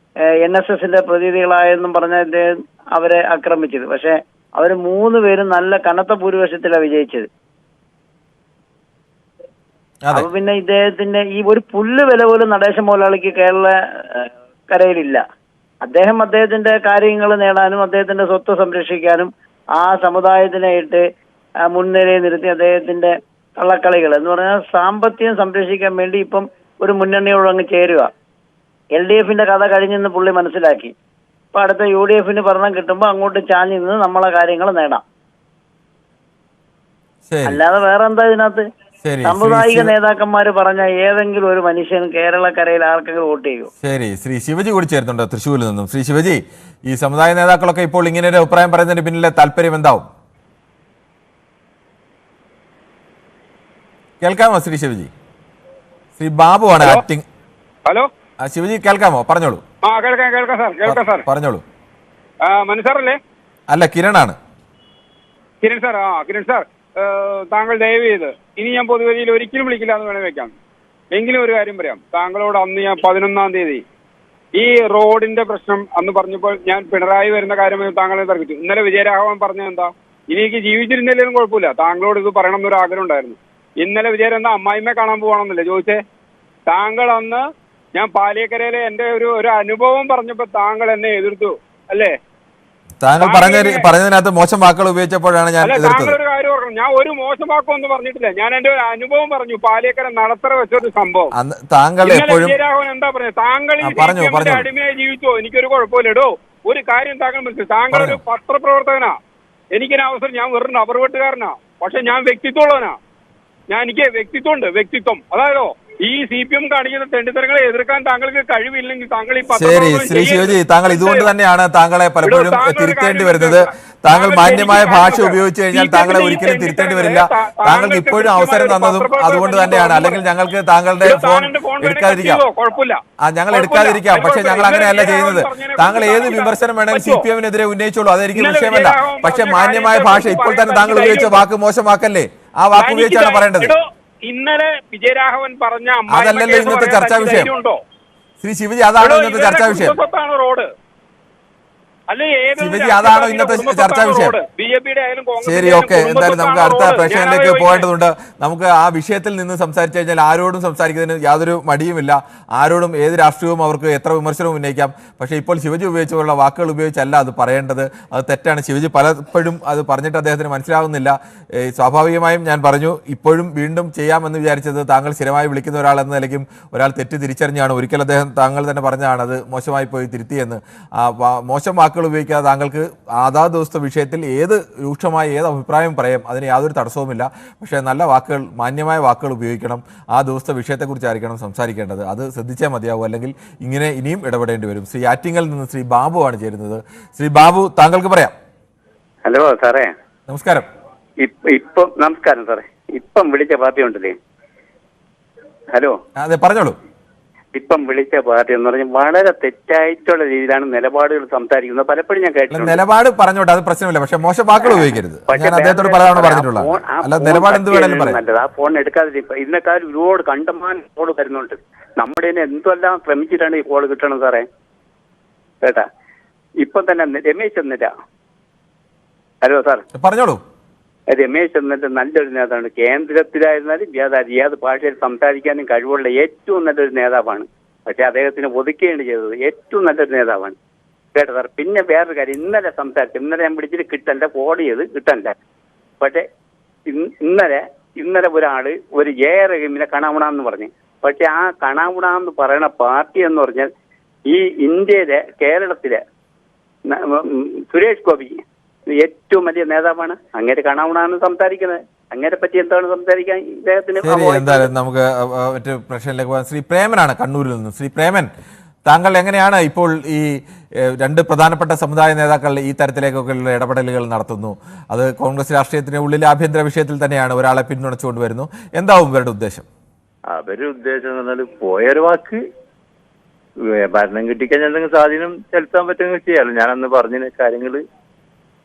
NSSന്റെ പ്രതിനിധികളായെന്നും പറഞ്ഞ അദ്ദേഹം അവരെ ആക്രമിച്ചത്. പക്ഷെ അവര് 3 പേരും നല്ല കനത്ത ഭൂരിപക്ഷത്തിലാണ് വിജയിച്ചത്. അപ്പൊ പിന്നെ ഇദ്ദേഹത്തിന്റെ ഈ ഒരു പുല്ല് വില പോലും നടേശൻ മുതലാളിക്ക് കേരള കരയിലില്ല. അദ്ദേഹത്തിന്റെ കാര്യങ്ങൾ നേടാനും അദ്ദേഹത്തിന്റെ സ്വത്ത് സംരക്ഷിക്കാനും ആ സമുദായത്തിനെ ഇട്ട് മുൻനിരയിൽ നിർത്തി അദ്ദേഹത്തിന്റെ കള്ളക്കളികൾ എന്ന് പറഞ്ഞാൽ സാമ്പത്തികം സംരക്ഷിക്കാൻ വേണ്ടി ഇപ്പം ഒരു മുന്നണിയോട് അങ്ങ് ചേരുക. LDF-ന്റെ കഥ കഴിഞ്ഞെന്ന് പുള്ളി മനസ്സിലാക്കി. ഇപ്പൊ അടുത്ത UDF-ന് ഭരണം കിട്ടുമ്പോൾ അങ്ങോട്ട് ചാഞ്ഞു നിന്ന് നമ്മളെ കാര്യങ്ങൾ നേടാം. അല്ലാതെ വേറെ എന്താ ഇതിനകത്ത്? സാമുദായിക നേതാക്കന്മാര് പറഞ്ഞ ഏതെങ്കിലും ഒരു മനുഷ്യൻ കേരളക്കരയിൽ ആർക്കെങ്കിലും വോട്ട് ചെയ്യൂ? ശരി, ശ്രീ ശിവജി കൂടി ചേർന്നുണ്ട് തൃശ്ശൂരിൽ നിന്നും. ശ്രീ ശിവജി, ഈ സമുദായ നേതാക്കളൊക്കെ ഇപ്പോൾ ഇങ്ങനെ ഒരു അഭിപ്രായം പറയുന്നതിന് പിന്നിലെ താല്പര്യം എന്താവും? കേൾക്കാമോ ശ്രീ ശിവജി? ശ്രീ ബാബു ആണ് ആക്ടിംഗ്. ഹലോ ശിവജി, കേൾക്കാമോ? പറഞ്ഞോളൂ. കേൾക്കാം സാർ. പറഞ്ഞോളൂ. മനു സാറല്ലേ? അല്ല, കിരണാണ്. കിരൺ സാർ. കിരൺ സാർ, താങ്കൾ ദയവ് ചെയ്ത് ഇനി ഞാൻ പൊതുവേദിയിൽ ഒരിക്കലും വിളിക്കില്ല എന്ന് വേണേൽ വെക്കാം. എങ്കിലും ഒരു കാര്യം പറയാം. താങ്കളോട് അന്ന് ഞാൻ 11-ാം തീയതി ഈ റോഡിന്റെ പ്രശ്നം അന്ന് പറഞ്ഞപ്പോൾ ഞാൻ പിണറായി വരുന്ന കാര്യം താങ്കളെ തർക്കിച്ചു. ഇന്നലെ വിജയരാഘവൻ പറഞ്ഞത് എന്താ? എനിക്ക് ജീവിച്ചിരുന്നില്ലെങ്കിലും കുഴപ്പമില്ല, താങ്കളോട് ഇത് പറയണം എന്നൊരു ആഗ്രഹം ഉണ്ടായിരുന്നു. ഇന്നലെ വിജയൻ എന്താ അമ്മായിമ്മയെ കാണാൻ പോകണമെന്നല്ലേ ചോദിച്ചേ? താങ്കൾ അന്ന് ഞാൻ പാലിയക്കരയിലെ എന്റെ ഒരു അനുഭവം പറഞ്ഞപ്പോൾ താങ്കൾ എന്നെ എതിർത്തു അല്ലേ? താങ്കൾ പറഞ്ഞതിനകത്ത് മോശം വാക്കുകൾ ഉപയോഗിച്ചപ്പോഴാണ് ഞാൻ താങ്കൾ ഒരു കാര്യം ഓർക്കണം, ഞാൻ ഒരു മോശം വാക്കൊന്നും പറഞ്ഞിട്ടില്ല. ഞാൻ എന്റെ ഒരു അനുഭവം പറഞ്ഞു. പാലിയക്കര നടത്തറ വെച്ചൊരു സംഭവം. താങ്കൾ വിജയരാഘവൻ എന്താ പറഞ്ഞത്? താങ്കൾ ഈ അടിമയായി ജീവിച്ചോ? എനിക്കൊരു കുഴപ്പമില്ലടോ. ഒരു കാര്യം താങ്കൾ മനസ്സിലായി, താങ്കൾ ഒരു പത്രപ്രവർത്തകനാ. എനിക്കൊരു അവസരം, ഞാൻ വെറും റബ്ബർ വെട്ടുകാരനാ. പക്ഷെ ഞാൻ വ്യക്തിത്വമുള്ളവനാ. എനിക്ക് വ്യക്തിത്വമുണ്ട്. വ്യക്തിത്വം അതായതോ ഈ CPM കാണിക്കുന്ന തെണ്ടിത്തരങ്ങളെ എതിർക്കാൻ താങ്കൾക്ക് കഴിവില്ലെങ്കിൽ താങ്കൾ ഈ ശരി, ശ്രീ ശിവജി, താങ്കൾ ഇതുകൊണ്ട് തന്നെയാണ് താങ്കളെ പലപ്പോഴും തിരുത്തേണ്ടി വരുന്നത്. താങ്കൾ മാന്യമായ ഭാഷ ഉപയോഗിച്ചു കഴിഞ്ഞാൽ താങ്കളെ ഒരിക്കലും തിരുത്തേണ്ടി വരില്ല. താങ്കൾക്ക് ഇപ്പോഴും അവസരം തന്നതും അതുകൊണ്ട് തന്നെയാണ്. അല്ലെങ്കിൽ ഞങ്ങൾക്ക് താങ്കളുടെ ഫോൺ എടുക്കാതിരിക്കാം. ഞങ്ങൾ എടുക്കാതിരിക്കാം. പക്ഷെ ഞങ്ങൾ അങ്ങനെയല്ല ചെയ്യുന്നത്. താങ്കൾ ഏത് വിമർശനം വേണമെങ്കിൽ CPM-നെതിരെ ഉന്നയിച്ചോളൂ, അതെനിക്ക് വിഷയമല്ല. പക്ഷെ മാന്യമായ ഭാഷ, ഇപ്പോൾ തന്നെ താങ്കൾ ഉപയോഗിച്ച വാക്ക് മോശം വാക്കല്ലേ? ആ വാക്ക് ഉപയോഗിച്ചാണ് പറയേണ്ടത്. ഇന്നലെ വിജയരാഘവൻ പറഞ്ഞ അതല്ലല്ലോ ഇന്നത്തെ ചർച്ചാ വിഷയം. ശ്രീ ശിവജി, അതാണോ ഇന്നത്തെ ചർച്ചാ വിഷയം? റോഡ് ശിവജി, അതാണോ ഇന്നത്തെ ചർച്ചാ വിഷയം? ശരി, ഓക്കെ. എന്തായാലും നമുക്ക് അടുത്ത പ്രശ്നത്തിലേക്ക് പോകേണ്ടതുണ്ട്. നമുക്ക് ആ വിഷയത്തിൽ നിന്ന് സംസാരിച്ചു കഴിഞ്ഞാൽ ആരോടും സംസാരിക്കുന്നതിന് യാതൊരു മടിയുമില്ല. ആരോടും ഏത് രാഷ്ട്രീയവും അവർക്ക് എത്ര വിമർശനവും ഉന്നയിക്കാം. പക്ഷേ ഇപ്പോൾ ശിവജി ഉപയോഗിച്ചുള്ള വാക്കുകൾ ഉപയോഗിച്ചല്ല അത് പറയേണ്ടത്. അത് തെറ്റാണ്. ശിവജി പലപ്പോഴും അത് പറഞ്ഞിട്ട് അദ്ദേഹത്തിന് മനസ്സിലാവുന്നില്ല. സ്വാഭാവികമായും ഞാൻ പറഞ്ഞു, ഇപ്പോഴും വീണ്ടും ചെയ്യാമെന്ന് വിചാരിച്ചത് താങ്കൾ സ്ഥിരമായി വിളിക്കുന്ന ഒരാൾ എന്ന നിലയ്ക്കും ഒരാൾ തെറ്റ് തിരിച്ചറിഞ്ഞാണ്. ഒരിക്കൽ താങ്കൾ തന്നെ പറഞ്ഞതാണ് അത് മോശമായി പോയി തിരുത്തിയെന്ന്. മോശം വാക്ക് വാക്കുകൾ ഉപയോഗിക്കാതെ താങ്കൾക്ക് അതാത് ദിവസത്തെ വിഷയത്തിൽ ഏത് രൂക്ഷമായ ഏത് അഭിപ്രായം പറയാം, അതിന് യാതൊരു തടസ്സവുമില്ല. പക്ഷേ നല്ല വാക്കുകൾ, മാന്യമായ വാക്കുകൾ ഉപയോഗിക്കണം. ആ ദിവസത്തെ വിഷയത്തെക്കുറിച്ചായിരിക്കണം സംസാരിക്കേണ്ടത്. അത് ശ്രദ്ധിച്ചേ മതിയാവും, അല്ലെങ്കിൽ ഇങ്ങനെ ഇനിയും ഇടപെടേണ്ടി വരും. ശ്രീ ആറ്റിങ്ങൽ നിന്ന് ശ്രീ ബാബു ആണ് ചേരുന്നത്. ശ്രീ ബാബു, താങ്കൾക്ക് പറയാം. ഹലോ സാറേ, നമസ്കാരം. ഇപ്പം നമസ്കാരം സാറേ. ഇപ്പം വിളിച്ച പാർട്ടി ഉണ്ടല്ലേ, ഹലോ, അതെ പറഞ്ഞോളൂ. ഇപ്പം വിളിച്ച പാർട്ടി എന്ന് പറഞ്ഞാൽ വളരെ തെറ്റായിട്ടുള്ള രീതിയിലാണ് നിലപാടുകൾ സംസാരിക്കുന്നത്. പലപ്പോഴും ഞാൻ കേട്ടിട്ടുണ്ട്. നിലപാട് പറഞ്ഞോട്ടെ, അത് പ്രശ്നമില്ല. പക്ഷെ മോശം വാക്കുകൾ ഉപയോഗിക്കരുത്. ഞാൻ അദ്ദേഹത്തോട് പലതവണ പറഞ്ഞിട്ടുള്ള അല്ല, നിലപാട് എന്ത് വേണേലും പറയാം. നല്ലത് ആ ഫോൺ എടുക്കാതെ. ഇന്നക്കാലം ഒരുപാട് കണ്ടമാനം കോൾ വരുന്നുണ്ട്. നമ്മുടെ എന്തെല്ലാം ശ്രമിച്ചിട്ടാണ് ഈ കോൾ കിട്ടണം സാറേ, കേട്ടാ. ഇപ്പം തന്നെ രമേശ് ചെന്നില്ല. ഹലോ സാർ പറഞ്ഞോളൂ. രമേശ് ചെന്നിട്ട് നല്ലൊരു നേതാവാണ്. കേന്ദ്രത്തിലായിരുന്നാലും ഏത് ഭാഷയിൽ സംസാരിക്കാനും കഴിവുള്ള ഏറ്റവും നല്ലൊരു നേതാവാണ്. പക്ഷെ അദ്ദേഹത്തിന് ഒതുക്കുകയാണ് ചെയ്തത്. ഏറ്റവും നല്ലൊരു നേതാവാണ്, കേട്ടോ സാർ. പിന്നെ വേറൊരു കാര്യം, ഇന്നലെ ഞാൻ പിടിച്ചിട്ട് കിട്ടണ്ട, കോൾ ചെയ്ത് കിട്ടണ്ട. പക്ഷെ ഇന്നലെ ഒരാള് ഒരു റഹീമിനെ കണാവുണാന്ന് പറഞ്ഞു. പക്ഷെ ആ കണാവുണാന്ന് പറയുന്ന പാർട്ടി എന്ന് പറഞ്ഞാൽ ഈ ഇന്ത്യയിലെ കേരളത്തിലെ സുരേഷ് ഗോപി ഏറ്റവും വലിയ നേതാവാണ്. അങ്ങനെ കാണാവുന്നതാണ് സംസാരിക്കുന്നത്. അങ്ങനെ പറ്റി എന്താണ് സംസാരിക്കാൻ ഇദ്ദേഹത്തിന്? എന്തായാലും നമുക്ക് മറ്റു പ്രശ്നത്തിലേക്ക് പോകാം. ശ്രീ പ്രേമനാണ് കണ്ണൂരിൽ നിന്ന്. ശ്രീ പ്രേമൻ, താങ്കൾ എങ്ങനെയാണ് ഇപ്പോൾ ഈ രണ്ട് പ്രധാനപ്പെട്ട സമുദായ നേതാക്കൾ ഈ തരത്തിലേക്കൊക്കെയുള്ള ഇടപെടലുകൾ നടത്തുന്നു? അത് കോൺഗ്രസ് രാഷ്ട്രീയത്തിന് ഉള്ളിലെ ആഭ്യന്തര വിഷയത്തിൽ തന്നെയാണ്, ഒരാളെ പിന്തുണച്ചുകൊണ്ട് വരുന്നു. എന്താവും ഇവരുടെ ഉദ്ദേശം? അവരുടെ ഉദ്ദേശം എന്ന് പറഞ്ഞാൽ പോയൊരു വാക്ക് ഭരണം കിട്ടിക്കഴിഞ്ഞാൽ എന്തെങ്കിലും സ്വാധീനം ചെലുത്താൻ പറ്റുമെങ്കിൽ ചെയ്യാമല്ലോ. ഞാനന്ന് പറഞ്ഞ കാര്യങ്ങൾ.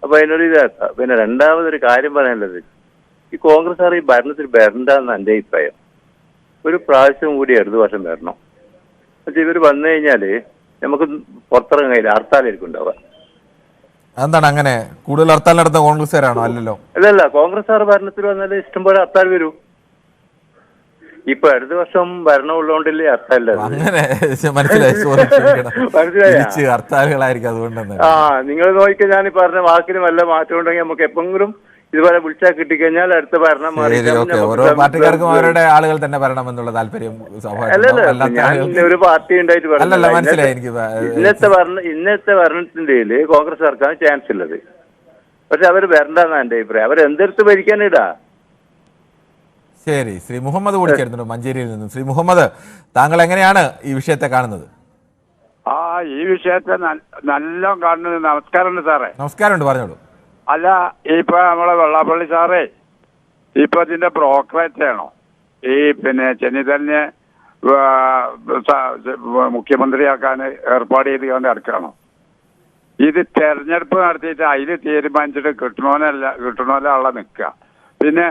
അപ്പൊ അതിനൊരു ഇതാക്കാം. പിന്നെ രണ്ടാമതൊരു കാര്യം പറയാനുള്ളത്, ഈ കോൺഗ്രസ് ഈ ഭരണത്തിൽ വരണ്ടെന്ന് എൻ്റെ അഭിപ്രായം. ഒരു പ്രാവശ്യം കൂടി ഇടതു വർഷം വരണം. പക്ഷെ ഇവർ വന്നു കഴിഞ്ഞാല് നമുക്ക് പുറത്തിറങ്ങാൻ കഴിയില്ല, ഹർത്താലായിരിക്കും ഉണ്ടാവുക. എന്താണ് അങ്ങനെ കൂടുതൽ ഹർത്താൽ നടത്തുന്ന കോൺഗ്രസ്സുകാരാണോ? അല്ലല്ലോ. അല്ലല്ല, കോൺഗ്രസ് ഭരണത്തിൽ വന്നാൽ ഇഷ്ടംപോലെ ഹർത്താൽ വരും. ഇപ്പൊ അടുത്ത വർഷം ഭരണം ഉള്ളതുകൊണ്ടില്ലേ ഹർത്താൽ. അങ്ങനെ മനസ്സിലായി, ഹർത്താലുകളായിരിക്കും. അതുകൊണ്ടെന്ന് നിങ്ങൾ നോക്കിയാൽ ഞാൻ പറഞ്ഞ വാക്കിന് വല്ല മാറ്റം ഉണ്ടെങ്കിൽ നമുക്ക് എപ്പോഴും ഇതുപോലെ വിളിച്ചാൽ കിട്ടിക്കഴിഞ്ഞാൽ അടുത്ത ഭരണം മാറി. ഓരോ പാർട്ടിക്കാർക്കും അവരുടെ ആളുകൾ തന്നെ വരണം എന്നുള്ള താല്പര്യം ഞാൻ ഒരു പാർട്ടി ഉണ്ടായിട്ട് പറഞ്ഞല്ലോ. മനസ്സിലായി എനിക്ക്. ഇന്നത്തെ ഭരണത്തിന്റെ കോൺഗ്രസ് സർക്കാർ ചാൻസ് ഉള്ളത്. പക്ഷെ അവർ വരണ്ടെന്നാണ് എന്റെ അഭിപ്രായം. അവരെന്തെടുത്ത് ഭരിക്കാനിടാ. ശരി, ശ്രീ മുഹമ്മദ് കൂടി ചേരുന്നുണ്ട് മഞ്ചേരിയിൽ നിന്നും. ശ്രീ മുഹമ്മദ്, താങ്കൾ എങ്ങനെയാണ് ഈ വിഷയത്തെ കാണുന്നത്? ഈ വിഷയത്തെ നല്ല കാണുന്നത്. നമസ്കാരമുണ്ട് സാറേ. നമസ്കാരമുണ്ട്, പറഞ്ഞോളൂ. അല്ല, ഇപ്പൊ നമ്മളെ വെള്ളാപ്പള്ളി സാറേ ഇപ്പൊ ഇതിന്റെ ബ്രോക്കറേറ്റ് ആണോ? ഈ പിന്നെ ചെന്നിത്തലിനെ മുഖ്യമന്ത്രിയാക്കാൻ ഏർപ്പാട് ചെയ്തുകൊണ്ട് ഇറക്കണോ? ഇത് തെരഞ്ഞെടുപ്പ് നടത്തിയിട്ട് അതിൽ തീരുമാനിച്ചിട്ട് കിട്ടണോലെ നിൽക്കുക. പിന്നെ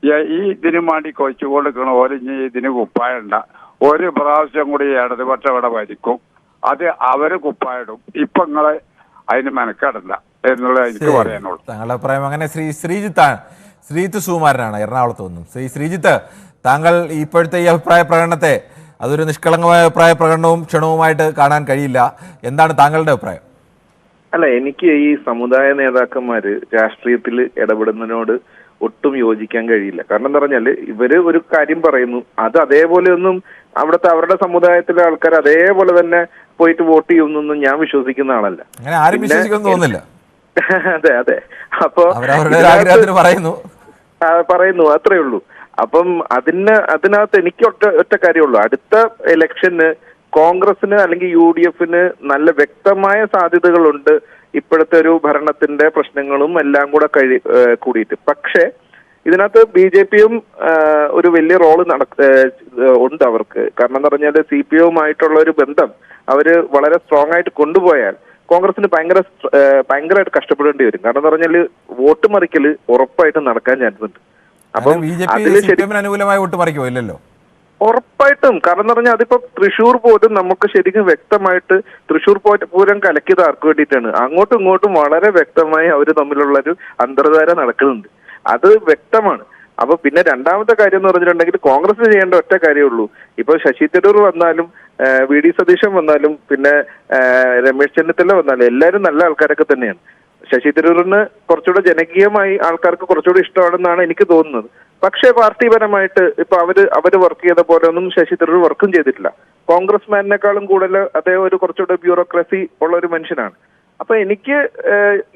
ഈ ഇതിനു വേണ്ടി കൊച്ചു കൊടുക്കണ പോലെ ഇനി ഇതിന് കുപ്പായണ്ട. ഒരു പ്രാവശ്യം കൂടി ഇടതുപക്ഷം ഇവിടെ ഭരിക്കും, അത് അവര് കുപ്പായിടും. ഇപ്പൊ നിങ്ങള് അതിന് മെനക്കെടണ്ട എന്നുള്ളത് എനിക്ക് പറയാനുള്ളൂ. താങ്കളുടെ അഭിപ്രായം അങ്ങനെ. ശ്രീജിത്ത് സുകുമാരനാണ് എറണാകുളത്ത് നിന്നും. ശ്രീജിത്ത്, താങ്കൾ ഇപ്പോഴത്തെ ഈ അഭിപ്രായ പ്രകടനത്തെ അതൊരു നിഷ്കളങ്കമായ അഭിപ്രായ പ്രകടനവും ക്ഷണവുമായിട്ട് കാണാൻ കഴിയില്ല. എന്താണ് താങ്കളുടെ അഭിപ്രായം? അല്ല, എനിക്ക് ഈ സമുദായ നേതാക്കന്മാര് രാഷ്ട്രീയത്തിൽ ഇടപെടുന്നതിനോട് ഒട്ടും യോജിക്കാൻ കഴിയില്ല. കാരണം എന്താ പറഞ്ഞാല് ഇവര് ഒരു കാര്യം പറയുന്നു, അത് അതേപോലെ ഒന്നും അവരുടെ സമുദായത്തിലെ ആൾക്കാർ അതേപോലെ തന്നെ പോയിട്ട് വോട്ട് ചെയ്യുന്നൊന്നും ഞാൻ വിശ്വസിക്കുന്ന ആളല്ല. അതെ അതെ. അപ്പൊ പറയുന്നു, അത്രേ ഉള്ളൂ. അപ്പം അതിനകത്ത് എനിക്ക് ഒറ്റ കാര്യമുള്ളൂ. അടുത്ത ഇലക്ഷന് കോൺഗ്രസിന് അല്ലെങ്കിൽ UDF-ന് നല്ല വ്യക്തമായ സാധ്യതകളുണ്ട് ഇപ്പോഴത്തെ ഒരു ഭരണത്തിന്റെ പ്രശ്നങ്ങളും എല്ലാം കൂടെ കൂടിയിട്ട്. പക്ഷേ ഇതിനകത്ത് BJP-യും ഒരു വലിയ റോള് ഉണ്ട് അവർക്ക്. കാരണം എന്ന് പറഞ്ഞാൽ CPI-യുമായിട്ടുള്ള ഒരു ബന്ധം അവര് വളരെ സ്ട്രോങ് ആയിട്ട് കൊണ്ടുപോയാൽ കോൺഗ്രസിന് ഭയങ്കരമായിട്ട് കഷ്ടപ്പെടേണ്ടി വരും. കാരണം എന്ന് പറഞ്ഞാൽ വോട്ട് മറിക്കല് ഉറപ്പായിട്ടും നടക്കാൻ ചാൻസ് ഉണ്ട്. അപ്പം അനുകൂലമായ വോട്ട് മറിക്കുമോ? ഇല്ലല്ലോ, ഉറപ്പായിട്ടും. കാരണം എന്ന് പറഞ്ഞാൽ അതിപ്പോ തൃശ്ശൂർ പോലും നമുക്ക് ശരിക്കും വ്യക്തമായിട്ട് തൃശ്ശൂർ പൂരം കലക്കിയത് ആർക്ക് വേണ്ടിയിട്ടാണ്? അങ്ങോട്ടും ഇങ്ങോട്ടും വളരെ വ്യക്തമായി അവർ തമ്മിലുള്ള ഒരു അന്തർധാര നടക്കുന്നുണ്ട്. അത് വ്യക്തമാണ്. അപ്പൊ പിന്നെ രണ്ടാമത്തെ കാര്യം എന്ന് പറഞ്ഞിട്ടുണ്ടെങ്കിൽ കോൺഗ്രസ് ചെയ്യേണ്ട ഒറ്റ കാര്യമുള്ളൂ. ഇപ്പൊ ശശി തരൂർ വന്നാലും VD സതീശൻ വന്നാലും പിന്നെ രമേശ് ചെന്നിത്തല വന്നാലും എല്ലാവരും നല്ല ആൾക്കാരൊക്കെ തന്നെയാണ്. ശശി തരൂരിന് കുറച്ചുകൂടെ ജനകീയമായി ആൾക്കാർക്ക് കുറച്ചുകൂടെ ഇഷ്ടമാണെന്നാണ് എനിക്ക് തോന്നുന്നത്. പക്ഷേ പാർട്ടിപരമായിട്ട് ഇപ്പൊ അവര് വർക്ക് ചെയ്ത പോലെ ഒന്നും ശശി തരൂർ വർക്കും ചെയ്തിട്ടില്ല. കോൺഗ്രസ്മാനേക്കാളും കൂടുതൽ അദ്ദേഹം ഒരു കുറച്ചുകൂടെ ബ്യൂറോക്രസി ഉള്ള ഒരു മനുഷ്യനാണ്. അപ്പൊ എനിക്ക്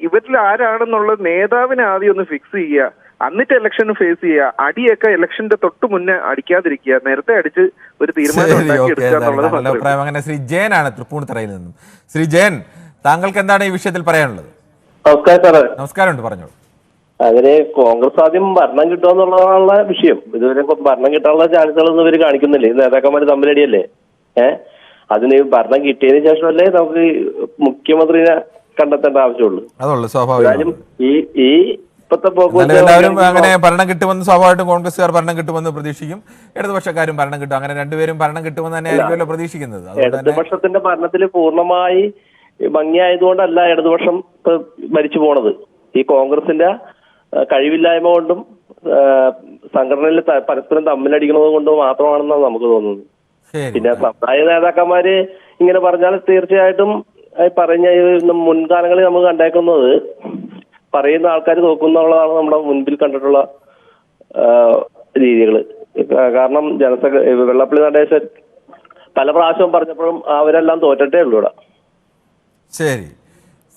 ഇവരിൽ ആരാണെന്നുള്ള നേതാവിനെ ആദ്യം ഒന്ന് ഫിക്സ് ചെയ്യുക, എന്നിട്ട് ഇലക്ഷന് ഫേസ് ചെയ്യുക. അടിയൊക്കെ ഇലക്ഷന്റെ തൊട്ട് മുന്നേ അടിക്കാതിരിക്കുക, നേരത്തെ അടിച്ച് ഒരു തീരുമാനം ഉണ്ടാക്കി എടുക്കുക എന്നുള്ളത്. അങ്ങനെ ശ്രീ ജയൻ ആണ് തൃപ്പൂണിത്തറയിൽ നിന്നും. ശ്രീ ജയൻ, താങ്കൾക്ക് എന്താണ് ഈ വിഷയത്തിൽ പറയാനുള്ളത്? നമസ്കാരം സാറേ. നമസ്കാരമുണ്ട്, പറഞ്ഞോളൂ. അതിന് കോൺഗ്രസ് ആദ്യം ഭരണം കിട്ടുമെന്നുള്ളതാണുള്ള വിഷയം. ഇതുവരെ ഭരണം കിട്ടാനുള്ള ചാൻസുകളൊന്നും ഇവർ കാണിക്കുന്നില്ല. ഈ നേതാക്കന്മാർ തമ്മിലടിയല്ലേ. അതിന് ഭരണം കിട്ടിയതിന് ശേഷമല്ലേ നമുക്ക് മുഖ്യമന്ത്രിനെ കണ്ടെത്തേണ്ട ആവശ്യമുള്ളൂ. സ്വാഭാവികം. ഈ ഇപ്പത്തെ എല്ലാവരും അങ്ങനെ ഭരണം കിട്ടുമെന്ന് സ്വാഭാവികമായിട്ടും കോൺഗ്രസ്സുകാർ ഭരണം കിട്ടുമെന്ന് പ്രതീക്ഷിക്കും, ഇടതുപക്ഷക്കാരും ഭരണം കിട്ടും. അങ്ങനെ രണ്ടുപേരും ഭരണം കിട്ടുമെന്ന് തന്നെയായിരിക്കുമല്ലോ പ്രതീക്ഷിക്കുന്നത്. ഇടതുപക്ഷത്തിന്റെ ഭരണത്തിൽ പൂർണ്ണമായി ഭംഗിയായതുകൊണ്ടല്ല ഇടതുപക്ഷം ഭരിച്ചു പോണത്. ഈ കോൺഗ്രസിന്റെ കഴിവില്ലായ്മ കൊണ്ടും സംഘടനയിൽ പരസ്പരം തമ്മിലടിക്കുന്നത് കൊണ്ടും മാത്രമാണെന്നാണ് നമുക്ക് തോന്നുന്നത്. പിന്നെ സമുദായ നേതാക്കന്മാര് ഇങ്ങനെ പറഞ്ഞാൽ തീർച്ചയായിട്ടും പറഞ്ഞ മുൻകാലങ്ങളിൽ നമുക്ക് കണ്ടേക്കുന്നത് പറയുന്ന ആൾക്കാർ നോക്കുന്നുള്ളതാണ് നമ്മുടെ മുൻപിൽ കണ്ടിട്ടുള്ള രീതികള്. കാരണം വെള്ളാപ്പള്ളി നടേശൻ പല പ്രാവശ്യവും പറഞ്ഞപ്പോഴും അവരെല്ലാം തോറ്റേ ഉള്ളൂ ഇവിടെ. ശരി,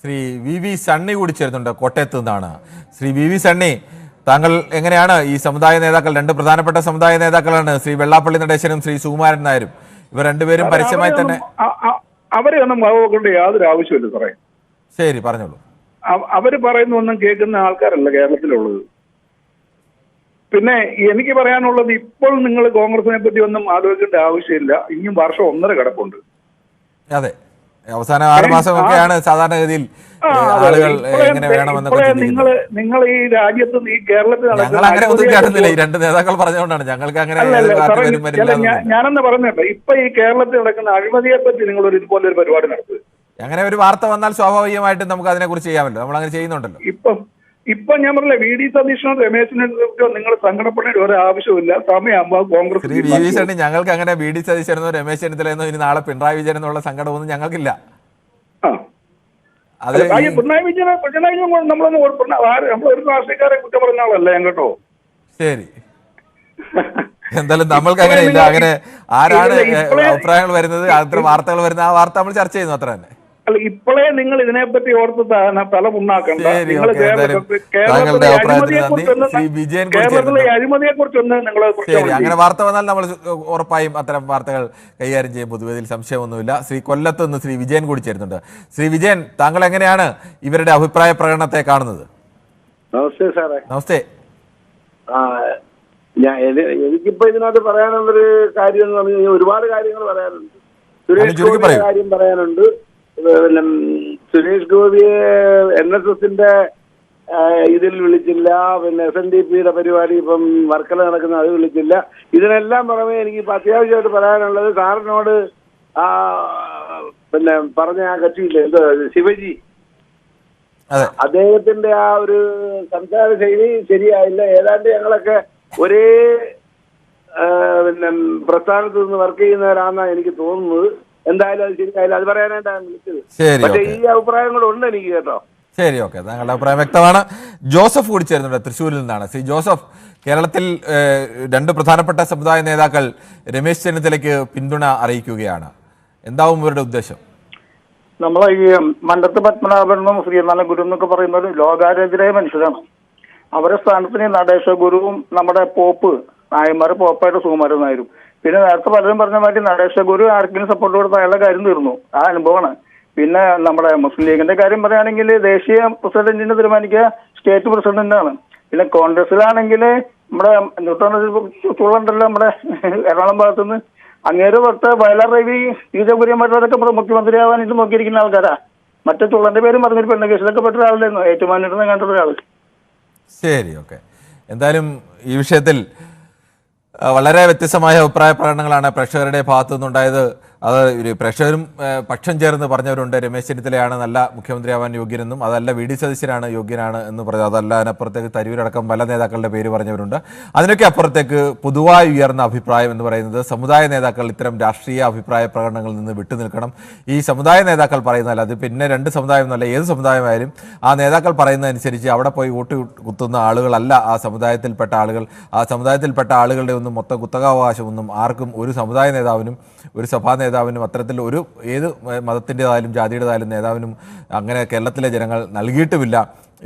ശ്രീ വി വി സണ്ണി കൂടി ചേരുന്നുണ്ട് കോട്ടയത്ത് നിന്നാണ്. ശ്രീ വി വി സണ്ണി, താങ്കൾ എങ്ങനെയാണ് ഈ സമുദായ നേതാക്കൾ, രണ്ട് പ്രധാനപ്പെട്ട സമുദായ നേതാക്കളാണ് ശ്രീ വെള്ളാപ്പള്ളി നടേശനും ശ്രീ സുകുമാരൻ നായരും, ഇവർ രണ്ടുപേരും പരസ്യമായി തന്നെ അവരെ ഒന്നും കൊണ്ട് യാതൊരു ആവശ്യമില്ല സാറേ. ശരി, പറഞ്ഞോളൂ. അവര് പറയുന്ന ഒന്നും കേൾക്കുന്ന ആൾക്കാരല്ല കേരളത്തിലുള്ളത്. പിന്നെ എനിക്ക് പറയാനുള്ളത്, ഇപ്പോൾ നിങ്ങൾ കോൺഗ്രസിനെ പറ്റി ഒന്നും ആലോചിക്കേണ്ട ആവശ്യമില്ല. ഇനിയും വർഷം 1.5 കിടപ്പുണ്ട്. അതെ, അവസാന 6 മാസമൊക്കെയാണ് സാധാരണഗതിയിൽ ആളുകൾ എങ്ങനെ വേണമെന്നൊക്കെ. നിങ്ങൾ ഈ രാജ്യത്ത് ഈ കേരളത്തിൽ ഞങ്ങൾ അങ്ങനെ ഒന്നും കേട്ടുന്നില്ല. ഈ രണ്ട് നേതാക്കൾ പറഞ്ഞുകൊണ്ടാണ് ഞങ്ങൾക്ക് അങ്ങനെ. ഞാനെന്ന് പറഞ്ഞിട്ട് ഇപ്പൊ ഈ കേരളത്തിൽ നടക്കുന്ന അഴിമതിയെ പറ്റി നിങ്ങൾ ഇതുപോലെ ഒരു പരിപാടി നടത്തുക. അങ്ങനെ ഒരു വാർത്ത വന്നാൽ സ്വാഭാവികമായിട്ടും നമുക്ക് അതിനെ കുറിച്ച് ചെയ്യാമല്ലോ. നമ്മൾ അങ്ങനെ ചെയ്യുന്നുണ്ടല്ലോ. ഇപ്പൊ ഞാൻ പറഞ്ഞില്ല, വി ഡി സതീശനോ രമേശിനോ നിങ്ങൾ സങ്കടപ്പെടേണ്ട ഒരു ആവശ്യമില്ല. സമയമാകുമ്പോൾ കോൺഗ്രസ് ഞങ്ങൾക്ക് അങ്ങനെ വി ഡി സതീശനോ രമേശ് ചെന്നിത്തലയെന്നോ ഇനി നാളെ പിണറായി വിജയൻ എന്നുള്ള സങ്കടമൊന്നും ഞങ്ങൾക്കില്ല. പിണറായി വിജയൻ നമ്മളൊന്നും ഒരു രാഷ്ട്രീയക്കാരെ കുറ്റം പറഞ്ഞ ആളല്ല ഞാൻ കേട്ടോ. ശരി, എന്തായാലും നമ്മൾക്ക് അങ്ങനെ ഇല്ല. അങ്ങനെ ആരാണ് അഭിപ്രായങ്ങൾ വരുന്നത്, അത്ര വാർത്തകൾ വരുന്നത്, ആ വാർത്ത നമ്മൾ ചർച്ച ചെയ്യുന്നു, അത്ര തന്നെ. അല്ല, ഇപ്പോഴേ നിങ്ങൾ ഇതിനെപ്പറ്റി ഓർത്ത് തല മുന്നാക്കണ്ട. താങ്കളുടെ അഭിപ്രായത്തിൽ നന്ദി. ശ്രീ വിജയൻ അഴിമതിയെ കുറിച്ചൊന്ന് നിങ്ങൾ അങ്ങനെ വാർത്ത വന്നാൽ നമ്മൾ ഉറപ്പായും അത്തരം വാർത്തകൾ കൈകാര്യം ചെയ്യും. പൊതുവേദിയിൽ സംശയമൊന്നുമില്ല. ശ്രീ കൊല്ലത്ത് നിന്ന് ശ്രീ വിജയൻ കൂടി ചേരുന്നുണ്ട്. ശ്രീ വിജയൻ, താങ്കൾ എങ്ങനെയാണ് ഇവരുടെ അഭിപ്രായ പ്രകടനത്തെ കാണുന്നത്? നമസ്തേ സാറേ. നമസ്തേ. എനിക്കിപ്പോ ഇതിനകത്ത് പറയാനുള്ളൊരു കാര്യം എന്ന് പറഞ്ഞു കഴിഞ്ഞാൽ ഒരുപാട് കാര്യങ്ങൾ പറയാനുണ്ട്. സുരേഷ് ഗോപിയുടെ കാര്യം പറയാനുണ്ട്. സുരേഷ് ഗോപിയെ NSSന്റെ ഇതിൽ വിളിച്ചില്ല. പിന്നെ SNDPയുടെ പരിപാടി ഇപ്പം വർക്കല നടക്കുന്ന അത് വിളിച്ചില്ല. ഇതിനെല്ലാം പുറമെ എനിക്കിപ്പോ അത്യാവശ്യമായിട്ട് പറയാനുള്ളത്, സാറിനോട് പിന്നെ പറഞ്ഞ ആ കക്ഷിയില്ലേ, എന്തോ ശിവജി, അദ്ദേഹത്തിന്റെ ആ ഒരു സംസാര ശൈലി ശരിയായില്ല. ഏതാണ്ട് ഞങ്ങളൊക്കെ ഒരേ പിന്നെ പ്രസ്ഥാനത്ത് നിന്ന് വർക്ക് ചെയ്യുന്നവരാണെന്നാണ് എനിക്ക് തോന്നുന്നത്. എന്തായാലും അത് ശരിയായില്ല. അത് പറയാനായിട്ടാണ് വിളിച്ചത്. പക്ഷേ ഈ അഭിപ്രായങ്ങളുണ്ട് എനിക്ക് കേട്ടോ. ശരി, ഓക്കെ, താങ്കളുടെ അഭിപ്രായം വ്യക്തമാണ്. ജോസഫ് കൂടി ചേരുന്നുണ്ട് തൃശ്ശൂരിൽ നിന്നാണ്. ശ്രീ ജോസഫ്, കേരളത്തിൽ രണ്ട് പ്രധാനപ്പെട്ട സമുദായ നേതാക്കൾ രമേശ് ചെന്നിത്തലയ്ക്ക് പിന്തുണ അറിയിക്കുകയാണ്. എന്താവും ഇവരുടെ ഉദ്ദേശം? നമ്മളെ ഈ മണ്ടത്ത് പത്മനാഭനും ശ്രീനാരായണ ഗുരു എന്നൊക്കെ പറയുന്നത് ലോകാരാധ്യരായ മനുഷ്യരാണ്. അവരുടെ സ്ഥാനത്തിന് നടേശ ഗുരുവും നമ്മുടെ പോപ്പ് നായന്മാര് പോപ്പായിട്ട് സുകുമാരൻ നായരും. പിന്നെ നേരത്തെ പലരും പറഞ്ഞ മാറ്റി നടേശ ഗുരു ആർക്കെങ്കിലും സപ്പോർട്ട് കൊടുത്ത അയാളുടെ കാര്യം തീർന്നു. ആ അനുഭവമാണ്. പിന്നെ നമ്മുടെ മുസ്ലിം ലീഗിന്റെ കാര്യം പറയുകയാണെങ്കിൽ ദേശീയ പ്രസിഡന്റിനെ തീരുമാനിക്കുക സ്റ്റേറ്റ് പ്രസിഡന്റാണ്. പിന്നെ കോൺഗ്രസിലാണെങ്കിൽ നമ്മുടെ ചുള്ളണ്ടല്ലോ, നമ്മുടെ എറണാകുളം ഭാഗത്തുനിന്ന് അങ്ങേര് പുറത്ത് വയലാർ രവി ഈജപുരിയന്മാരൊക്കെ മുഖ്യമന്ത്രിയാവാനായിട്ട് നോക്കിയിരിക്കുന്ന ആൾക്കാരാ. മറ്റേ ചുള്ളന്റെ പേരും പറഞ്ഞൊരു പെണ്ണ കേസിലൊക്കെ പെട്ട ഒരാളായിരുന്നു, ഏറ്റുമാനിട്ട് കണ്ട ഒരാള്. ശരി, ഓക്കെ. എന്തായാലും ഈ വിഷയത്തിൽ വളരെ വ്യത്യസ്തമായ അഭിപ്രായ പ്രകടനങ്ങളാണ് പ്രേക്ഷകരുടെ ഭാഗത്തു നിന്നുണ്ടായത്. അത് പ്രേക്ഷകരും പക്ഷം ചേർന്ന് പറഞ്ഞവരുണ്ട്. രമേശ് ചെന്നിത്തലയാണ് നല്ല മുഖ്യമന്ത്രിയാവാൻ യോഗ്യനെന്നും അതല്ല വി ഡി സതീശനാണ് യോഗ്യനാണ് എന്ന് പറഞ്ഞു. അതല്ല, അതിനപ്പുറത്തേക്ക് തരൂരടക്കം പല നേതാക്കളുടെ പേര് പറഞ്ഞവരുണ്ട്. അതിനൊക്കെ അപ്പുറത്തേക്ക് പൊതുവായി ഉയർന്ന അഭിപ്രായം എന്ന് പറയുന്നത് സമുദായ നേതാക്കൾ ഇത്തരം രാഷ്ട്രീയ അഭിപ്രായ പ്രകടനങ്ങളിൽ നിന്ന് വിട്ടുനിൽക്കണം. ഈ സമുദായ നേതാക്കൾ പറയുന്നതല്ല, അത് പിന്നെ രണ്ട് സമുദായം എന്നല്ല, ഏത് സമുദായമായാലും ആ നേതാക്കൾ പറയുന്നതനുസരിച്ച് അവിടെ പോയി വോട്ട് കുത്തുന്ന ആളുകളല്ല ആ സമുദായത്തിൽപ്പെട്ട ആളുകൾ. ആ സമുദായത്തിൽപ്പെട്ട ആളുകളുടെ ഒന്നും മൊത്തം കുത്തകാവകാശമൊന്നും ആർക്കും, ഒരു സമുദായ നേതാവിനും ഒരു സഭാ നേതാവിനും നേതാവിനും അത്തരത്തിൽ ഏത് മതത്തിൻ്റെതായാലും ജാതിയുടേതായാലും നേതാവിനും അങ്ങനെ കേരളത്തിലെ ജനങ്ങൾ നൽകിയിട്ടുമില്ല.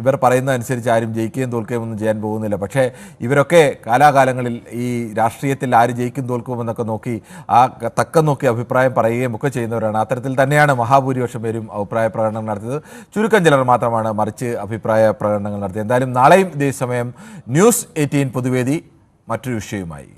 ഇവർ പറയുന്നതനുസരിച്ച് ആരും ജയിക്കുകയും തോൽക്കുകയും ഒന്നും ചെയ്യാൻ പോകുന്നില്ല. പക്ഷേ ഇവരൊക്കെ കാലാകാലങ്ങളിൽ ഈ രാഷ്ട്രീയത്തിൽ ആര് ജയിക്കും തോൽക്കുമെന്നൊക്കെ നോക്കി തക്കം നോക്കി അഭിപ്രായം പറയുകയും ഒക്കെ ചെയ്യുന്നവരാണ്. അത്തരത്തിൽ തന്നെയാണ് മഹാഭൂരിപക്ഷം പേരും അഭിപ്രായ പ്രകടനം നടത്തിയത്. ചുരുക്കം ചിലർ മാത്രമാണ് മറിച്ച് അഭിപ്രായ പ്രകടനങ്ങൾ നടത്തിയത്. എന്തായാലും നാളെയും ഇതേ സമയം ന്യൂസ് 18 പൊതുവേദി മറ്റൊരു വിഷയവുമായി.